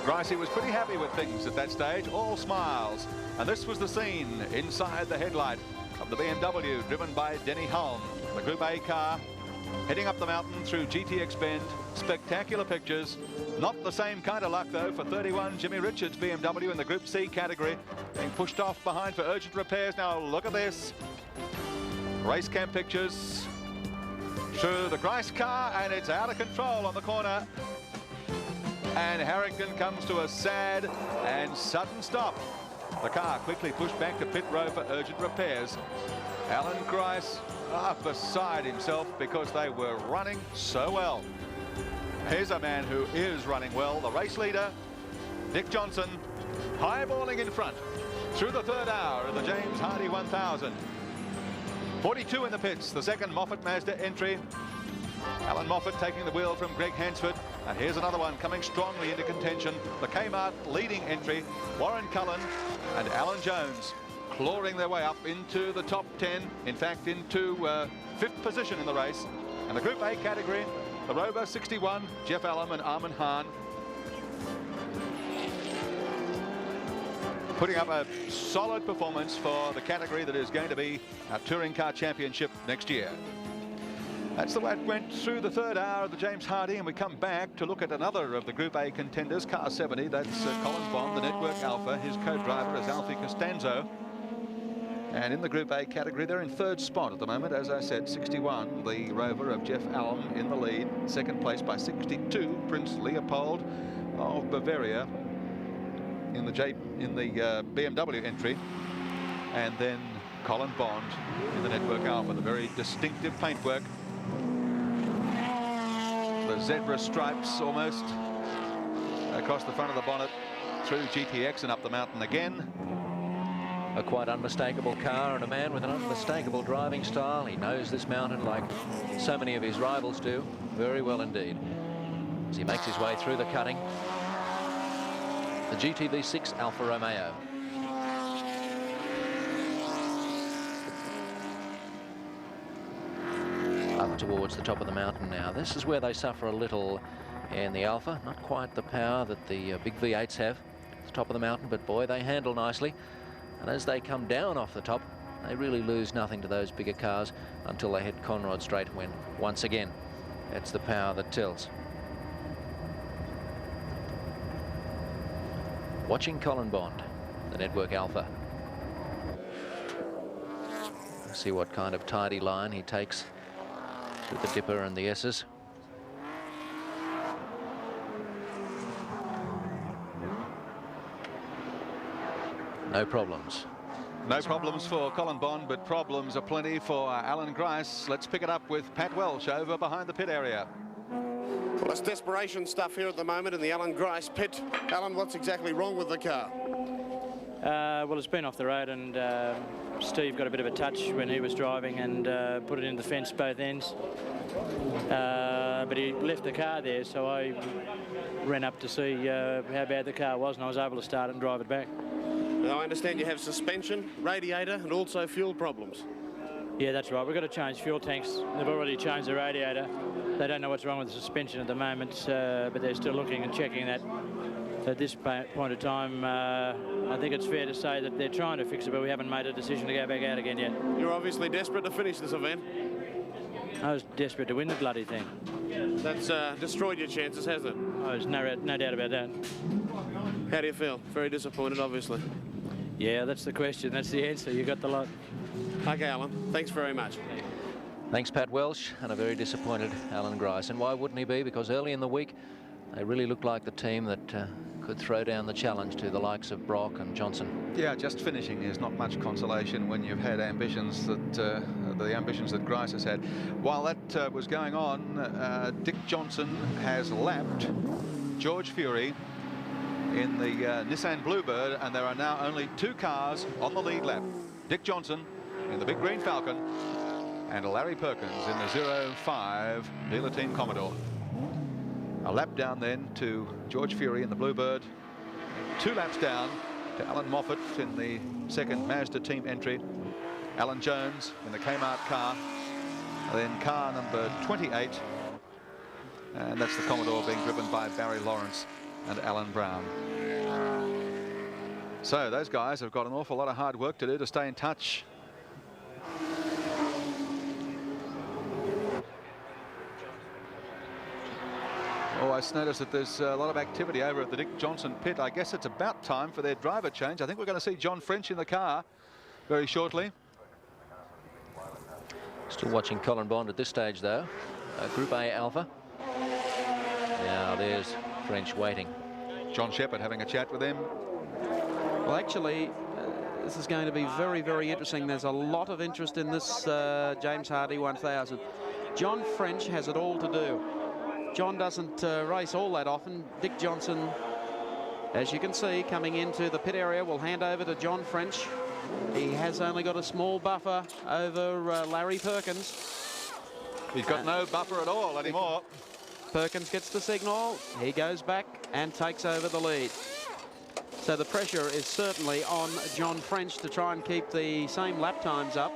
Gricey was pretty happy with things at that stage, all smiles. And this was the scene inside the headlight of the BMW driven by Denny Hulme, the Group A car, heading up the mountain through GTX Bend. Spectacular pictures. Not the same kind of luck, though, for 31 Jimmy Richards BMW in the Group C category, being pushed off behind for urgent repairs. Now, look at this. Race cam pictures through the Grice car, and it's out of control on the corner. And Harrington comes to a sad and sudden stop. The car quickly pushed back to pit row for urgent repairs. Alan Grice beside himself because they were running so well. Here's a man who is running well, the race leader, Dick Johnson, highballing in front through the third hour of the James Hardie 1000. 42 in the pits, the second Moffat Mazda entry. Alan Moffat taking the wheel from Greg Hansford. And here's another one coming strongly into contention. The Kmart leading entry, Warren Cullen and Alan Jones clawing their way up into the top 10. In fact, into 5th position in the race. And the Group A category, the Rover 61, Jeff Allam and Armin Hahn, putting up a solid performance for the category that is going to be our Touring Car Championship next year. That's the way it went through the third hour of the James Hardie, and we come back to look at another of the Group A contenders, car 70. That's Collins Bond, the Network Alpha. His co-driver is Alfie Costanzo. And in the Group A category, they're in third spot at the moment. As I said, 61, the Rover of Jeff Allam in the lead. Second place by 62, Prince Leopold of Bavaria in the BMW entry. And then Colin Bond in the Network Alpha, the very distinctive paintwork. The zebra stripes almost across the front of the bonnet, through GTX and up the mountain again. A quite unmistakable car and a man with an unmistakable driving style. He knows this mountain like so many of his rivals do very well indeed. As he makes his way through the cutting, the GTV6 Alfa Romeo. Up towards the top of the mountain now. This is where they suffer a little in the Alfa. Not quite the power that the big V8s have at the top of the mountain, but boy, they handle nicely. And as they come down off the top, they really lose nothing to those bigger cars until they hit Conrod Straight, when once again it's the power that tells. Watching Colin Bond, the Network Alpha. See what kind of tidy line he takes with the Dipper and the S's. No problems. No problems for Colin Bond, but problems are plenty for Alan Grice. Let's pick it up with Pat Welsh over behind the pit area. Well, it's desperation stuff here at the moment in the Alan Grice pit. Alan, what's exactly wrong with the car? Well, it's been off the road, and Steve got a bit of a touch when he was driving and put it in the fence both ends. But he left the car there, so I ran up to see how bad the car was, and I was able to start it and drive it back. Now, I understand you have suspension, radiator, and also fuel problems. Yeah, that's right. We've got to change fuel tanks. They've already changed the radiator. They don't know what's wrong with the suspension at the moment, but they're still looking and checking that. At this point of time, I think it's fair to say that they're trying to fix it, but we haven't made a decision to go back out again yet. You're obviously desperate to finish this event. I was desperate to win the bloody thing. That's destroyed your chances, hasn't it? There's no doubt about that. How do you feel? Very disappointed, obviously. Yeah, that's the question. That's the answer. You got the lot. Okay, Alan. Thanks very much. Thanks, Pat Welsh, and a very disappointed Alan Grice. And why wouldn't he be? Because early in the week, they really looked like the team that could throw down the challenge to the likes of Brock and Johnson. Yeah, just finishing is not much consolation when you've had ambitions that the ambitions that Grice has had. While that was going on, Dick Johnson has lapped George Fury in the Nissan Bluebird, and there are now only 2 cars on the lead lap. Dick Johnson in the big green Falcon and Larry Perkins in the 05 dealer team Commodore. A lap down then to George Fury in the Bluebird. 2 laps down to Alan Moffat in the second Mazda team entry. Alan Jones in the Kmart car. And then car number 28. And that's the Commodore being driven by Barry Lawrence and Alan Brown. So those guys have got an awful lot of hard work to do to stay in touch. Oh, I noticed that there's a lot of activity over at the Dick Johnson pit. I guess it's about time for their driver change. I think we're going to see John French in the car very shortly. Still watching Colin Bond at this stage, though. Group A Alpha. Now there's French waiting. John Shepherd having a chat with him. Well, actually, this is going to be very, very interesting. There's a lot of interest in this James Hardie 1000. John French has it all to do. John doesn't race all that often. Dick Johnson, as you can see, coming into the pit area, will hand over to John French. He has only got a small buffer over Larry Perkins. He's got no buffer at all anymore. Perkins gets the signal. He goes back and takes over the lead. So the pressure is certainly on John French to try and keep the same lap times up.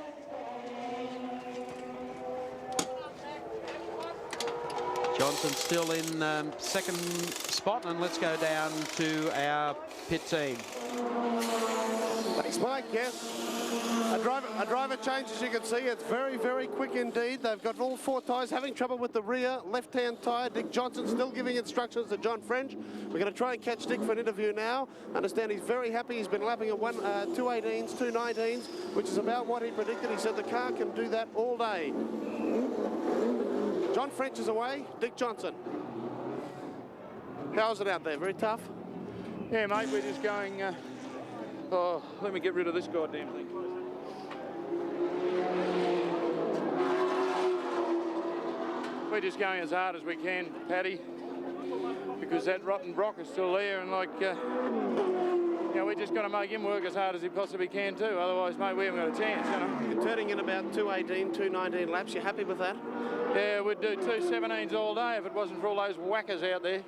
Johnson still in second spot, and let's go down to our pit team. Thanks, Mike. Yes. A driver change, as you can see. It's very, very quick indeed. They've got all 4 tyres, having trouble with the rear left-hand tyre. Dick Johnson still giving instructions to John French. We're going to try and catch Dick for an interview now. Understand he's very happy. He's been lapping at 218s, 219s, which is about what he predicted. He said the car can do that all day. John French is away. Dick Johnson. How's it out there? Very tough? Yeah, mate, we're just going... oh, let me get rid of this goddamn thing. We're just going as hard as we can, Paddy, because that rotten Brock is still there, and like, you know, we just got to make him work as hard as he possibly can too. Otherwise, mate, we haven't got a chance, you know. You're turning in about 218, 219 laps. You happy with that? Yeah, we'd do 217s all day if it wasn't for all those whackers out there.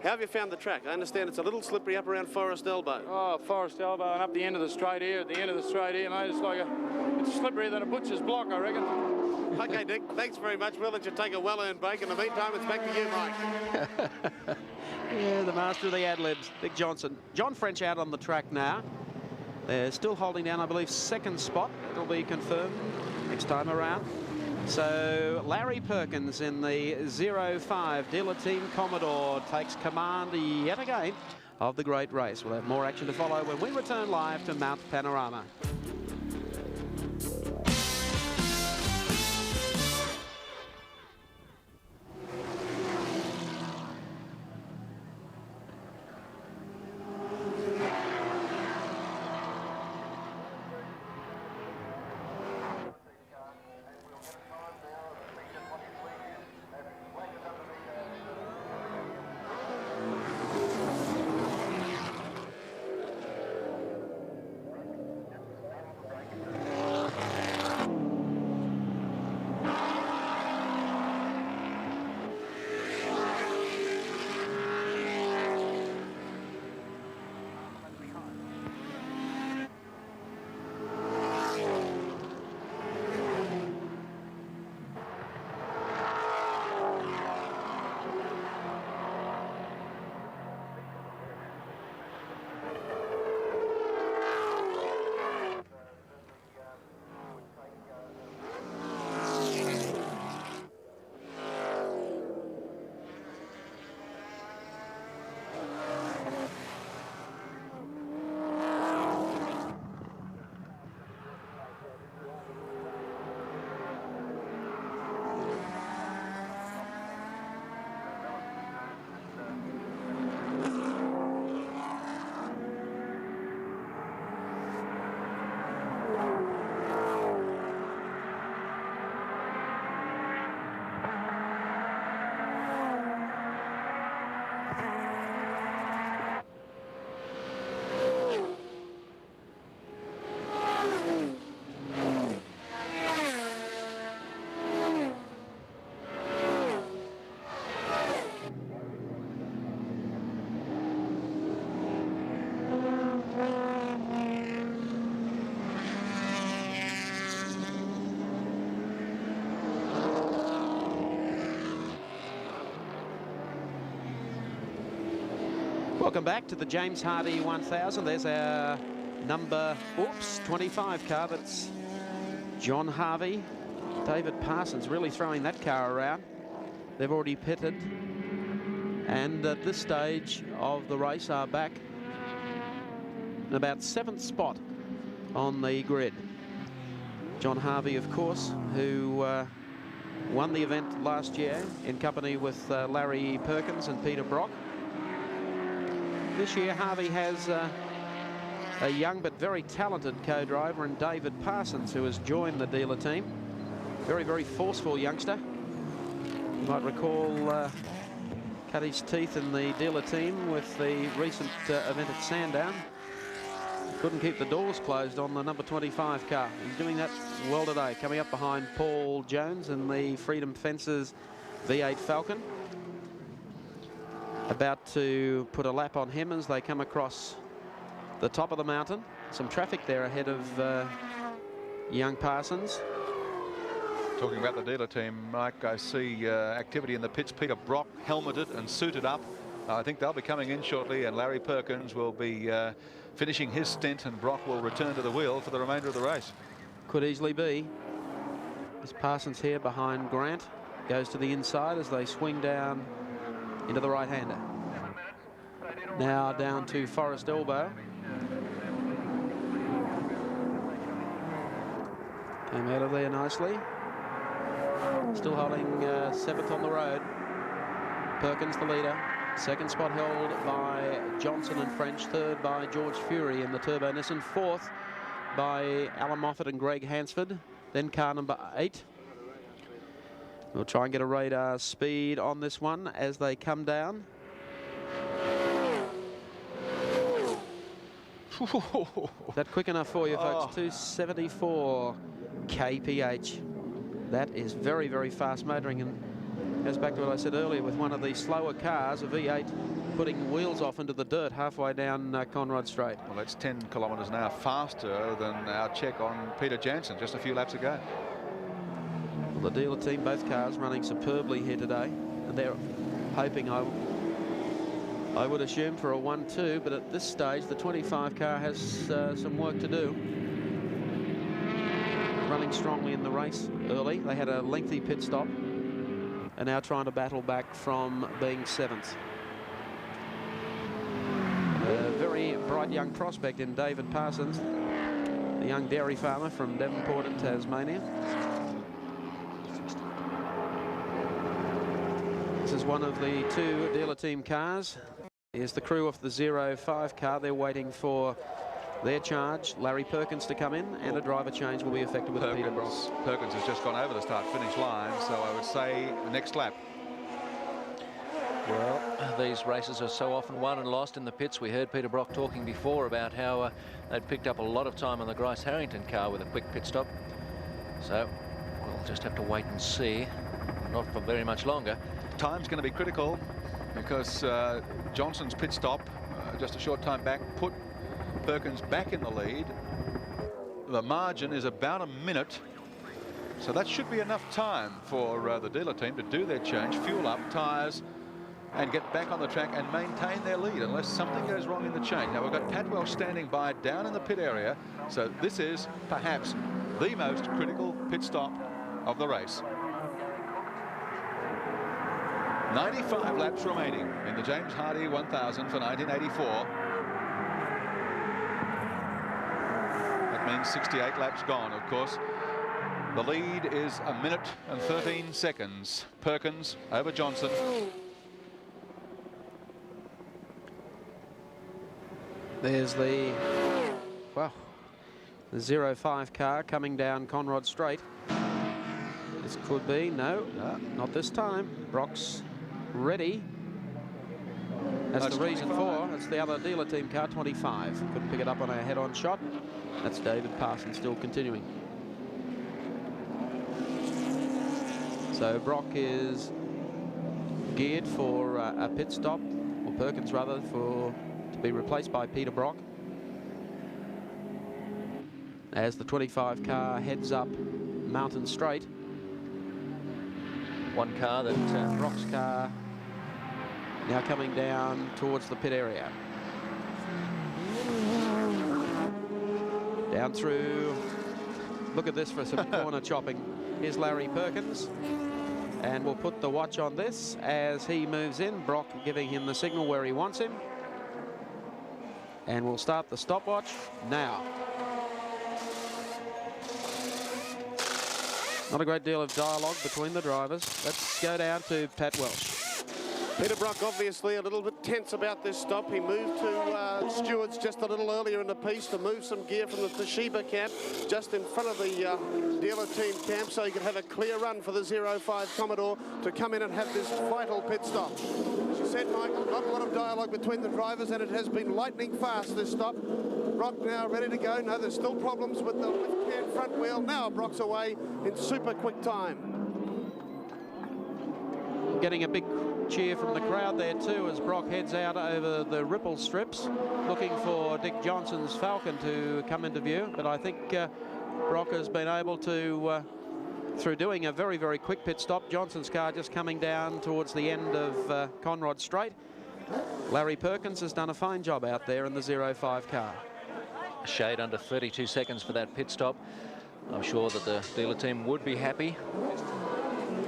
How have you found the track? I understand it's a little slippery up around Forest Elbow. Oh, Forest Elbow and up the end of the straight here. At the end of the straight here, mate, it's like it's slipperier than a butcher's block, I reckon. Okay, Dick, thanks very much. We'll let you take a well-earned break. In the meantime, it's back to you, Mike. Yeah, the master of the ad-libs, Dick Johnson. John French out on the track now. They're still holding down, I believe, second spot. It'll be confirmed next time around. So Larry Perkins in the 05 dealer team Commodore takes command yet again of the great race. We'll have more action to follow when we return live to Mount Panorama. Welcome back to the James Hardie 1000. There's our number 25 car. That's John Harvey. David Parsons really throwing that car around. They've already pitted, and at this stage of the race are back in about 7th spot on the grid. John Harvey, of course, who won the event last year in company with Larry Perkins and Peter Brock. This year Harvey has a young but very talented co-driver in David Parsons, who has joined the dealer team. Very, very forceful youngster. You might recall cut his teeth in the dealer team with the recent event at Sandown. Couldn't keep the doors closed on the number 25 car. He's doing that well today, coming up behind Paul Jones in the Freedom Fences V8 Falcon. About to put a lap on him as they come across the top of the mountain. Some traffic there ahead of young Parsons. Talking about the dealer team, Mike, I see activity in the pits. Peter Brock helmeted and suited up. I think they'll be coming in shortly, and Larry Perkins will be finishing his stint, and Brock will return to the wheel for the remainder of the race. Could easily be. As Parsons here behind Grant goes to the inside as they swing down into the right-hander. Now down to Forest Elbow. Came out of there nicely. Still holding 7th on the road. Perkins the leader. 2nd spot held by Johnson and French. 3rd by George Fury in the Turbo Nissan. 4th by Alan Moffat and Greg Hansford. Then car number 8. We'll try and get a radar speed on this one as they come down. Is that quick enough for you, folks? 274 kph. That is very, very fast motoring, and goes back to what I said earlier with one of the slower cars, a V8, putting wheels off into the dirt halfway down Conrod Straight. Well, that's 10 kilometres an hour faster than our check on Peter Jansen just a few laps ago. Well, the dealer team, both cars running superbly here today, and they're hoping, I would assume, for a 1-2, but at this stage the 25 car has some work to do. Running strongly in the race early. They had a lengthy pit stop and now trying to battle back from being 7th. A very bright young prospect in David Parsons, the young dairy farmer from Devonport in Tasmania. This is one of the 2 dealer team cars. Here's the crew of the 05 car. They're waiting for their charge, Larry Perkins, to come in, and a driver change will be effected with Peter Brock. Perkins has just gone over the start-finish line, so I would say the next lap. Well, these races are so often won and lost in the pits. We heard Peter Brock talking before about how they'd picked up a lot of time on the Grice Harrington car with a quick pit stop. So we'll just have to wait and see. Not for very much longer. Time's going to be critical because Johnson's pit stop just a short time back put Perkins back in the lead. The margin is about a minute, so that should be enough time for the dealer team to do their change, fuel up tyres, and get back on the track and maintain their lead unless something goes wrong in the change. Now we've got Patwell standing by down in the pit area, so this is perhaps the most critical pit stop of the race. 95 laps remaining in the James Hardie 1000 for 1984. That means 68 laps gone, of course. The lead is 1 minute and 13 seconds. Perkins over Johnson. There's the 05 car coming down Conrod Straight. This could be, no, not this time. Brock's ready. That's the reason 25. for. It's the other dealer team car, 25. Couldn't pick it up on a head-on shot. That's David Parsons still continuing. So Brock is geared for a pit stop, or Perkins rather, to be replaced by Peter Brock. As the 25 car heads up Mountain Straight. One car that Brock's car now coming down towards the pit area. Down through, look at this for some corner chopping. Here's Larry Perkins, and we'll put the watch on this as he moves in. Brock giving him the signal where he wants him. And we'll start the stopwatch now. Not a great deal of dialogue between the drivers. Let's go down to Pat Welsh. Peter Brock obviously a little bit tense about this stop. He moved to Stewart's just a little earlier in the piece to move some gear from the Toshiba camp just in front of the dealer team camp, so he could have a clear run for the 05 Commodore to come in and have this vital pit stop. As you said, Michael, not a lot of dialogue between the drivers, and it has been lightning fast, this stop. Brock now ready to go. No, there's still problems with the left-hand front wheel. Now Brock's away in super quick time. Getting a big cheer from the crowd there too as Brock heads out over the ripple strips, looking for Dick Johnson's Falcon to come into view. But I think Brock has been able to, through doing a very, very quick pit stop, Johnson's car just coming down towards the end of Conrod Straight. Larry Perkins has done a fine job out there in the 05 car. A shade under 32 seconds for that pit stop. I'm sure that the dealer team would be happy.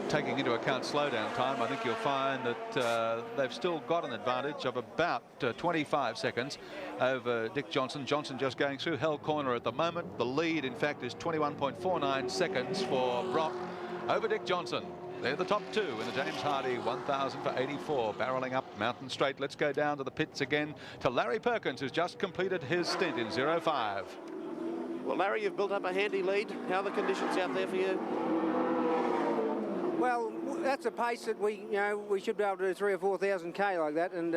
Taking into account slowdown time, I think you'll find that they've still got an advantage of about 25 seconds over Dick Johnson. Johnson just going through hell corner at the moment. The lead, in fact, is 21.49 seconds for Brock over Dick Johnson. They're the top two in the James Hardie 1000 for 84, barreling up Mountain Straight. Let's go down to the pits again to Larry Perkins, who's just completed his stint in 05. Well, Larry, you've built up a handy lead. How are the conditions out there for you? Well, that's a pace that we should be able to do 3,000 or 4,000 K like that, and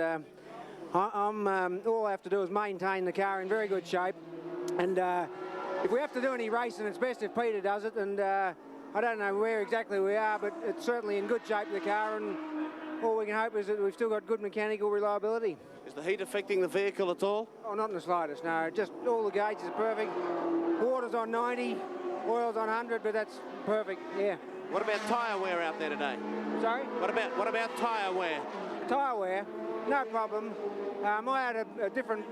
all I have to do is maintain the car in very good shape. And if we have to do any racing, it's best if Peter does it. And I don't know where exactly we are, but it's certainly in good shape, the car, and all we can hope is that we've still got good mechanical reliability. Is the heat affecting the vehicle at all? Oh, not in the slightest, no. Just all the gauges are perfect. Water's on 90, oil's on 100, but that's perfect, yeah. What about tyre wear out there today? Sorry? What about tyre wear? Tyre wear? No problem. I had a different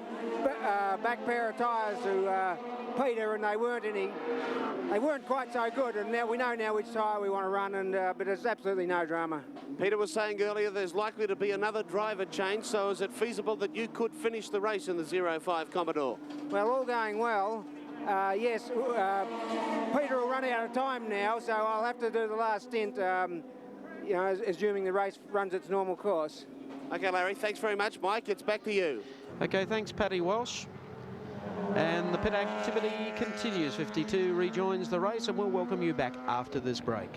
back pair of tyres to Peter, and they weren't quite so good, and now we know which tyre we want to run, and but there's absolutely no drama. Peter was saying earlier there's likely to be another driver change, so is it feasible that you could finish the race in the 05 Commodore? Well, all going well. Yes, Peter will run out of time now, so I'll have to do the last stint, assuming the race runs its normal course. Okay, Larry, thanks very much. Mike, it's back to you. Okay, thanks, Paddy Welsh. And the pit activity continues. 52 rejoins the race, and we'll welcome you back after this break.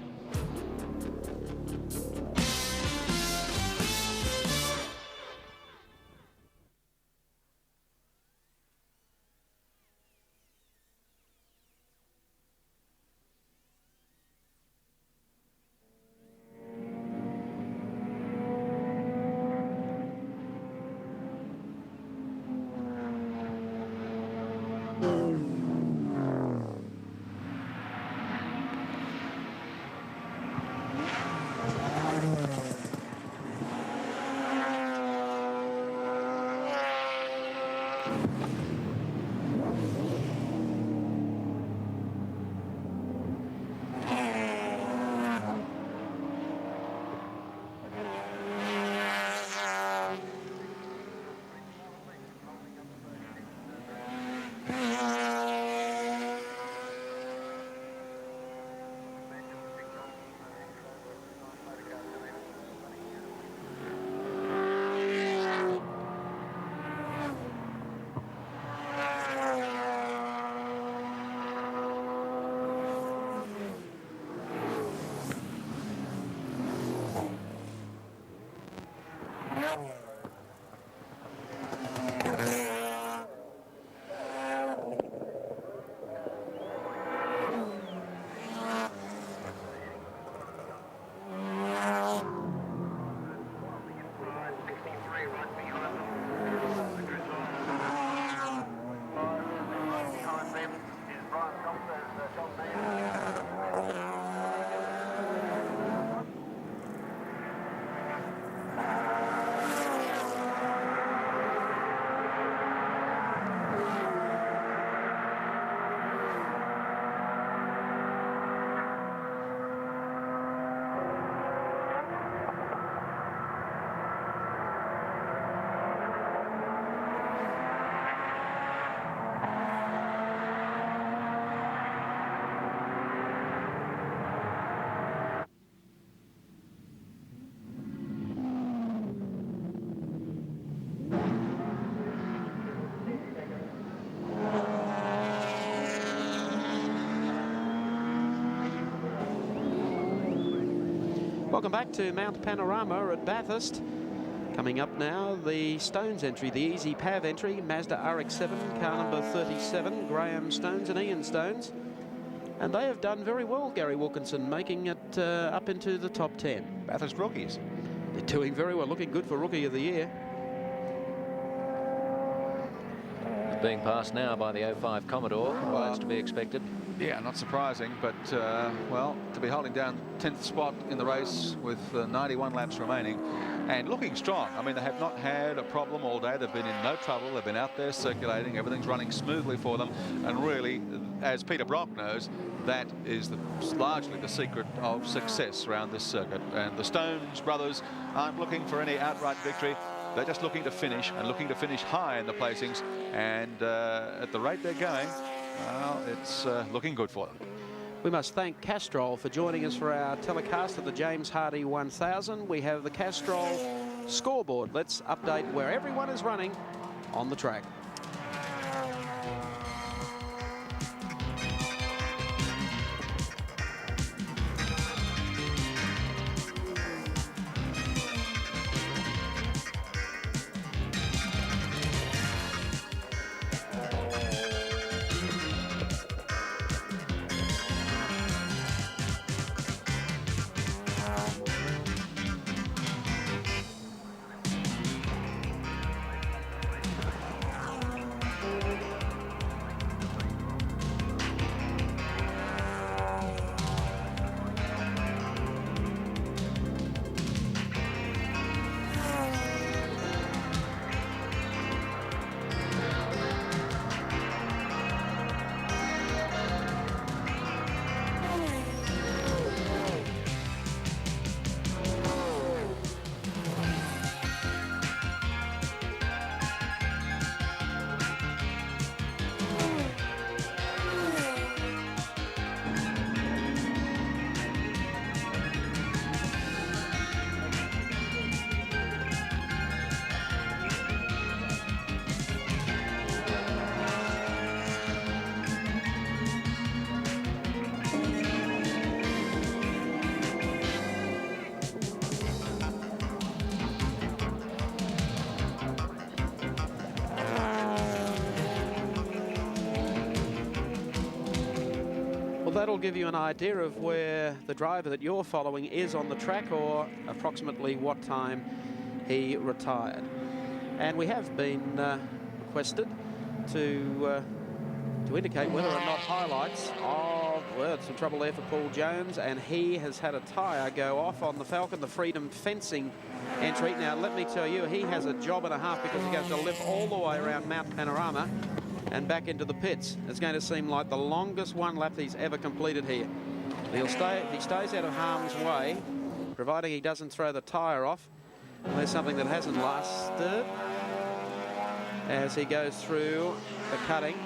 Welcome back to Mount Panorama at Bathurst. Coming up now, the Stones entry, the Easy Pav entry, Mazda RX-7, car number 37, Graham Stones and Ian Stones. And they have done very well, Gary Wilkinson, making it up into the top 10. Bathurst rookies. They're doing very well, looking good for Rookie of the Year. Being passed now by the 05 Commodore, well, that's to be expected. Yeah, not surprising, but, well, to be holding down 10th spot in the race with 91 laps remaining and looking strong. I mean, they have not had a problem all day. They've been in no trouble. They've been out there circulating. Everything's running smoothly for them. And really, as Peter Brock knows, that is largely the secret of success around this circuit. And the Stones brothers aren't looking for any outright victory. They're just looking to finish and looking to finish high in the placings. And at the rate they're going, well, it's looking good for them. We must thank Castrol for joining us for our telecast of the James Hardie 1000. We have the Castrol scoreboard. Let's update where everyone is running on the track. That'll give you an idea of where the driver that you're following is on the track, or approximately what time he retired. And we have been requested to indicate whether or not highlights of, well, some trouble there for Paul Jones, and he has had a tyre go off on the Falcon, the Freedom Fencing entry. Now, let me tell you, he has a job and a half because he has to lift all the way around Mount Panorama and back into the pits. It's going to seem like the longest one lap he's ever completed here. He stays out of harm's way, providing he doesn't throw the tyre off. There's something that hasn't lasted as he goes through the cutting.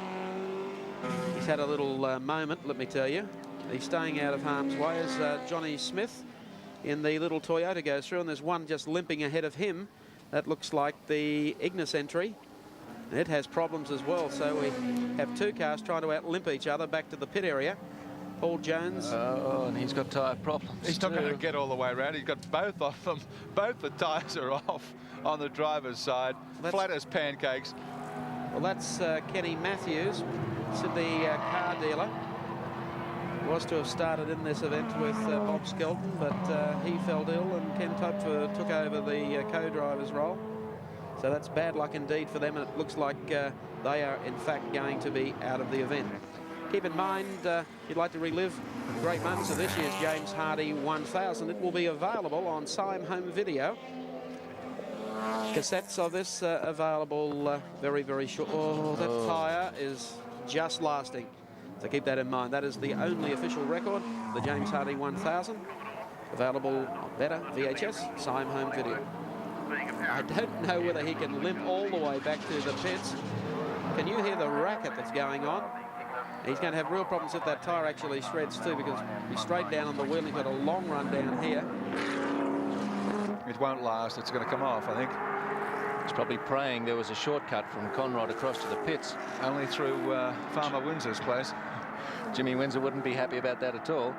He's had a little moment, let me tell you. He's staying out of harm's way as Johnny Smith in the little Toyota goes through, and there's one just limping ahead of him. That looks like the Ignis entry. It has problems as well, so we have two cars trying to outlimp each other back to the pit area. Paul Jones. Oh, and he's got tyre problems. He's not going to get all the way around. He's got both of them. Both the tyres are off on the driver's side. Flat as pancakes. Well, that's Kenny Matthews, Sydney car dealer. Was to have started in this event with Bob Skelton, but he fell ill, and Ken Topfer took over the co-driver's role. So that's bad luck indeed for them, and it looks like they are in fact going to be out of the event. Keep in mind, if you'd like to relive great moments of this year's James Hardie 1000, it will be available on Sime Home Video. Cassettes of this available very, very short. Oh, that tyre is just lasting. So keep that in mind. That is the only official record, the James Hardie 1000. Available better VHS, Sime Home Video. I don't know whether he can limp all the way back to the pits. Can you hear the racket that's going on? He's going to have real problems if that tyre actually shreds too, because he's straight down on the wheel. He's got a long run down here. It won't last. It's going to come off, I think. He's probably praying there was a shortcut from Conrod across to the pits. Only through Farmer Windsor's place. Jimmy Windsor wouldn't be happy about that at all.